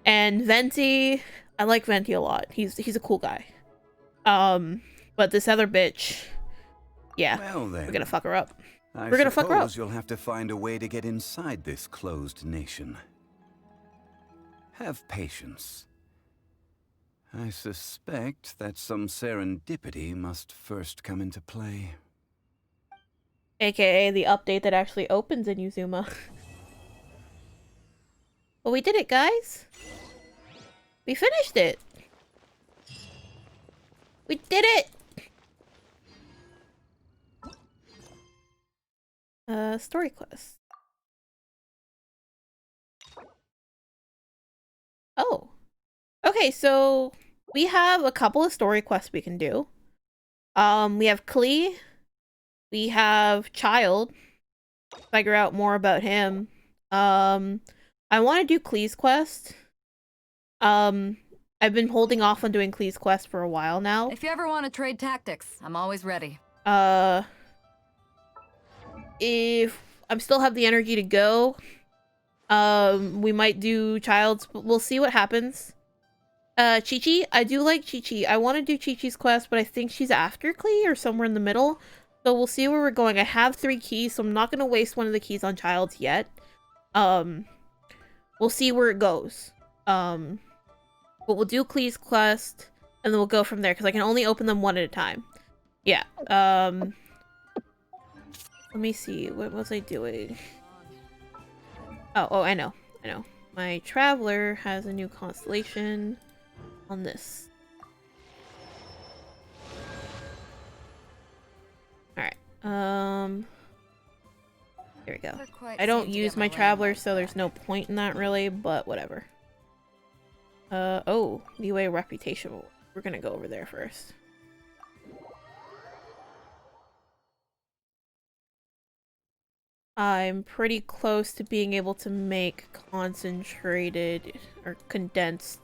And Venti, I like Venti a lot. He's a cool guy. But this other bitch, yeah, well then, we're gonna fuck her up. We're gonna fuck her up. You'll have to find a way to get inside this closed nation. Have patience. I suspect that some serendipity must first come into play. AKA the update that actually opens in Uzuma. Well, we did it, guys. We finished it. We did it! Story quest. Oh. Okay, so we have a couple of story quests we can do. We have Klee. We have Child. Figure out more about him. I want to do Klee's quest. I've been holding off on doing Klee's quest for a while now. If you ever want to trade tactics, I'm always ready. If I still have the energy to go, we might do Child's, but we'll see what happens. Chi-Chi, I do like Chi-Chi. I want to do Chi-Chi's quest, but I think she's after Klee or somewhere in the middle. So we'll see where we're going. I have 3 keys, so I'm not going to waste one of the keys on Child's yet. We'll see where it goes. But we'll do Klee's quest, and then we'll go from there, because I can only open them one at a time. Yeah, let me see, what was I doing? Oh, I know. My Traveler has a new constellation on this. Alright, there we go. I don't use my Traveler, so there's no point in that really, but whatever. Oh, Liyue Reputation. We're gonna go over there first. I'm pretty close to being able to make concentrated or condensed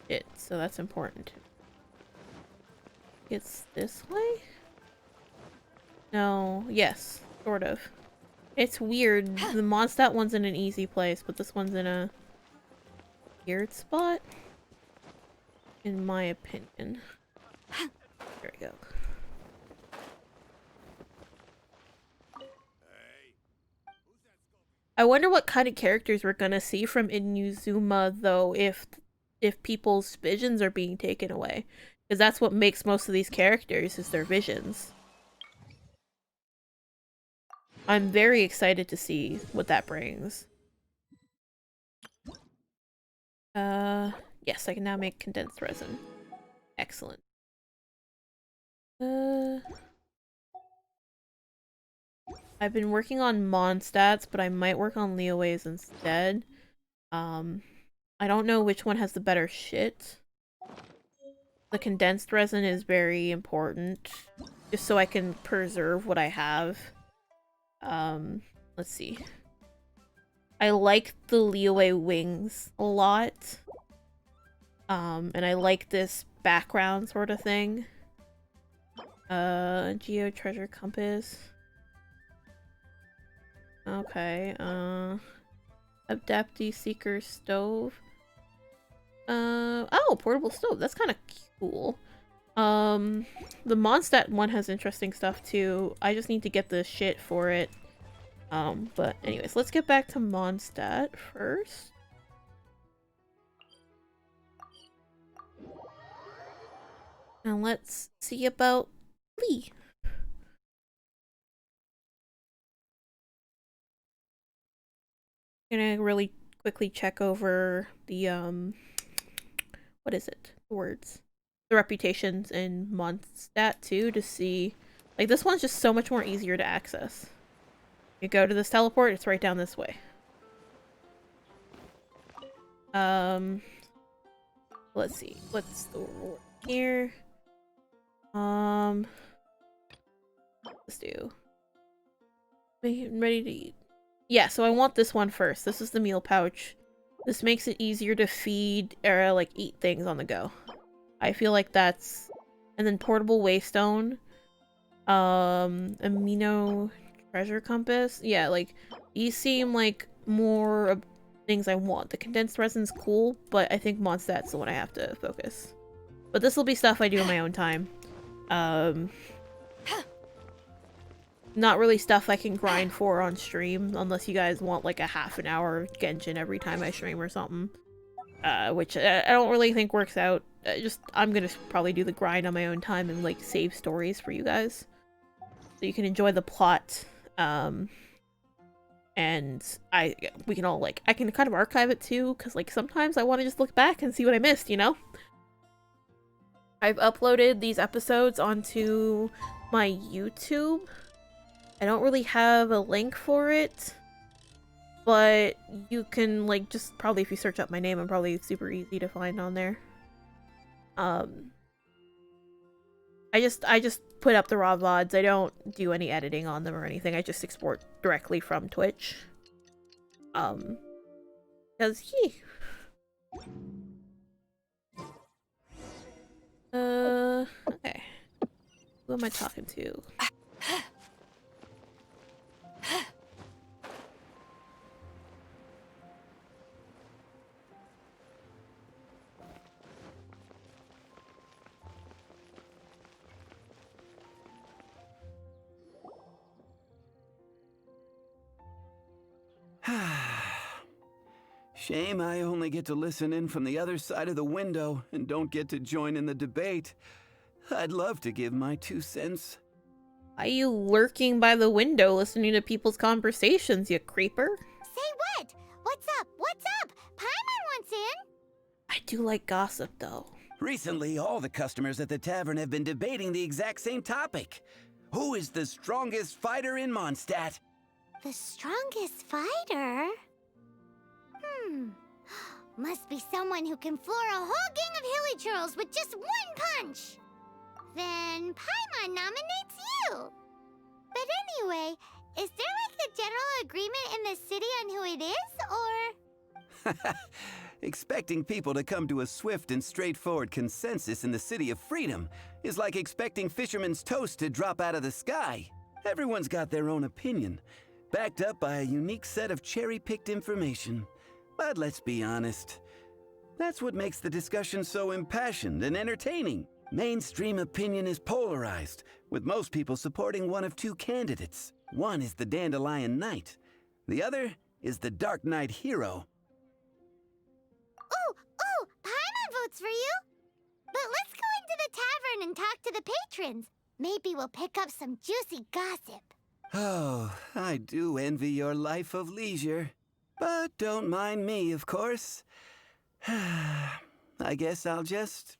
it, so that's important. It's this way? No, yes, sort of. It's weird. The Mondstadt one's in an easy place, but this one's in a weird spot, in my opinion. There we go. I wonder what kind of characters we're gonna see from Inuzuma, though, if people's visions are being taken away. Because that's what makes most of these characters, is their visions. I'm very excited to see what that brings. Yes, I can now make condensed resin. Excellent. I've been working on Mondstats, but I might work on Liyue's instead. I don't know which one has the better shit. The condensed resin is very important, just so I can preserve what I have. Let's see. I like the Liyue wings a lot. And I like this background sort of thing. Geo Treasure Compass. Okay, Adaptee Seeker Stove. Oh, Portable Stove. That's kind of cool. The Mondstadt one has interesting stuff too. I just need to get the shit for it. But anyways, let's get back to Mondstadt first. And let's see about Lee. Gonna really quickly check over the what is it? The words. The reputations in Mondstadt too, to see, like, this one's just so much more easier to access. You go to this teleport, it's right down this way. Let's see, what's the reward here? Let's do ready to eat. Yeah, so I want this one first. This is the meal pouch. This makes it easier to feed or like eat things on the go. I feel like that's, and then portable waystone, amino treasure compass. Yeah, like these seem like more things I want. The condensed resin's cool, but I think Mondstadt's the one I have to focus. But this will be stuff I do in my own time. Not really stuff I can grind for on stream, unless you guys want like a half an hour of Genshin every time I stream or something. Which I don't really think works out I'm gonna probably do the grind on my own time and like save stories for you guys, so you can enjoy the plot. And we can all like, I can kind of archive it too, because like sometimes I want to just look back and see what I missed, you know? I've uploaded these episodes onto my YouTube. I don't really have a link for it, but you can like just probably, if you search up my name, I'm probably super easy to find on there. I just put up the raw VODs. I don't do any editing on them or anything. I just export directly from Twitch. Because okay. Who am I talking to? Shame I only get to listen in from the other side of the window and don't get to join in the debate. I'd love to give my 2 cents. Why are you lurking by the window listening to people's conversations, you creeper? Say what? What's up? What's up? Paimon wants in. I do like gossip, though. Recently, all the customers at the tavern have been debating the exact same topic. Who is the strongest fighter in Mondstadt? The strongest fighter? Must be someone who can floor a whole gang of hilly churls with just one punch. Then Paimon nominates you. But anyway, is there like a general agreement in the city on who it is, or? Expecting people to come to a swift and straightforward consensus in the City of Freedom is like expecting fisherman's toast to drop out of the sky. Everyone's got their own opinion, backed up by a unique set of cherry-picked information. But let's be honest, that's what makes the discussion so impassioned and entertaining. Mainstream opinion is polarized, with most people supporting one of 2 candidates. One is the Dandelion Knight, the other is the Dark Knight Hero. Ooh, Paimon votes for you. But let's go into the tavern and talk to the patrons. Maybe we'll pick up some juicy gossip. Oh, I do envy your life of leisure. But don't mind me, of course. I guess I'll just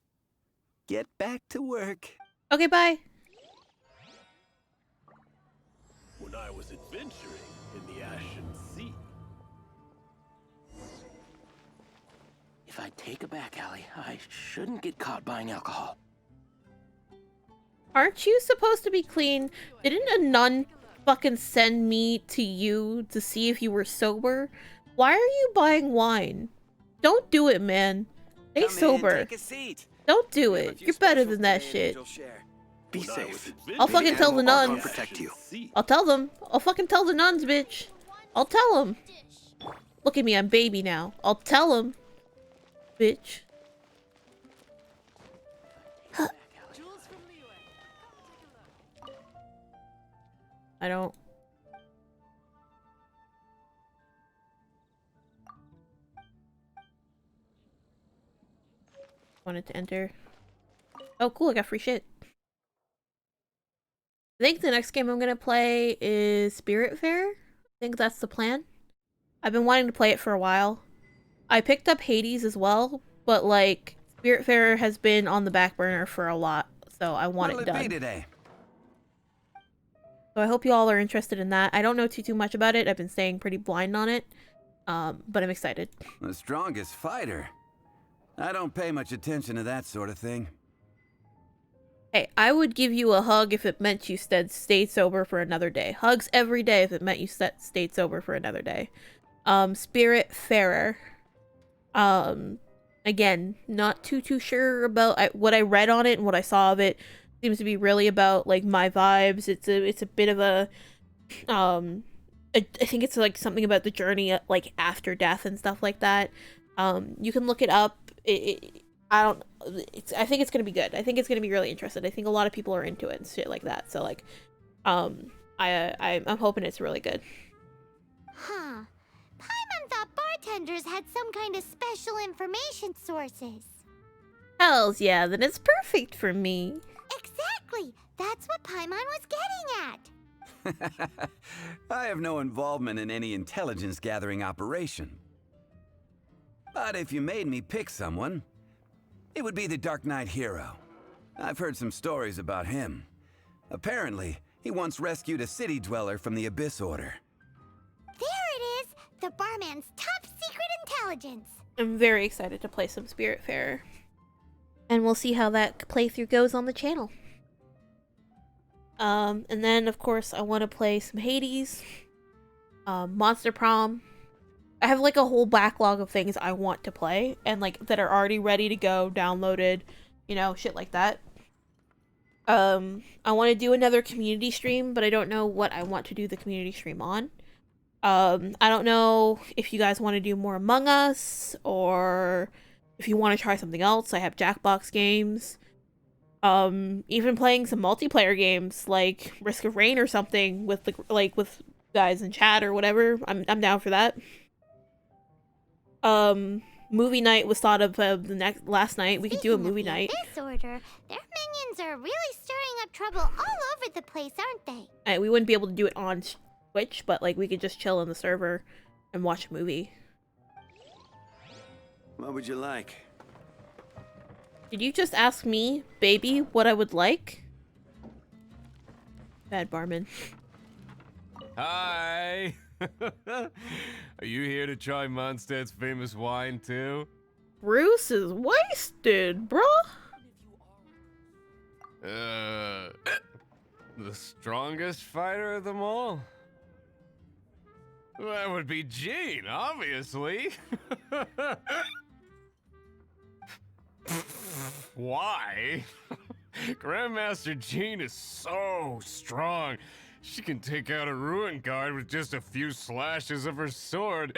get back to work. Okay, bye. When I was adventuring in the Ashen Sea. If I take a back alley, I shouldn't get caught buying alcohol. Aren't you supposed to be clean? Didn't a nun fucking send me to you to see if you were sober? Why are you buying wine? Don't do it, man. Stay sober. Take a seat. Don't do it. You're better than that shit. Be safe. I'll fucking tell the nuns. Protect you. I'll tell them. I'll fucking tell the nuns, bitch. I'll tell them. Look at me, I'm baby now. I'll tell them. Bitch. I don't. Wanted to enter. Oh, cool, I got free shit. I think the next game I'm gonna play is Spiritfarer. I think that's the plan. I've been wanting to play it for a while. I picked up Hades as well, but like, Spiritfarer has been on the back burner for a lot, so I want it done. Today? So I hope you all are interested in that. I don't know too much about it. I've been staying pretty blind on it, but I'm excited. The strongest fighter? I don't pay much attention to that sort of thing. Hey, I would give you a hug if it meant you stayed sober for another day. Hugs every day if it meant you stayed sober for another day. Spiritfarer. Again, not too sure about what I read on it and what I saw of it. Seems to be really about like my vibes. It's a bit of a I think it's like something about the journey like after death and stuff like that. You can look it up. I think it's gonna be good. I think it's gonna be really interesting. I think a lot of people are into it and shit like that. So like, I'm hoping it's really good. Huh. Paimon thought bartenders had some kind of special information sources. Hells yeah, then it's perfect for me. Exactly! That's what Paimon was getting at! I have no involvement in any intelligence gathering operation. But if you made me pick someone, it would be the Dark Knight hero. I've heard some stories about him. Apparently, he once rescued a city dweller from the Abyss Order. There it is! The barman's top secret intelligence! I'm very excited to play some Spiritfarer. And we'll see how that playthrough goes on the channel. And then, of course, I want to play some Hades. Monster Prom. I have, like, a whole backlog of things I want to play. And, like, that are already ready to go, downloaded, you know, shit like that. I want to do another community stream, but I don't know what I want to do the community stream on. I don't know if you guys want to do more Among Us, or if you want to try something else. I have Jackbox games. Even playing some multiplayer games like Risk of Rain or something with the with guys in chat or whatever. I'm down for that. Movie night was thought of last night. We could do a movie night. This order, their minions are really stirring up trouble all over the place, aren't they? We wouldn't be able to do it on Twitch, but like we could just chill in the server and watch a movie. What would you like? Did you just ask me, baby, what I would like? Bad barman. Hi! Are you here to try Mondstadt's famous wine too? Bruce is wasted, bruh. The strongest fighter of them all? That would be Jean, obviously. Why? Grandmaster Jean is so strong. She can take out a ruin guard with just a few slashes of her sword.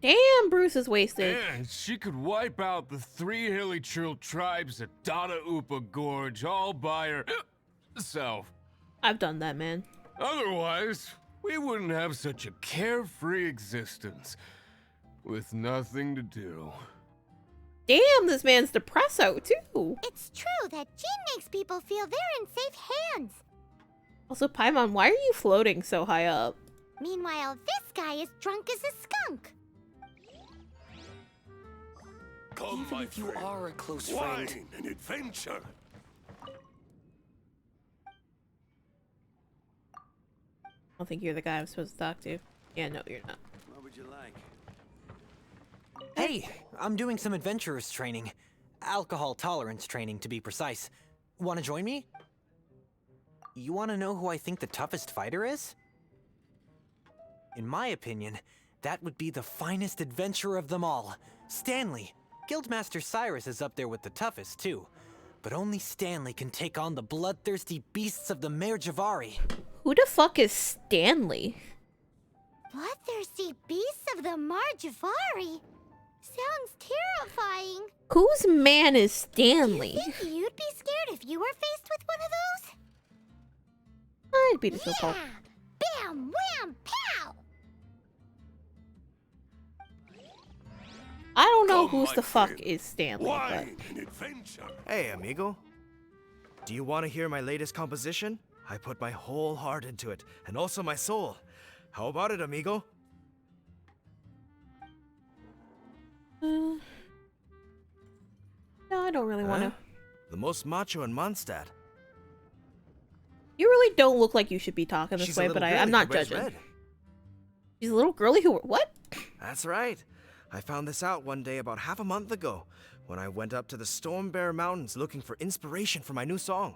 Damn, Bruce is wasted. And she could wipe out the 3 Hilly-Trill tribes at Dada Upa Gorge all by herself. I've done that, man. Otherwise, we wouldn't have such a carefree existence with nothing to do. Damn, this man's depresso, too. It's true that Jin makes people feel they're in safe hands. Also, Paimon, why are you floating so high up? Meanwhile, this guy is drunk as a skunk. Come, even if you are a close friend. Wine and adventure. I don't think you're the guy I'm supposed to talk to. Yeah, no, you're not. What would you like? Hey, I'm doing some adventurers training. Alcohol tolerance training, to be precise. Want to join me? You want to know who I think the toughest fighter is? In my opinion, that would be the finest adventurer of them all, Stanley. Guildmaster Cyrus is up there with the toughest, too. But only Stanley can take on the bloodthirsty beasts of the Mare Javari. Who the fuck is Stanley? Bloodthirsty beasts of the Mar Javari? Sounds terrifying. Whose man is Stanley? Do you think you'd be scared if you were faced with one of those? I'd beat it so Bam! Wham! Pow! I don't know who's the fuck is Stanley. Wine and adventure. Hey, amigo. Do you want to hear my latest composition? I put my whole heart into it, and also my soul. How about it, amigo? No, I don't really want to. The most macho in Mondstadt. You really don't look like you should be talking this She's way, a but little I'm girly not who wears judging. red. She's a little girly who... What? That's right. I found this out one day about half a month ago, when I went up to the Storm Bear Mountains looking for inspiration for my new song.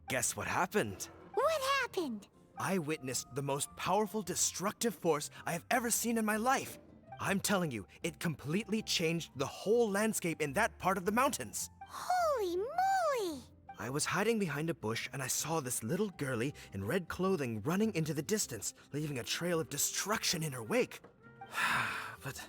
Guess what happened? What happened? I witnessed the most powerful destructive force I have ever seen in my life. I'm telling you, it completely changed the whole landscape in that part of the mountains. Holy moly! I was hiding behind a bush and I saw this little girlie in red clothing running into the distance, leaving a trail of destruction in her wake. But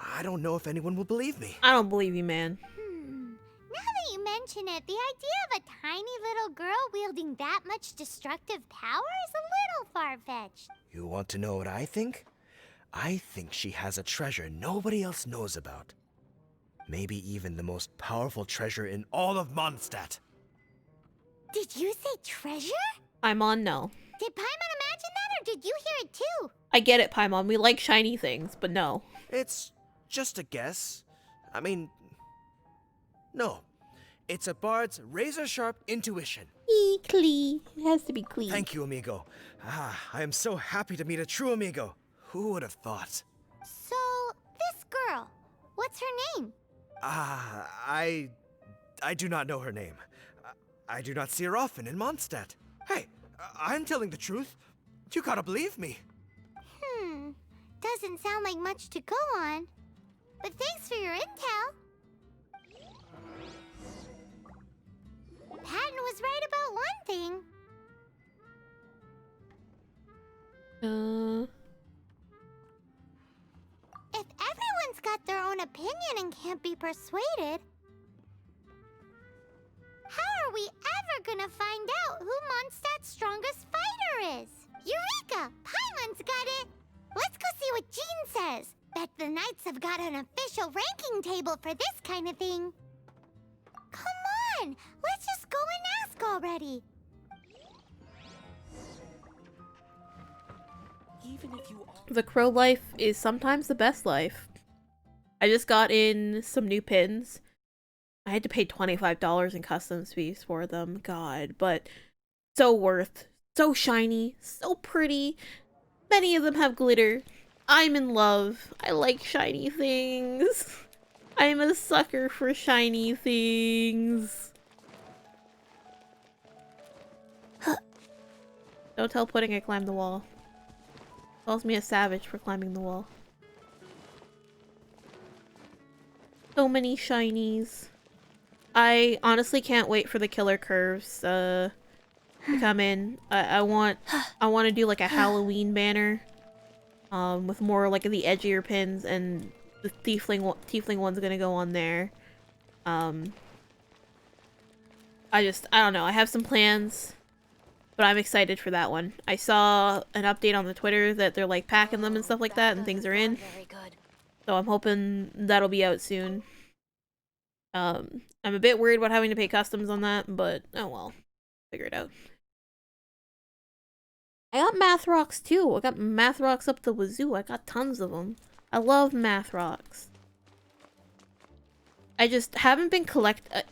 I don't know if anyone will believe me. I don't believe you, man. Now that you mention it, the idea of a tiny little girl wielding that much destructive power is a little far-fetched. You want to know what I think? I think she has a treasure nobody else knows about. Maybe even the most powerful treasure in all of Mondstadt. Did you say treasure? Paimon, no. Did Paimon imagine that, or did you hear it too? I get it, Paimon. We like shiny things, but no. It's just a guess. I mean, no. It's a bard's razor-sharp intuition. Clee. It has to be Clee. Thank you, amigo. I am so happy to meet a true amigo. Who would have thought? So, this girl, what's her name? I do not know her name. I do not see her often in Mondstadt. Hey, I'm telling the truth. You gotta believe me. Doesn't sound like much to go on. But thanks for your intel. Patton was right about one thing. If everyone's got their own opinion and can't be persuaded, how are we ever gonna find out who Mondstadt's strongest fighter is? Eureka! Paimon's got it! Let's go see what Jean says. Bet the Knights have got an official ranking table for this kind of thing. Come on! Let's just go and ask already. Even if you The crow life is sometimes the best life. I just got in some new pins. I had to pay $25 in customs fees for them. God, but so worth. So shiny. So pretty. Many of them have glitter. I'm in love. I like shiny things. I'm a sucker for shiny things. Don't tell Pudding I climbed the wall. Calls me a savage for climbing the wall. So many shinies. I honestly can't wait for the killer curves to come in. I want to do like a Halloween banner, with more like the edgier pins, and the tiefling one's gonna go on there. I don't know. I have some plans, but I'm excited for that one. I saw an update on the Twitter that they're like packing them and stuff like that, and things are in. So I'm hoping that'll be out soon. I'm a bit worried about having to pay customs on that, but oh well. Figure it out. I got math rocks too. I got math rocks up the wazoo. I got tons of them. I love math rocks. I just haven't been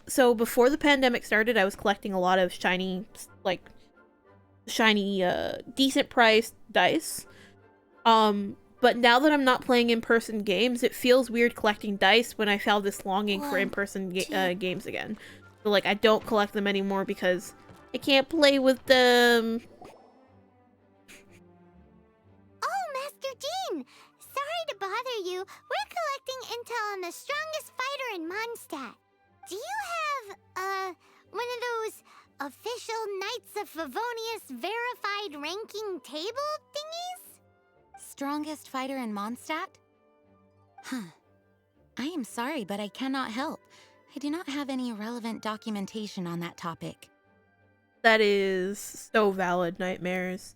so before the pandemic started, I was collecting a lot of shiny, decent priced dice. But now that I'm not playing in-person games, it feels weird collecting dice when I felt this longing for in-person games again. So like, I don't collect them anymore because I can't play with them. Oh, Master Jean! Sorry to bother you. We're collecting intel on the strongest fighter in Mondstadt. Do you have, one of those official Knights of Favonius verified ranking table thingies? Strongest fighter in Mondstadt? Huh. I am sorry, but I cannot help. I do not have any relevant documentation on that topic. That is so valid, Nightmares.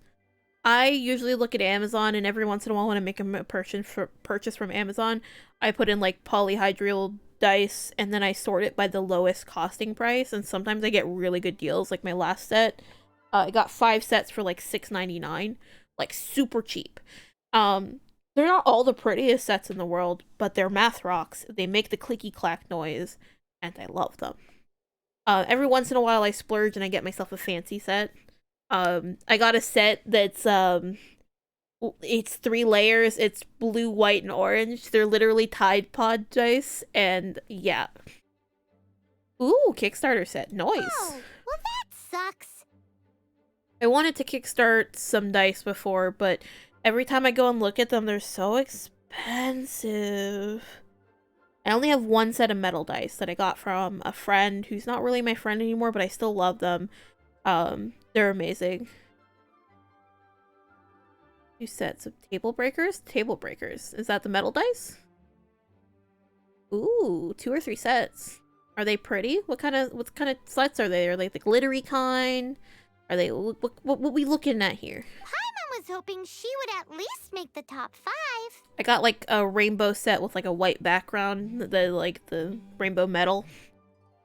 I usually look at Amazon, and every once in a while when I make a purchase from Amazon, I put in like polyhedral dice, and then I sort it by the lowest costing price, and sometimes I get really good deals. Like my last set, I got 5 sets for like $6.99, like super cheap. They're not all the prettiest sets in the world, but they're math rocks. They make the clicky clack noise, and I love them. Every once in a while I splurge and I get myself a fancy set. I got a set that's, it's 3 layers. It's blue, white, and orange. They're literally Tide Pod dice, and yeah. Ooh, Kickstarter set. Nice. Oh, well that sucks. I wanted to kickstart some dice before, but every time I go and look at them, they're so expensive. I only have 1 set of metal dice that I got from a friend who's not really my friend anymore, but I still love them. They're amazing. 2 sets of table breakers? Table breakers. Is that the metal dice? Ooh, 2 or 3 sets. Are they pretty? What kind of sets are they? Are they the glittery kind? Are they what we looking at here? Paimon was hoping she would at least make the top 5. 5? I got like a rainbow set with like a white background, the rainbow metal.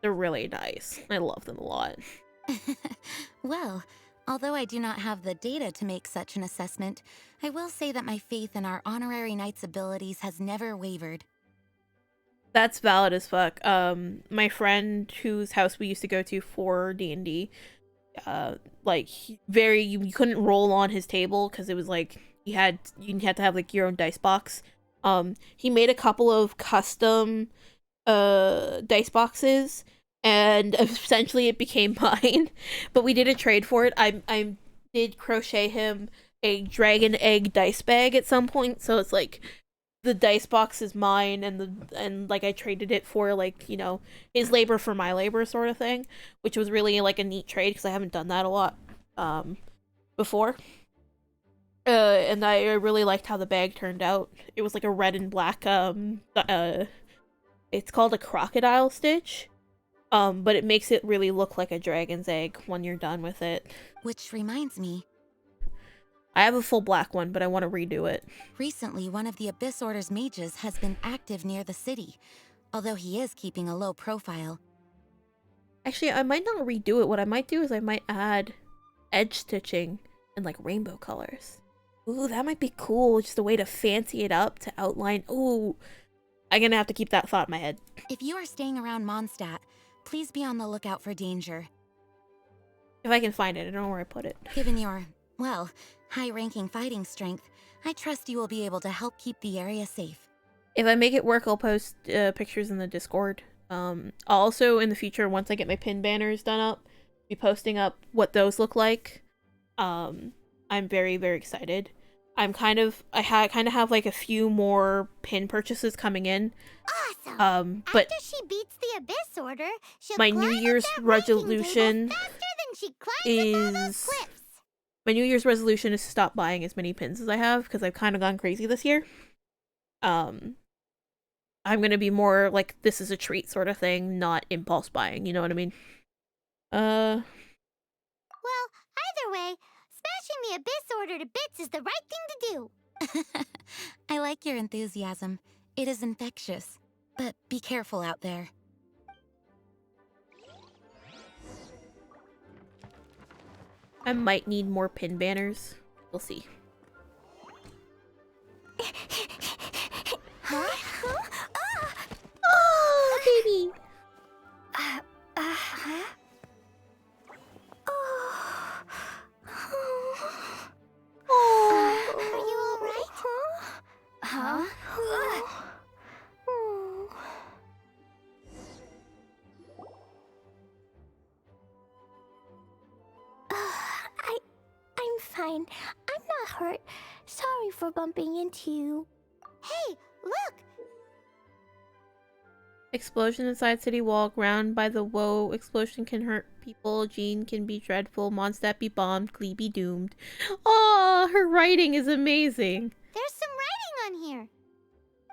They're really nice. I love them a lot. Well, although I do not have the data to make such an assessment, I will say that my faith in our honorary knight's abilities has never wavered. That's valid as fuck. My friend whose house we used to go to for D&D, you couldn't roll on his table because it was like you had to have like your own dice box. He made a couple of custom dice boxes, and essentially it became mine. But we did a trade for it. I did crochet him a dragon egg dice bag at some point, so it's like the dice box is mine, and like I traded it for like, you know, his labor for my labor sort of thing, which was really like a neat trade because I haven't done that a lot before. And I really liked how the bag turned out. It was like a red and black it's called a crocodile stitch. But it makes it really look like a dragon's egg when you're done with it. Which reminds me, I have a full black one, but I want to redo it. recently one of the Abyss Order's mages has been active near the city, although he is keeping a low profile. Actually, I might not redo it. What I might do is I might add edge stitching and like rainbow colors. Ooh, that might be cool. Just a way to fancy it up, to outline. Ooh, I'm gonna have to keep that thought in my head. If you are staying around Mondstadt, please be on the lookout for danger. If I can find it, I don't know where I put it. Given your, well, high-ranking fighting strength, I trust you will be able to help keep the area safe. If I make it work, I'll post pictures in the Discord. I'll also, in the future, once I get my pin banners done up, be posting up what those look like. I'm very, very excited. I kind of have like a few more pin purchases coming in. Awesome. But after she beats the Abyss Order, she'll my climb New up Year's that ranking resolution table faster than she climbs up all those cliffs. my New Year's resolution is to stop buying as many pins as I have because I've kind of gone crazy this year. I'm gonna be more like this is a treat sort of thing, not impulse buying. You know what I mean? Well, either way, smashing the Abyss Order to bits is the right thing to do. I like your enthusiasm. It is infectious. But be careful out there. I might need more pin banners. We'll see. Huh? Oh, baby! Huh? Are you alright? Huh? I'm fine. I'm not hurt. Sorry for bumping into you. Hey, look! Explosion inside city wall. Ground by the woe. Explosion can hurt people. Jean can be dreadful. Mondstadt be bombed. Clee be doomed. Oh, her writing is amazing. There's some writing on here.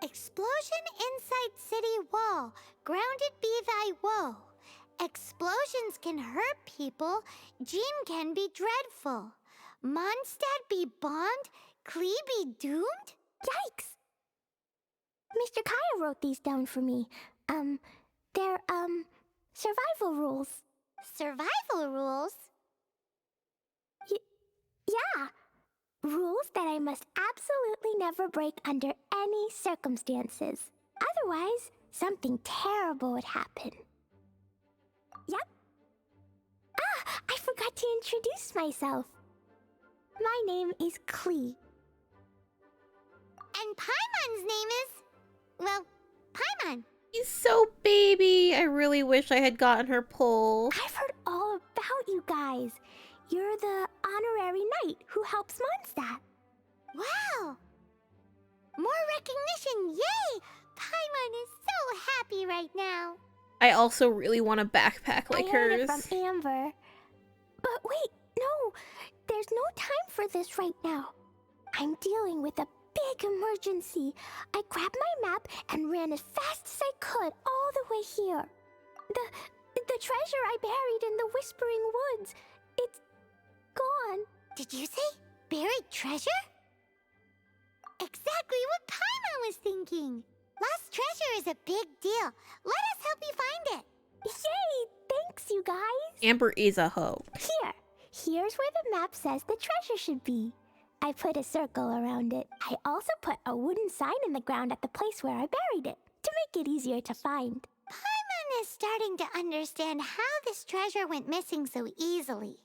Explosion inside city wall. Grounded be thy woe. Explosions can hurt people. Jean can be dreadful. Mondstadt be bombed. Clee be doomed? Yikes! Mr. Kaya wrote these down for me. They're, survival rules. Survival rules? Yeah. Rules that I must absolutely never break under any circumstances. Otherwise, something terrible would happen. Yep. Ah, I forgot to introduce myself. My name is Klee. And Paimon's name is... well, Paimon. He's so baby. I really wish I had gotten her pull. I've heard all about you guys. You're the honorary knight who helps Mondstadt. Wow! More recognition, yay! Paimon is so happy right now. I also really want a backpack like I heard hers. it from Amber. But wait, no. There's no time for this right now. I'm dealing with a big emergency. I grabbed my map and ran as fast as I could all the way here. The treasure I buried in the Whispering Woods. It's gone. Did you say buried treasure? Exactly what Paimon was thinking. Lost treasure is a big deal. Let us help you find it. Yay! Thanks, you guys. Amber is a hoe. Here's where the map says the treasure should be. I put a circle around it. I also put a wooden sign in the ground at the place where I buried it, to make it easier to find. Paimon is starting to understand how this treasure went missing so easily.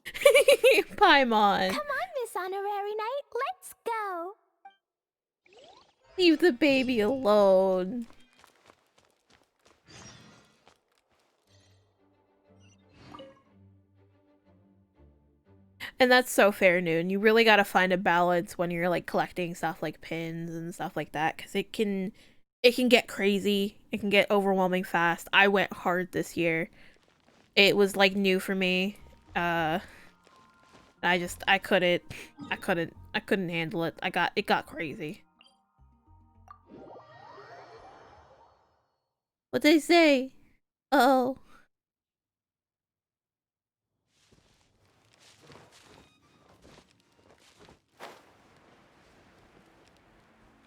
Paimon. Come on, Miss Honorary Knight, let's go. Leave the baby alone. And that's so fair, Noon. You really gotta find a balance when you're like collecting stuff like pins and stuff like that, because it can get crazy. It can get overwhelming fast. I went hard this year. It was like new for me. I couldn't handle it. It got crazy. What'd they say? Uh-oh.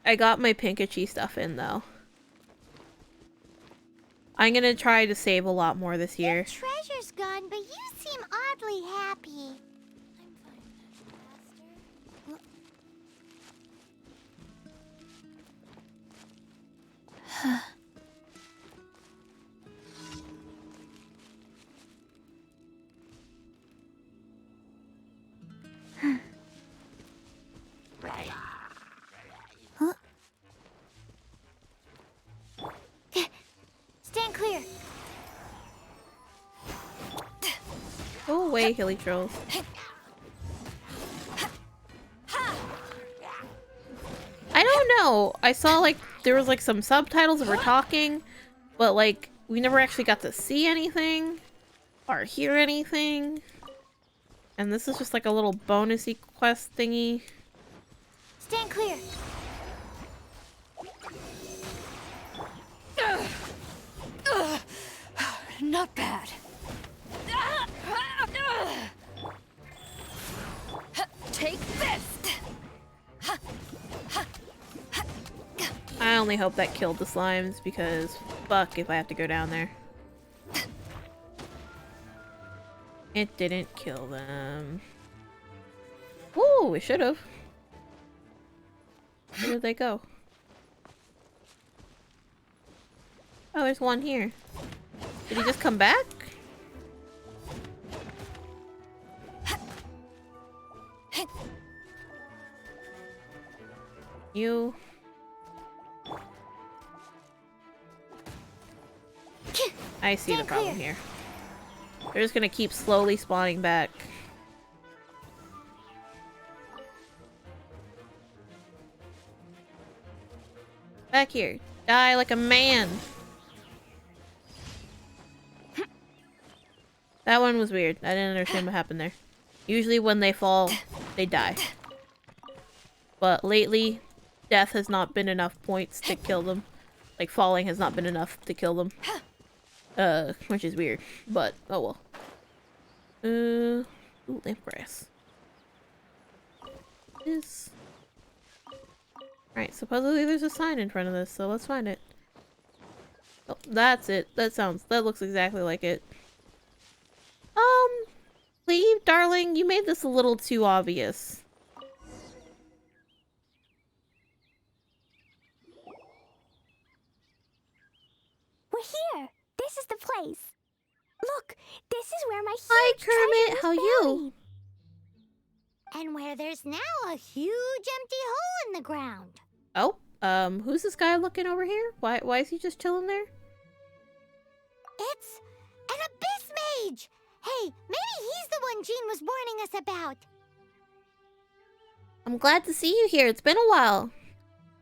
I got my Pinkachi stuff in, though. I'm gonna try to save a lot more this year. Your treasure's gone, but you seem oddly happy. Stand clear. Go away, hilly trolls. I don't know. I saw like there was like some subtitles that were talking, but like we never actually got to see anything or hear anything. And this is just like a little bonusy quest thingy. Stand clear. Not bad. Take this. I only hope that killed the slimes because fuck if I have to go down there. It didn't kill them. Ooh, it should have. Where did they go? Oh, there's one here. Did he just come back? You. I see the problem here. They're just gonna keep slowly spawning back. Back here. Die like a man. That one was weird. I didn't understand what happened there. Usually when they fall, they die. But lately, death has not been enough points to kill them. Like, falling has not been enough to kill them. Which is weird. But, oh well. Ooh, lamp grass. This. Alright, supposedly there's a sign in front of this, so let's find it. Oh, that's it. That looks exactly like it. Leave, darling. You made this a little too obvious. We're here. This is the place. Look, this is where my Hi, huge treasure Kermit. How was you? And where there's now a huge empty hole in the ground. Oh, who's this guy looking over here? Why is he just chilling there? It's an abyss mage! Hey, maybe he's the one Jean was warning us about. I'm glad to see you here. It's been a while.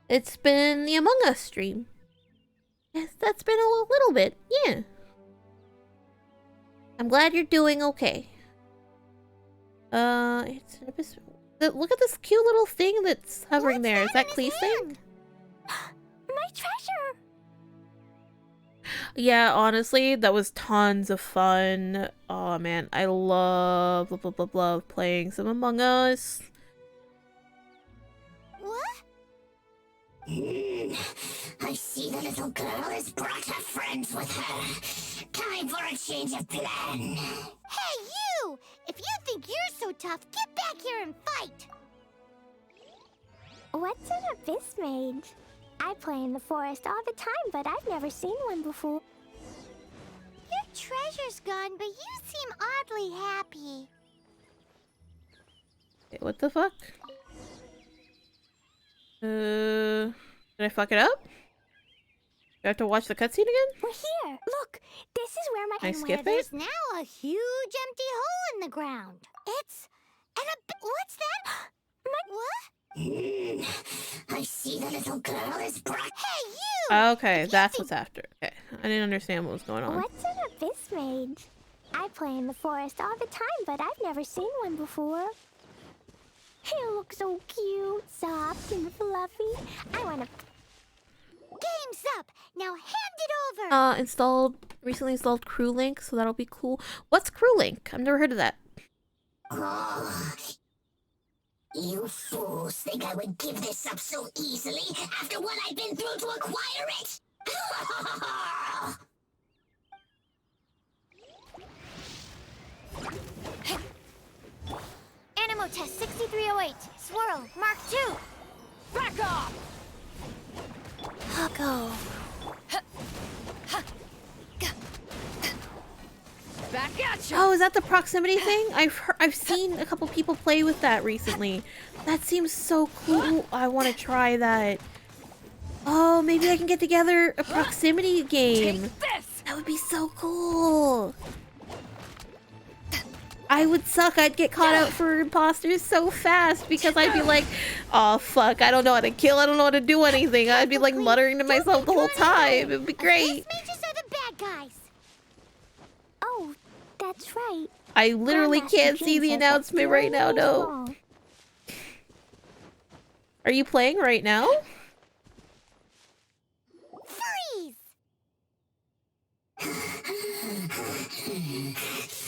It's been the Among Us stream. Yes, that's been a little bit. Yeah. I'm glad you're doing okay. It's an abyss. Look at this cute little thing that's hovering there. Is that Clee's thing? My treasure! Yeah, honestly, that was tons of fun. Oh man, I love playing some Among Us. What? I see the little girl has brought her friends with her. Time for a change of plan. Hey, you! If you think you're so tough, get back here and fight! What's an abyss mage? I play in the forest all the time, but I've never seen one before. Your treasure's gone, but you seem oddly happy. Wait, what the fuck? Did I fuck it up? Do I have to watch the cutscene again? We're here! Look! This is where my... Can I And skip where it? there's now a huge empty hole in the ground. It's... what's that? What? I see the little girl is brought... Hey, you! Okay, that's what's after. Okay, I didn't understand what was going on. What's an abyss mage? I play in the forest all the time, but I've never seen one before. He looks so cute, soft and fluffy. I wanna... Game's up! Now hand it over! Recently installed Crew Link, so that'll be cool. What's Crew Link? I've never heard of that. Oh, you fools think I would give this up so easily after what I've been through to acquire it? Animo test 6308. Swirl, Mark 2. Back off! Huggo. Back at you! Oh, is that the proximity thing? I've seen a couple people play with that recently. That seems so cool. I want to try that. Oh, maybe I can get together a proximity game. Take this! That would be so cool. I would suck. I'd get caught out for imposters so fast because I'd be like, oh fuck, I don't know how to kill, I don't know how to do anything. I'd be like muttering to myself the whole time. It would be great. Mages are the bad guys. Oh, that's right. I literally can't see the announcement right now, no. Are you playing right now? Freeze!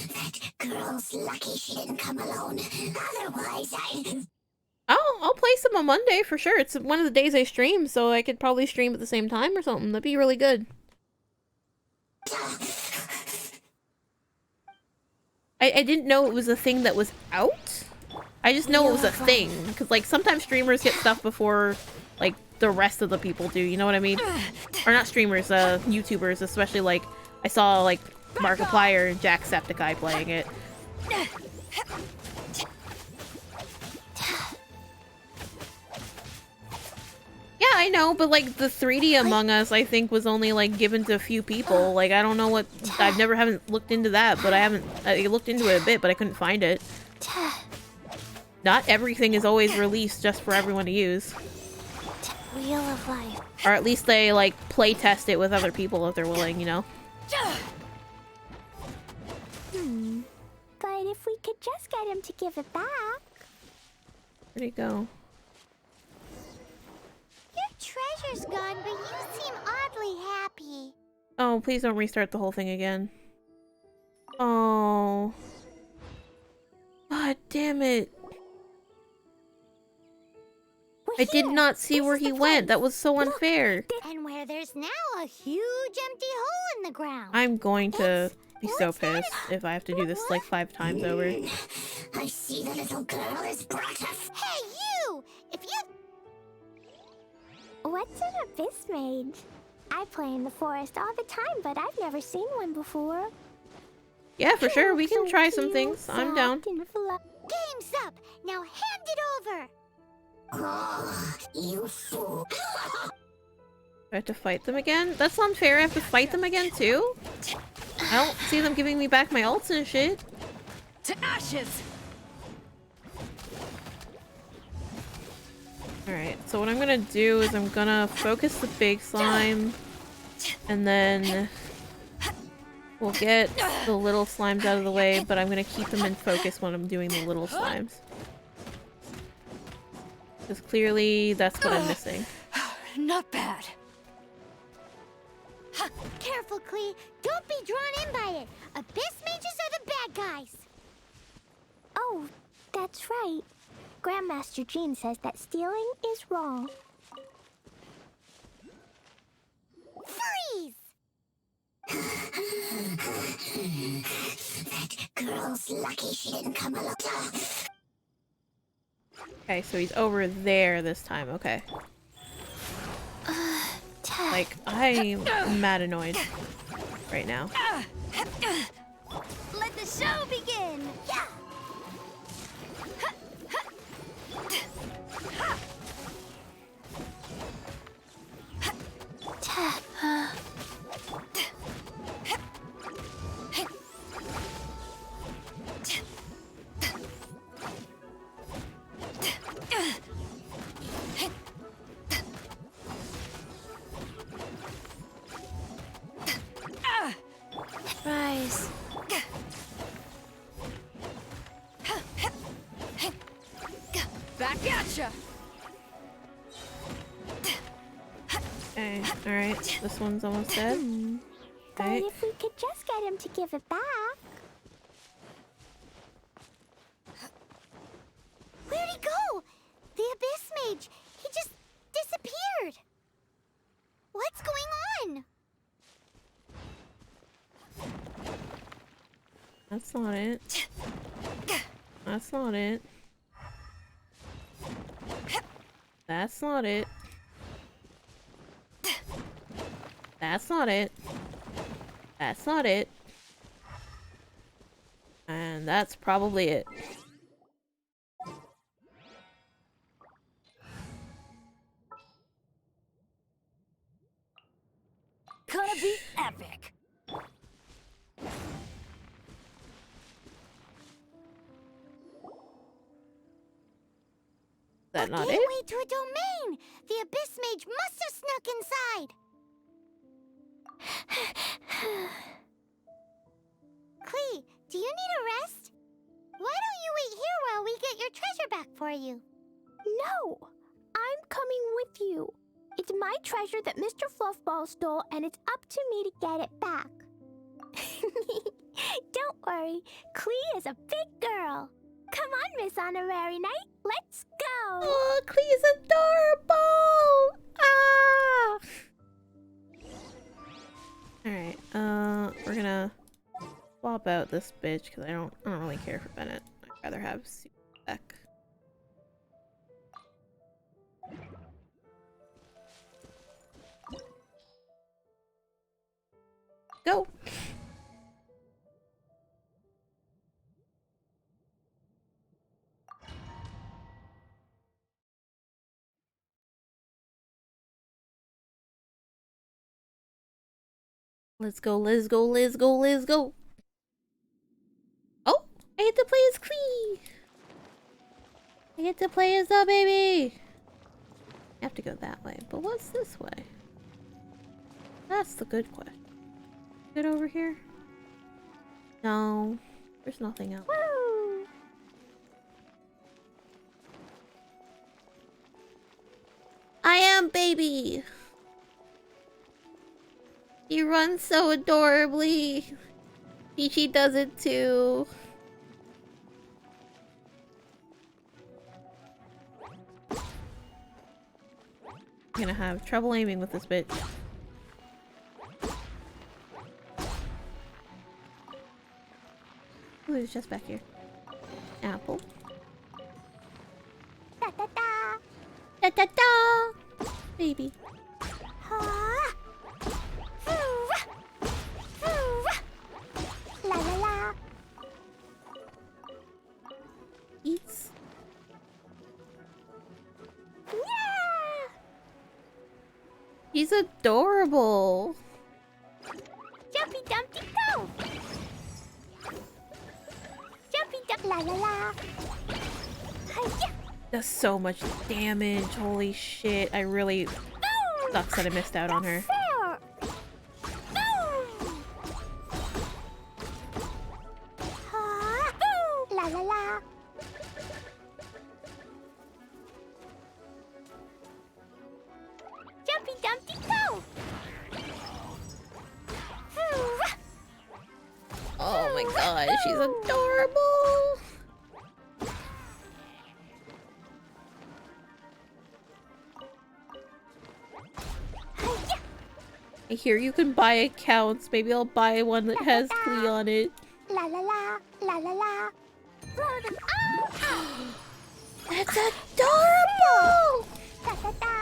That girl's lucky she didn't come alone. Otherwise, I'll play some on Monday for sure. It's one of the days I stream, so I could probably stream at the same time or something. That'd be really good. I didn't know it was a thing that was out. I just know it was a thing. Because, like, sometimes streamers get stuff before, like, the rest of the people do. You know what I mean? Or not streamers, YouTubers. Especially, like, I saw, like, Markiplier and Jacksepticeye playing it. Yeah, I know, but like the 3D Among Us, I think was only like given to a few people. Like I don't know what, haven't looked into that, but I looked into it a bit, but I couldn't find it. Not everything is always released just for everyone to use. Wheel of Life. Or at least they like play test it with other people if they're willing, you know? But if we could just get him to give it back. Where'd he go? your treasure's gone, but you seem oddly happy. Oh, please don't restart the whole thing again. Oh. God damn it. I did not see where he went. That was so unfair. And where there's now a huge empty hole in the ground. I'm going to be so pissed if I have to do this like 5 times over. I see the little girl is brought us. Hey, you! If you... What's an abyss mage? I play in the forest all the time, but I've never seen one before. Yeah, for sure. We can try some things. I'm down. Game's up. Now hand it over. Oh, you fool. I have to fight them again? That's unfair. I have to fight them again too? I don't see them giving me back my ults and shit. To ashes! Alright, so what I'm gonna do is I'm gonna focus the big slime, and then we'll get the little slimes out of the way, but I'm gonna keep them in focus when I'm doing the little slimes. Because clearly that's what I'm missing. Not bad. Careful, Klee. Don't be drawn in by it. Abyss mages are the bad guys. Oh, that's right. Grandmaster Jean says that stealing is wrong. Almost lucky she didn't come along. Okay, so he's over there this time. Okay. Like, I'm mad annoyed right now. Let the show begin! Yeah! Rise. Back at ya! Okay, alright. This one's almost dead. But Okay. if we could just get him to give it back. Where'd he go? The Abyss Mage. He just disappeared. What's going on? That's not it. That's not it. That's not it. That's not it. That's not it. And that's probably it. Gonna be epic! Is that not it? Gateway to a domain! The Abyss Mage must have snuck inside! Klee, do you need a rest? Why don't you wait here while we get your treasure back for you? No! I'm coming with you. It's my treasure that Mr. Fluffball stole, and it's up to me to get it back. Don't worry, Klee is a big girl. Come on, Miss Honorary Knight, let's go! Oh, Klee's adorable! Ah! Alright, we're gonna swap out this bitch because I don't really care for Bennett. I'd rather have Super back. Go! Let's go, let's go, let's go, let's go! Oh! I get to play as Klee! I get to play as the baby! I have to go that way, but what's this way? That's the good question. Get over here? No, there's nothing else. Woo! I am baby! He runs so adorably. Peachy does it too. I'm gonna have trouble aiming with this bitch. Ooh, it's just back here. Apple. Da da da! Da da da! Baby. La la la! Eats. Yeah! He's adorable. Jumpy Dumpty go! Jumpy Dump la la la! Hi-ya! Does so much damage. Holy shit. I really sucks that I missed out on her. Fair! La la la! Jumpy Dumpty go! Oh my god, she's adorable. I hear you can buy accounts. Maybe I'll buy one that has Klee on it. La la la! La la la. Blow them all up. That's adorable! Da da da.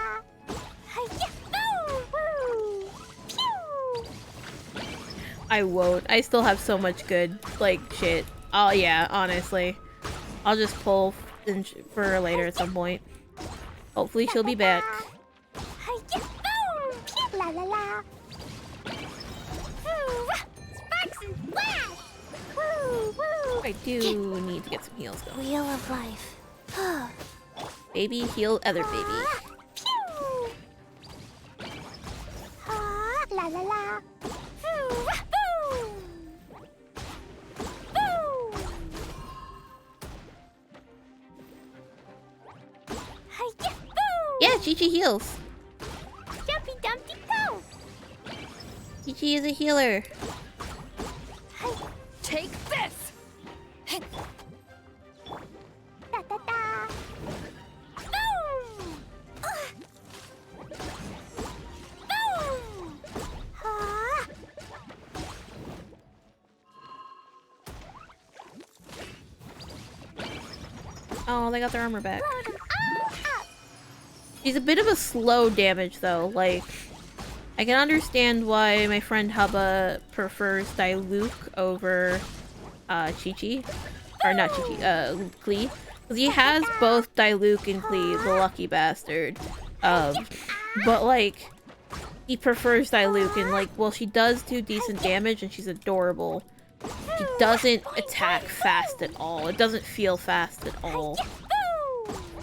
Hi-ya. Woo, woo. Pew. I won't. I still have so much good, like, shit. Oh yeah, honestly. I'll just pull for her later at some point. Hopefully she'll be back. Hi-ya. Woo. Pew. La la la. Woo. Sparks and flash. Woo, woo. I do need to get some heals though. Wheel of life. Baby heal other baby. Pew. La la la. Woo. Woo. Woo. Hi-ya. Woo. Yeah, Chi-Chi heals. Jumpy Dumpty go. Chi-Chi is a healer. Take this! Da da da. Boom. Boom. Oh, they got their armor back. She's a bit of a slow damage though, like I can understand why my friend Hubba prefers Diluc over Chi-Chi. Or not Chi-Chi, Klee. Because he has both Diluc and Klee, the lucky bastard. But like he prefers Diluc and like, well, she does do decent damage and she's adorable. She doesn't attack fast at all. It doesn't feel fast at all.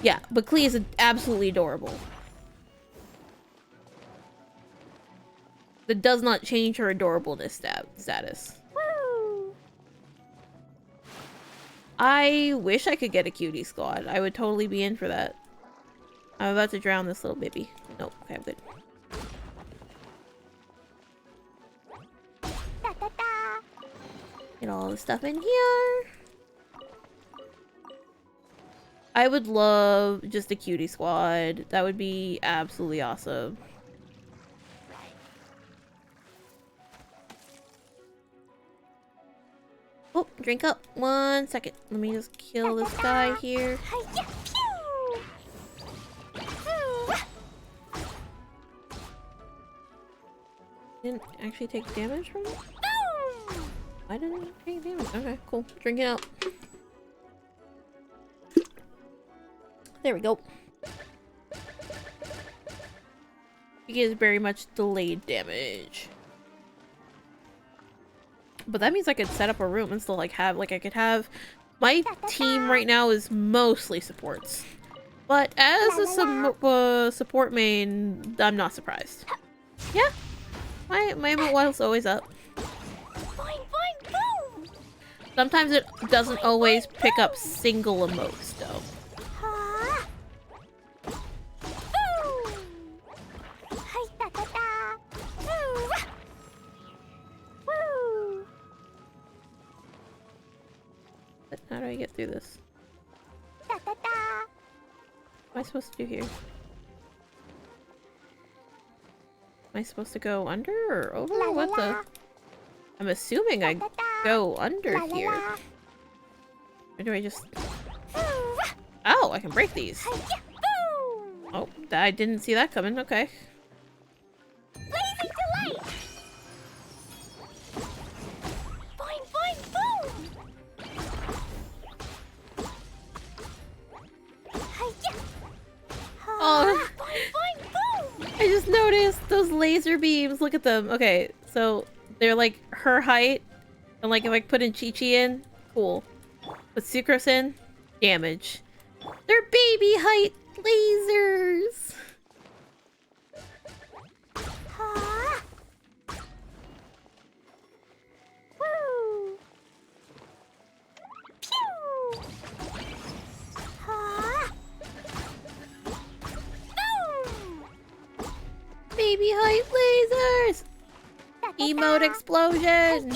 Yeah, but Klee is absolutely adorable. That does not change her adorableness status. I wish I could get a cutie squad. I would totally be in for that. I'm about to drown this little baby. Nope, okay, I'm good. Get all the stuff in here. I would love just a cutie squad. That would be absolutely awesome. Oh, drink up. 1 second. Let me just kill this guy here. Didn't actually take damage from it? I didn't take damage. Okay, cool. Drink it out. There we go. He gives very much delayed damage. But that means I could set up a room and still like have, like I could have, my team right now is mostly supports. But as a support main, I'm not surprised. Yeah, my emote was always up. Sometimes it doesn't always pick up single emotes though. How do I get through this? What am I supposed to do here? Am I supposed to go under or over? What the? I'm assuming I go under here. Or do I just... Oh, I can break these. Oh, I didn't see that coming. Okay. Oh, I just noticed those laser beams. Look at them. Okay, so they're like her height, and like if I put in Chi-Chi in, cool. Put Sucrose in, damage. They're baby height lasers. Baby height lasers! Emote explosion!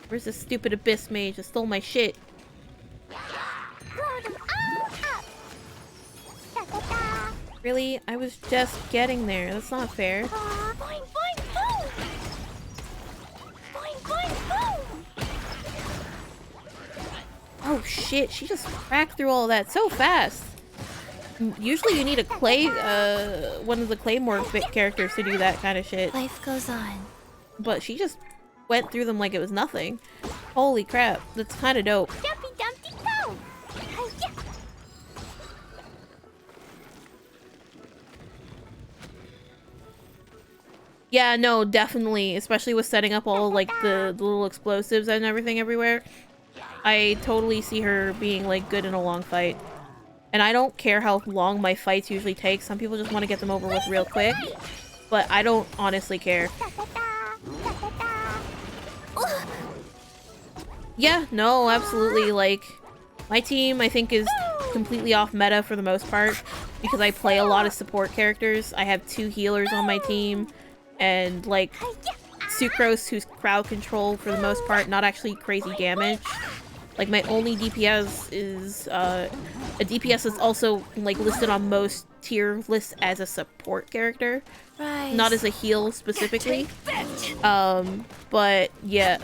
Where's this stupid abyss mage that stole my shit? Really? I was just getting there. That's not fair. shit, she just cracked through all that so fast. Usually you need a clay, one of the Claymore characters to do that kind of shit. Life goes on. But she just went through them like it was nothing. Holy crap, that's kind of dope. Dumpy Dumpty go! Yeah, no, definitely. Especially with setting up all, like, the little explosives and everything everywhere. I totally see her being, like, good in a long fight. And I don't care how long my fights usually take. Some people just want to get them over with real quick. But I don't honestly care. Yeah, no, absolutely. Like, my team, I think, is completely off meta for the most part. Because I play a lot of support characters. I have 2 healers on my team. And, like, Sucrose, who's crowd control for the most part, not actually crazy damage. Like, my only DPS is, a DPS that's also, like, listed on most tier lists as a support character. Right. Not as a heal, specifically. But, yeah.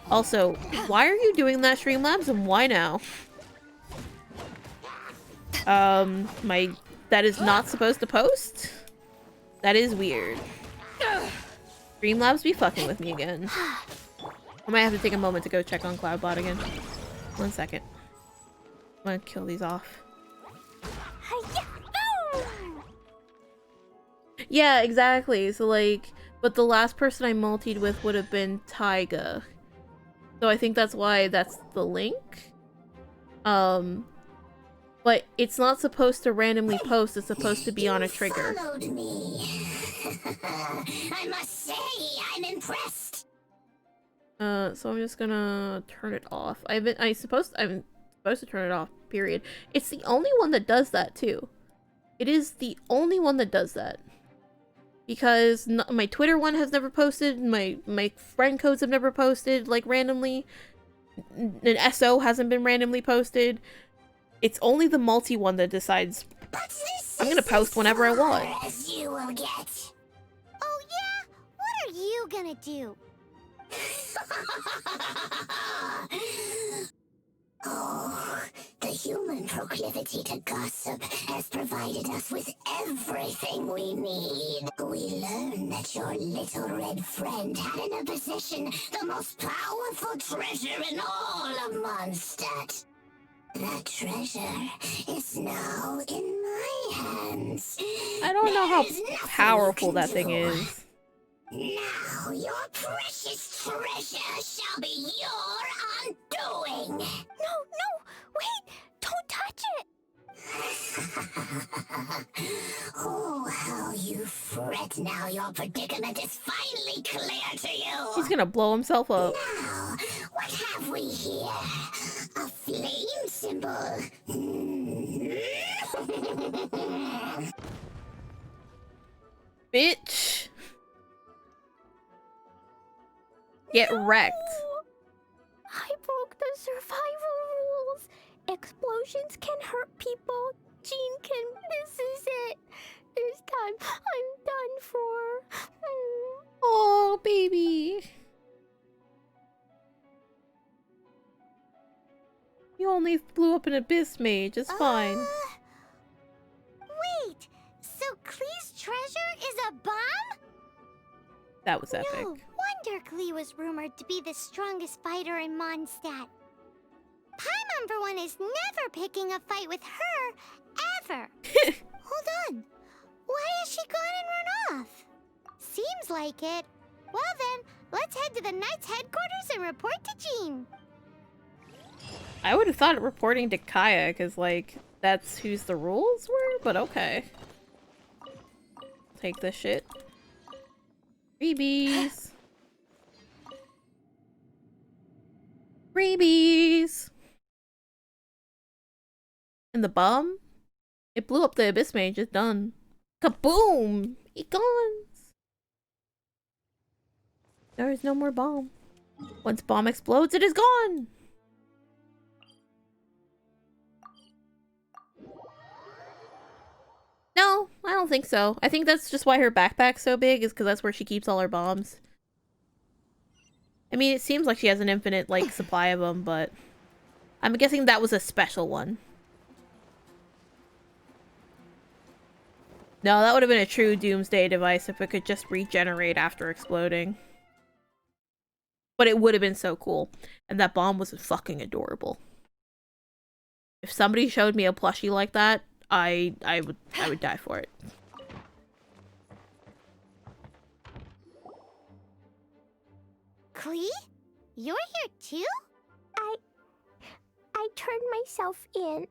Also, why are you doing that, Streamlabs, and why now? That is not supposed to post? That is weird. Streamlabs be fucking with me again. I might have to take a moment to go check on Cloudbot again. 1 second. I'm gonna kill these off. Yeah, exactly. So, like, but the last person I multied with would have been Taiga. So I think that's why that's the link. But it's not supposed to randomly post, it's supposed to be on a trigger. Followed me. I must say, I'm impressed. So I'm just gonna turn it off. I'm supposed to turn it off, period. It's the only one that does that, too. It is the only one that does that. Because my Twitter one has never posted, my friend codes have never posted, like, randomly. An SO hasn't been randomly posted. It's only the multi one that decides, I'm gonna post whenever I want. As you will get. Oh yeah? What are you gonna do? Oh, the human proclivity to gossip has provided us with everything we need. We learned that your little red friend had in her possession the most powerful treasure in all of Mondstadt. That treasure is now in my hands. I don't know how powerful that thing is. Now your precious treasure shall be your undoing. No, wait! Don't touch it! Oh, how you fret now your predicament is finally clear to you. He's gonna blow himself up. Now, what have we here? A flame symbol. Bitch! Get wrecked. I broke the survival rules. Explosions can hurt people. This is it. This time, I'm done for. Oh, baby. You only blew up an abyss mage. It's fine. Wait, so Klee's treasure is a bomb? That was epic. No wonder Klee was rumored to be the strongest fighter in Mondstadt. Paimon, for one, is never picking a fight with her, ever. Hold on. Why has she gone and run off? Seems like it. Well then, let's head to the Knights headquarters and report to Jean. I would have thought it reporting to Kaya, because, like, that's whose the rules were, but okay. Take this shit. Freebies! Freebies! And the bomb? It blew up the Abyss Mage, it's done. Kaboom! It gone! There is no more bomb. Once bomb explodes, it is gone! No, I don't think so. I think that's just why her backpack's so big, is because that's where she keeps all her bombs. I mean, it seems like she has an infinite, like, supply of them, but... I'm guessing that was a special one. No, that would have been a true doomsday device if it could just regenerate after exploding. But it would have been so cool. And that bomb was fucking adorable. If somebody showed me a plushie like that, I would die for it. Klee? You're here too? I turned myself in.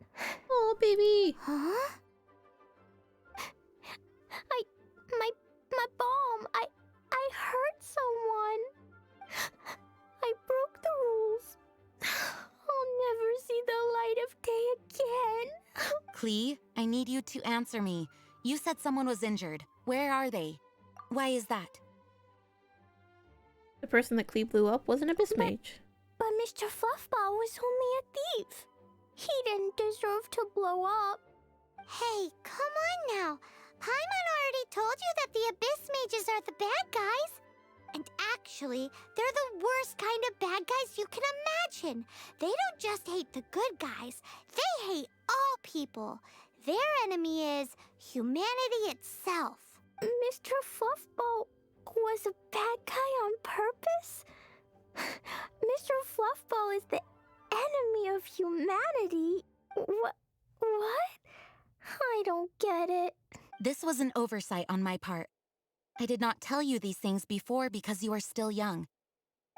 Oh, baby. Huh? My bomb. I hurt someone. I broke the rules. I'll never see the light of day again. Klee, I need you to answer me. You said someone was injured. Where are they? Why is that? The person that Klee blew up was an abyss mage. But Mr. Fluffball was only a thief. He didn't deserve to blow up. Hey, come on now. Paimon already told you that the abyss mages are the bad guys. And actually, they're the worst kind of bad guys you can imagine. They don't just hate the good guys. They hate all people. Their enemy is humanity itself. Mr. Fluffball was a bad guy on purpose? Mr. Fluffball is the enemy of humanity? What? I don't get it. This was an oversight on my part. I did not tell you these things before because you are still young.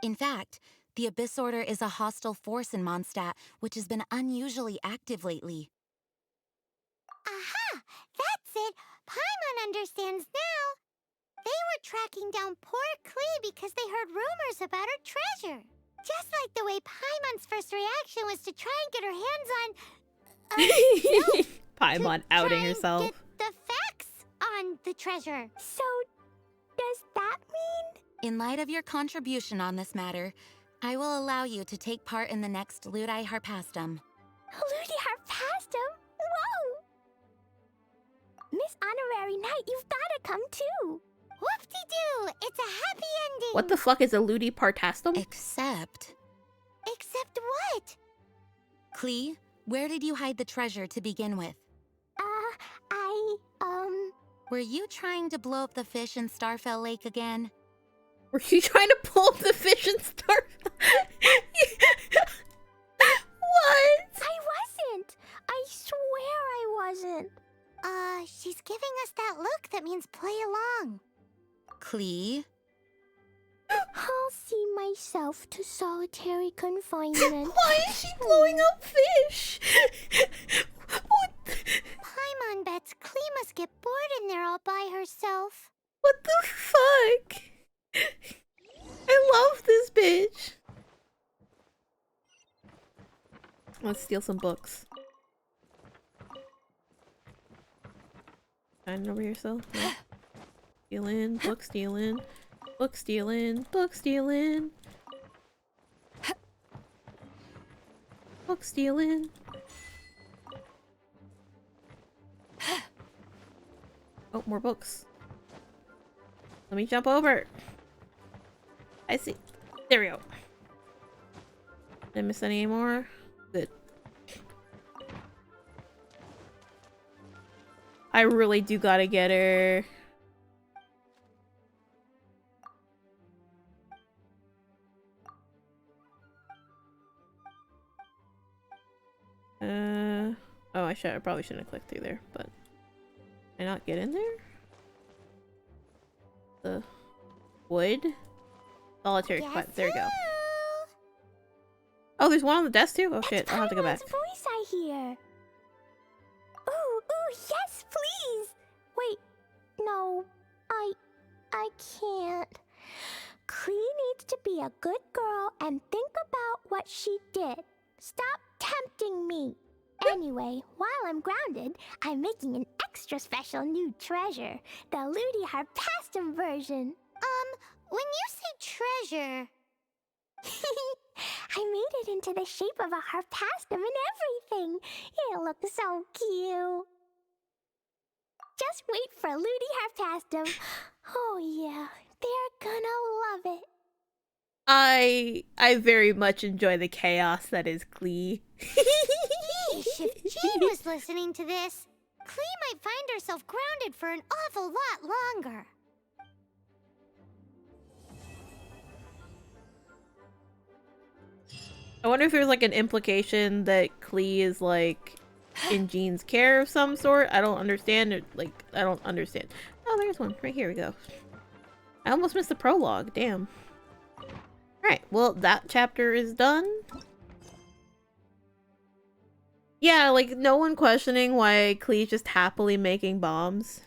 In fact, the Abyss Order is a hostile force in Mondstadt, which has been unusually active lately. Aha! That's it! Paimon understands now! They were tracking down poor Klee because they heard rumors about her treasure. Just like the way Paimon's first reaction was to try and get her hands on... Paimon outing herself. Get the facts on the treasure. So, does that mean? In light of your contribution on this matter, I will allow you to take part in the next Ludi Harpastum. Ludi Harpastum? Whoa! Miss Honorary Knight, you've gotta come too. Whoop-de-doo! It's a happy ending! What the fuck is a Ludi Partastum? Except what? Klee, where did you hide the treasure to begin with? I Were you trying to blow up the fish in Starfell Lake again? Were you trying to pull up the fish in Starfell? What? I wasn't! I swear I wasn't. She's giving us that look that means play along. Klee? I'll see myself to solitary confinement. Why is she blowing up fish? What? Paimon bets Klee must get bored in there all by herself. What the fuck? I love this bitch. Let's steal some books. Shining over yourself. Yeah. Stealing, book stealing, book stealing, book stealing. Book stealing. Oh, more books. Let me jump over. I see. There we go. Did I miss any more? Good. I really do gotta get her. Oh, I probably shouldn't have clicked through there, but can I not get in there? The wood? Solitary confinement. There we go. Oh, there's one on the desk too? Oh shit, I'll have to go back. Voice I hear. Ooh, yes, please. Wait, no, I can't. Klee needs to be a good girl and think about what she did. Stop tempting me. Anyway, while I'm grounded, I'm making an extra special new treasure, the Ludi Harpastum version. When you say treasure... I made it into the shape of a harpastum and everything. It'll look so cute. Just wait for Ludi Harpastum. Oh yeah, they're gonna love it. I very much enjoy the chaos that is Klee. Yeesh, if Jean was listening to this, Klee might find herself grounded for an awful lot longer. I wonder if there's like an implication that Klee is like in Jean's care of some sort. I don't understand it. Like, I don't understand. Oh, there's one. Right here we go. I almost missed the prologue. Damn. Alright, well, that chapter is done. Yeah, like, no one questioning why Klee's just happily making bombs.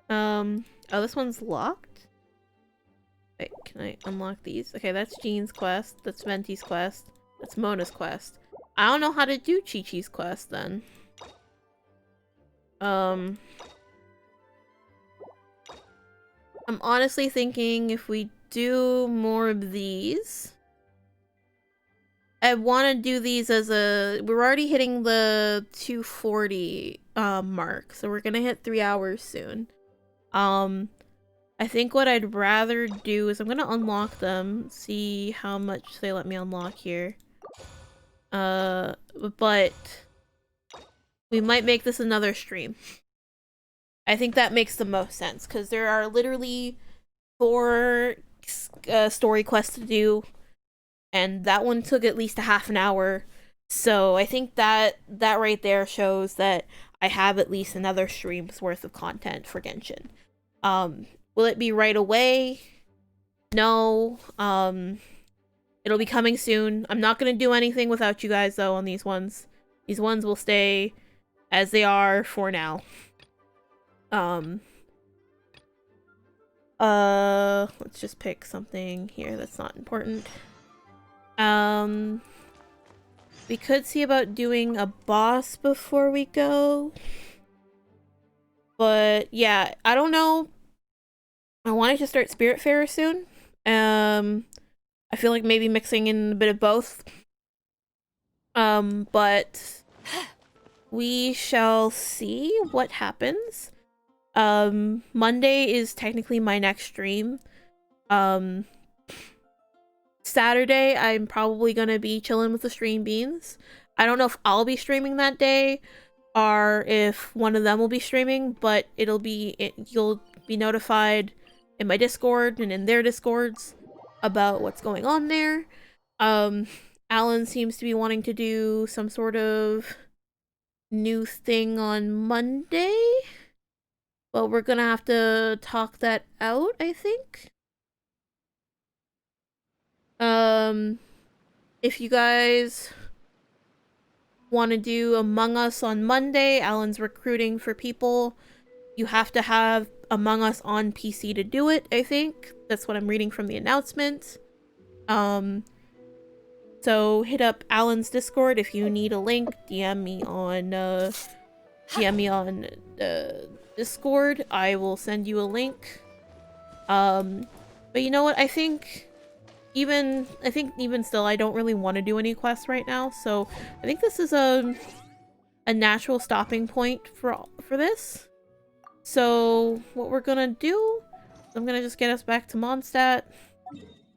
Oh, this one's locked? Wait, can I unlock these? Okay, that's Jean's quest. That's Venti's quest. That's Mona's quest. I don't know how to do Chi-Chi's quest, then. I'm honestly thinking if we do more of these, I want to do these as a... We're already hitting the 240 mark, so we're gonna hit 3 hours soon. I think what I'd rather do is I'm gonna unlock them, see how much they let me unlock here. But we might make this another stream. I think that makes the most sense, because there are literally 4 story quests to do, and that one took at least a half an hour. So I think that right there shows that I have at least another stream's worth of content for Genshin. Will it be right away? No. It'll be coming soon. I'm not gonna do anything without you guys though on these ones. These ones will stay as they are for now. Let's just pick something here that's not important. We could see about doing a boss before we go. But yeah, I don't know. I wanted to start Spiritfarer soon. I feel like maybe mixing in a bit of both. But we shall see what happens. Monday is technically my next stream. Saturday, I'm probably gonna be chilling with the stream beans. I don't know if I'll be streaming that day or if one of them will be streaming, but you'll be notified in my Discord and in their Discords about what's going on there. Alan seems to be wanting to do some sort of new thing on Monday, but we're gonna have to talk that out, I think. If you guys want to do Among Us on Monday, Alan's recruiting for people. You have to have Among Us on PC to do it, I think. That's what I'm reading from the announcement. So hit up Alan's Discord if you need a link. DM me on Discord. I will send you a link. But you know what? I think even still, I don't really want to do any quests right now. So I think this is a natural stopping point for this. So what we're gonna do, I'm gonna just get us back to Mondstadt,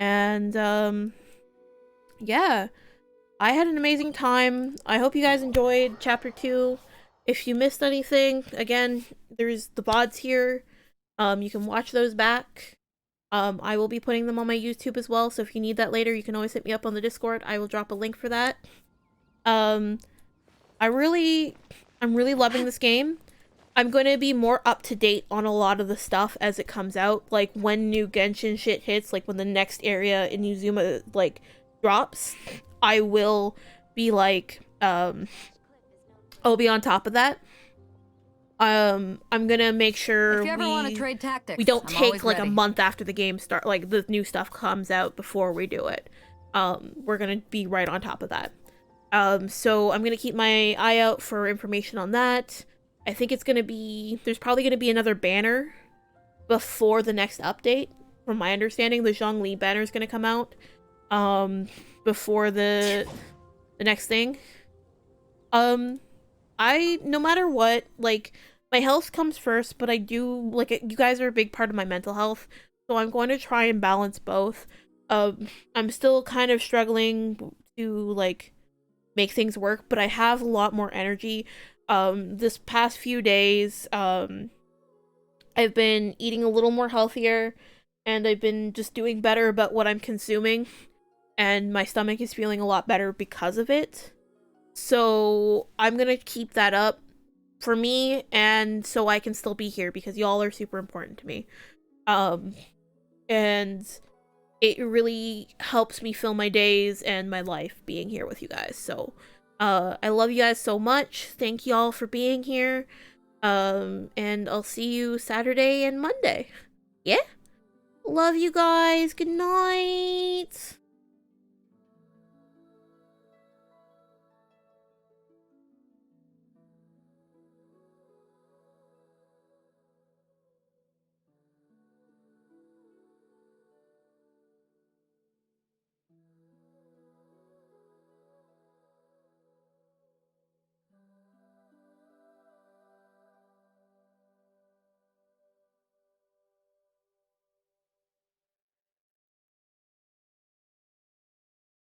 and yeah, I had an amazing time. I hope you guys enjoyed chapter 2. If you missed anything, again, there's the VODs here. You can watch those back. I will be putting them on my YouTube as well, so if you need that later, you can always hit me up on the Discord. I will drop a link for that. I'm really loving this game. I'm going to be more up to date on a lot of the stuff as it comes out. Like, when new Genshin shit hits, like, when the next area in Uzuma, like, drops, I will be, like, I'll be on top of that. I'm gonna make sure if you ever want to trade tactics, we don't I'm take, like, ready. a month after the game start, like, the new stuff comes out before we do it. We're gonna be right on top of that. So I'm gonna keep my eye out for information on that. I think it's gonna be... There's probably gonna be another banner before the next update. From my understanding, the Zhongli banner is gonna come out before the next thing. No matter what, like, my health comes first, but I do, like, you guys are a big part of my mental health, so I'm going to try and balance both. I'm still kind of struggling to like make things work, but I have a lot more energy. This past few days, I've been eating a little more healthier, and I've been just doing better about what I'm consuming, and my stomach is feeling a lot better because of it. So I'm gonna keep that up for me, and so I can still be here because y'all are super important to me. And it really helps me fill my days and my life being here with you guys. So I love you guys so much. Thank y'all for being here. And I'll see you Saturday and Monday. Yeah? Love you guys. Good night.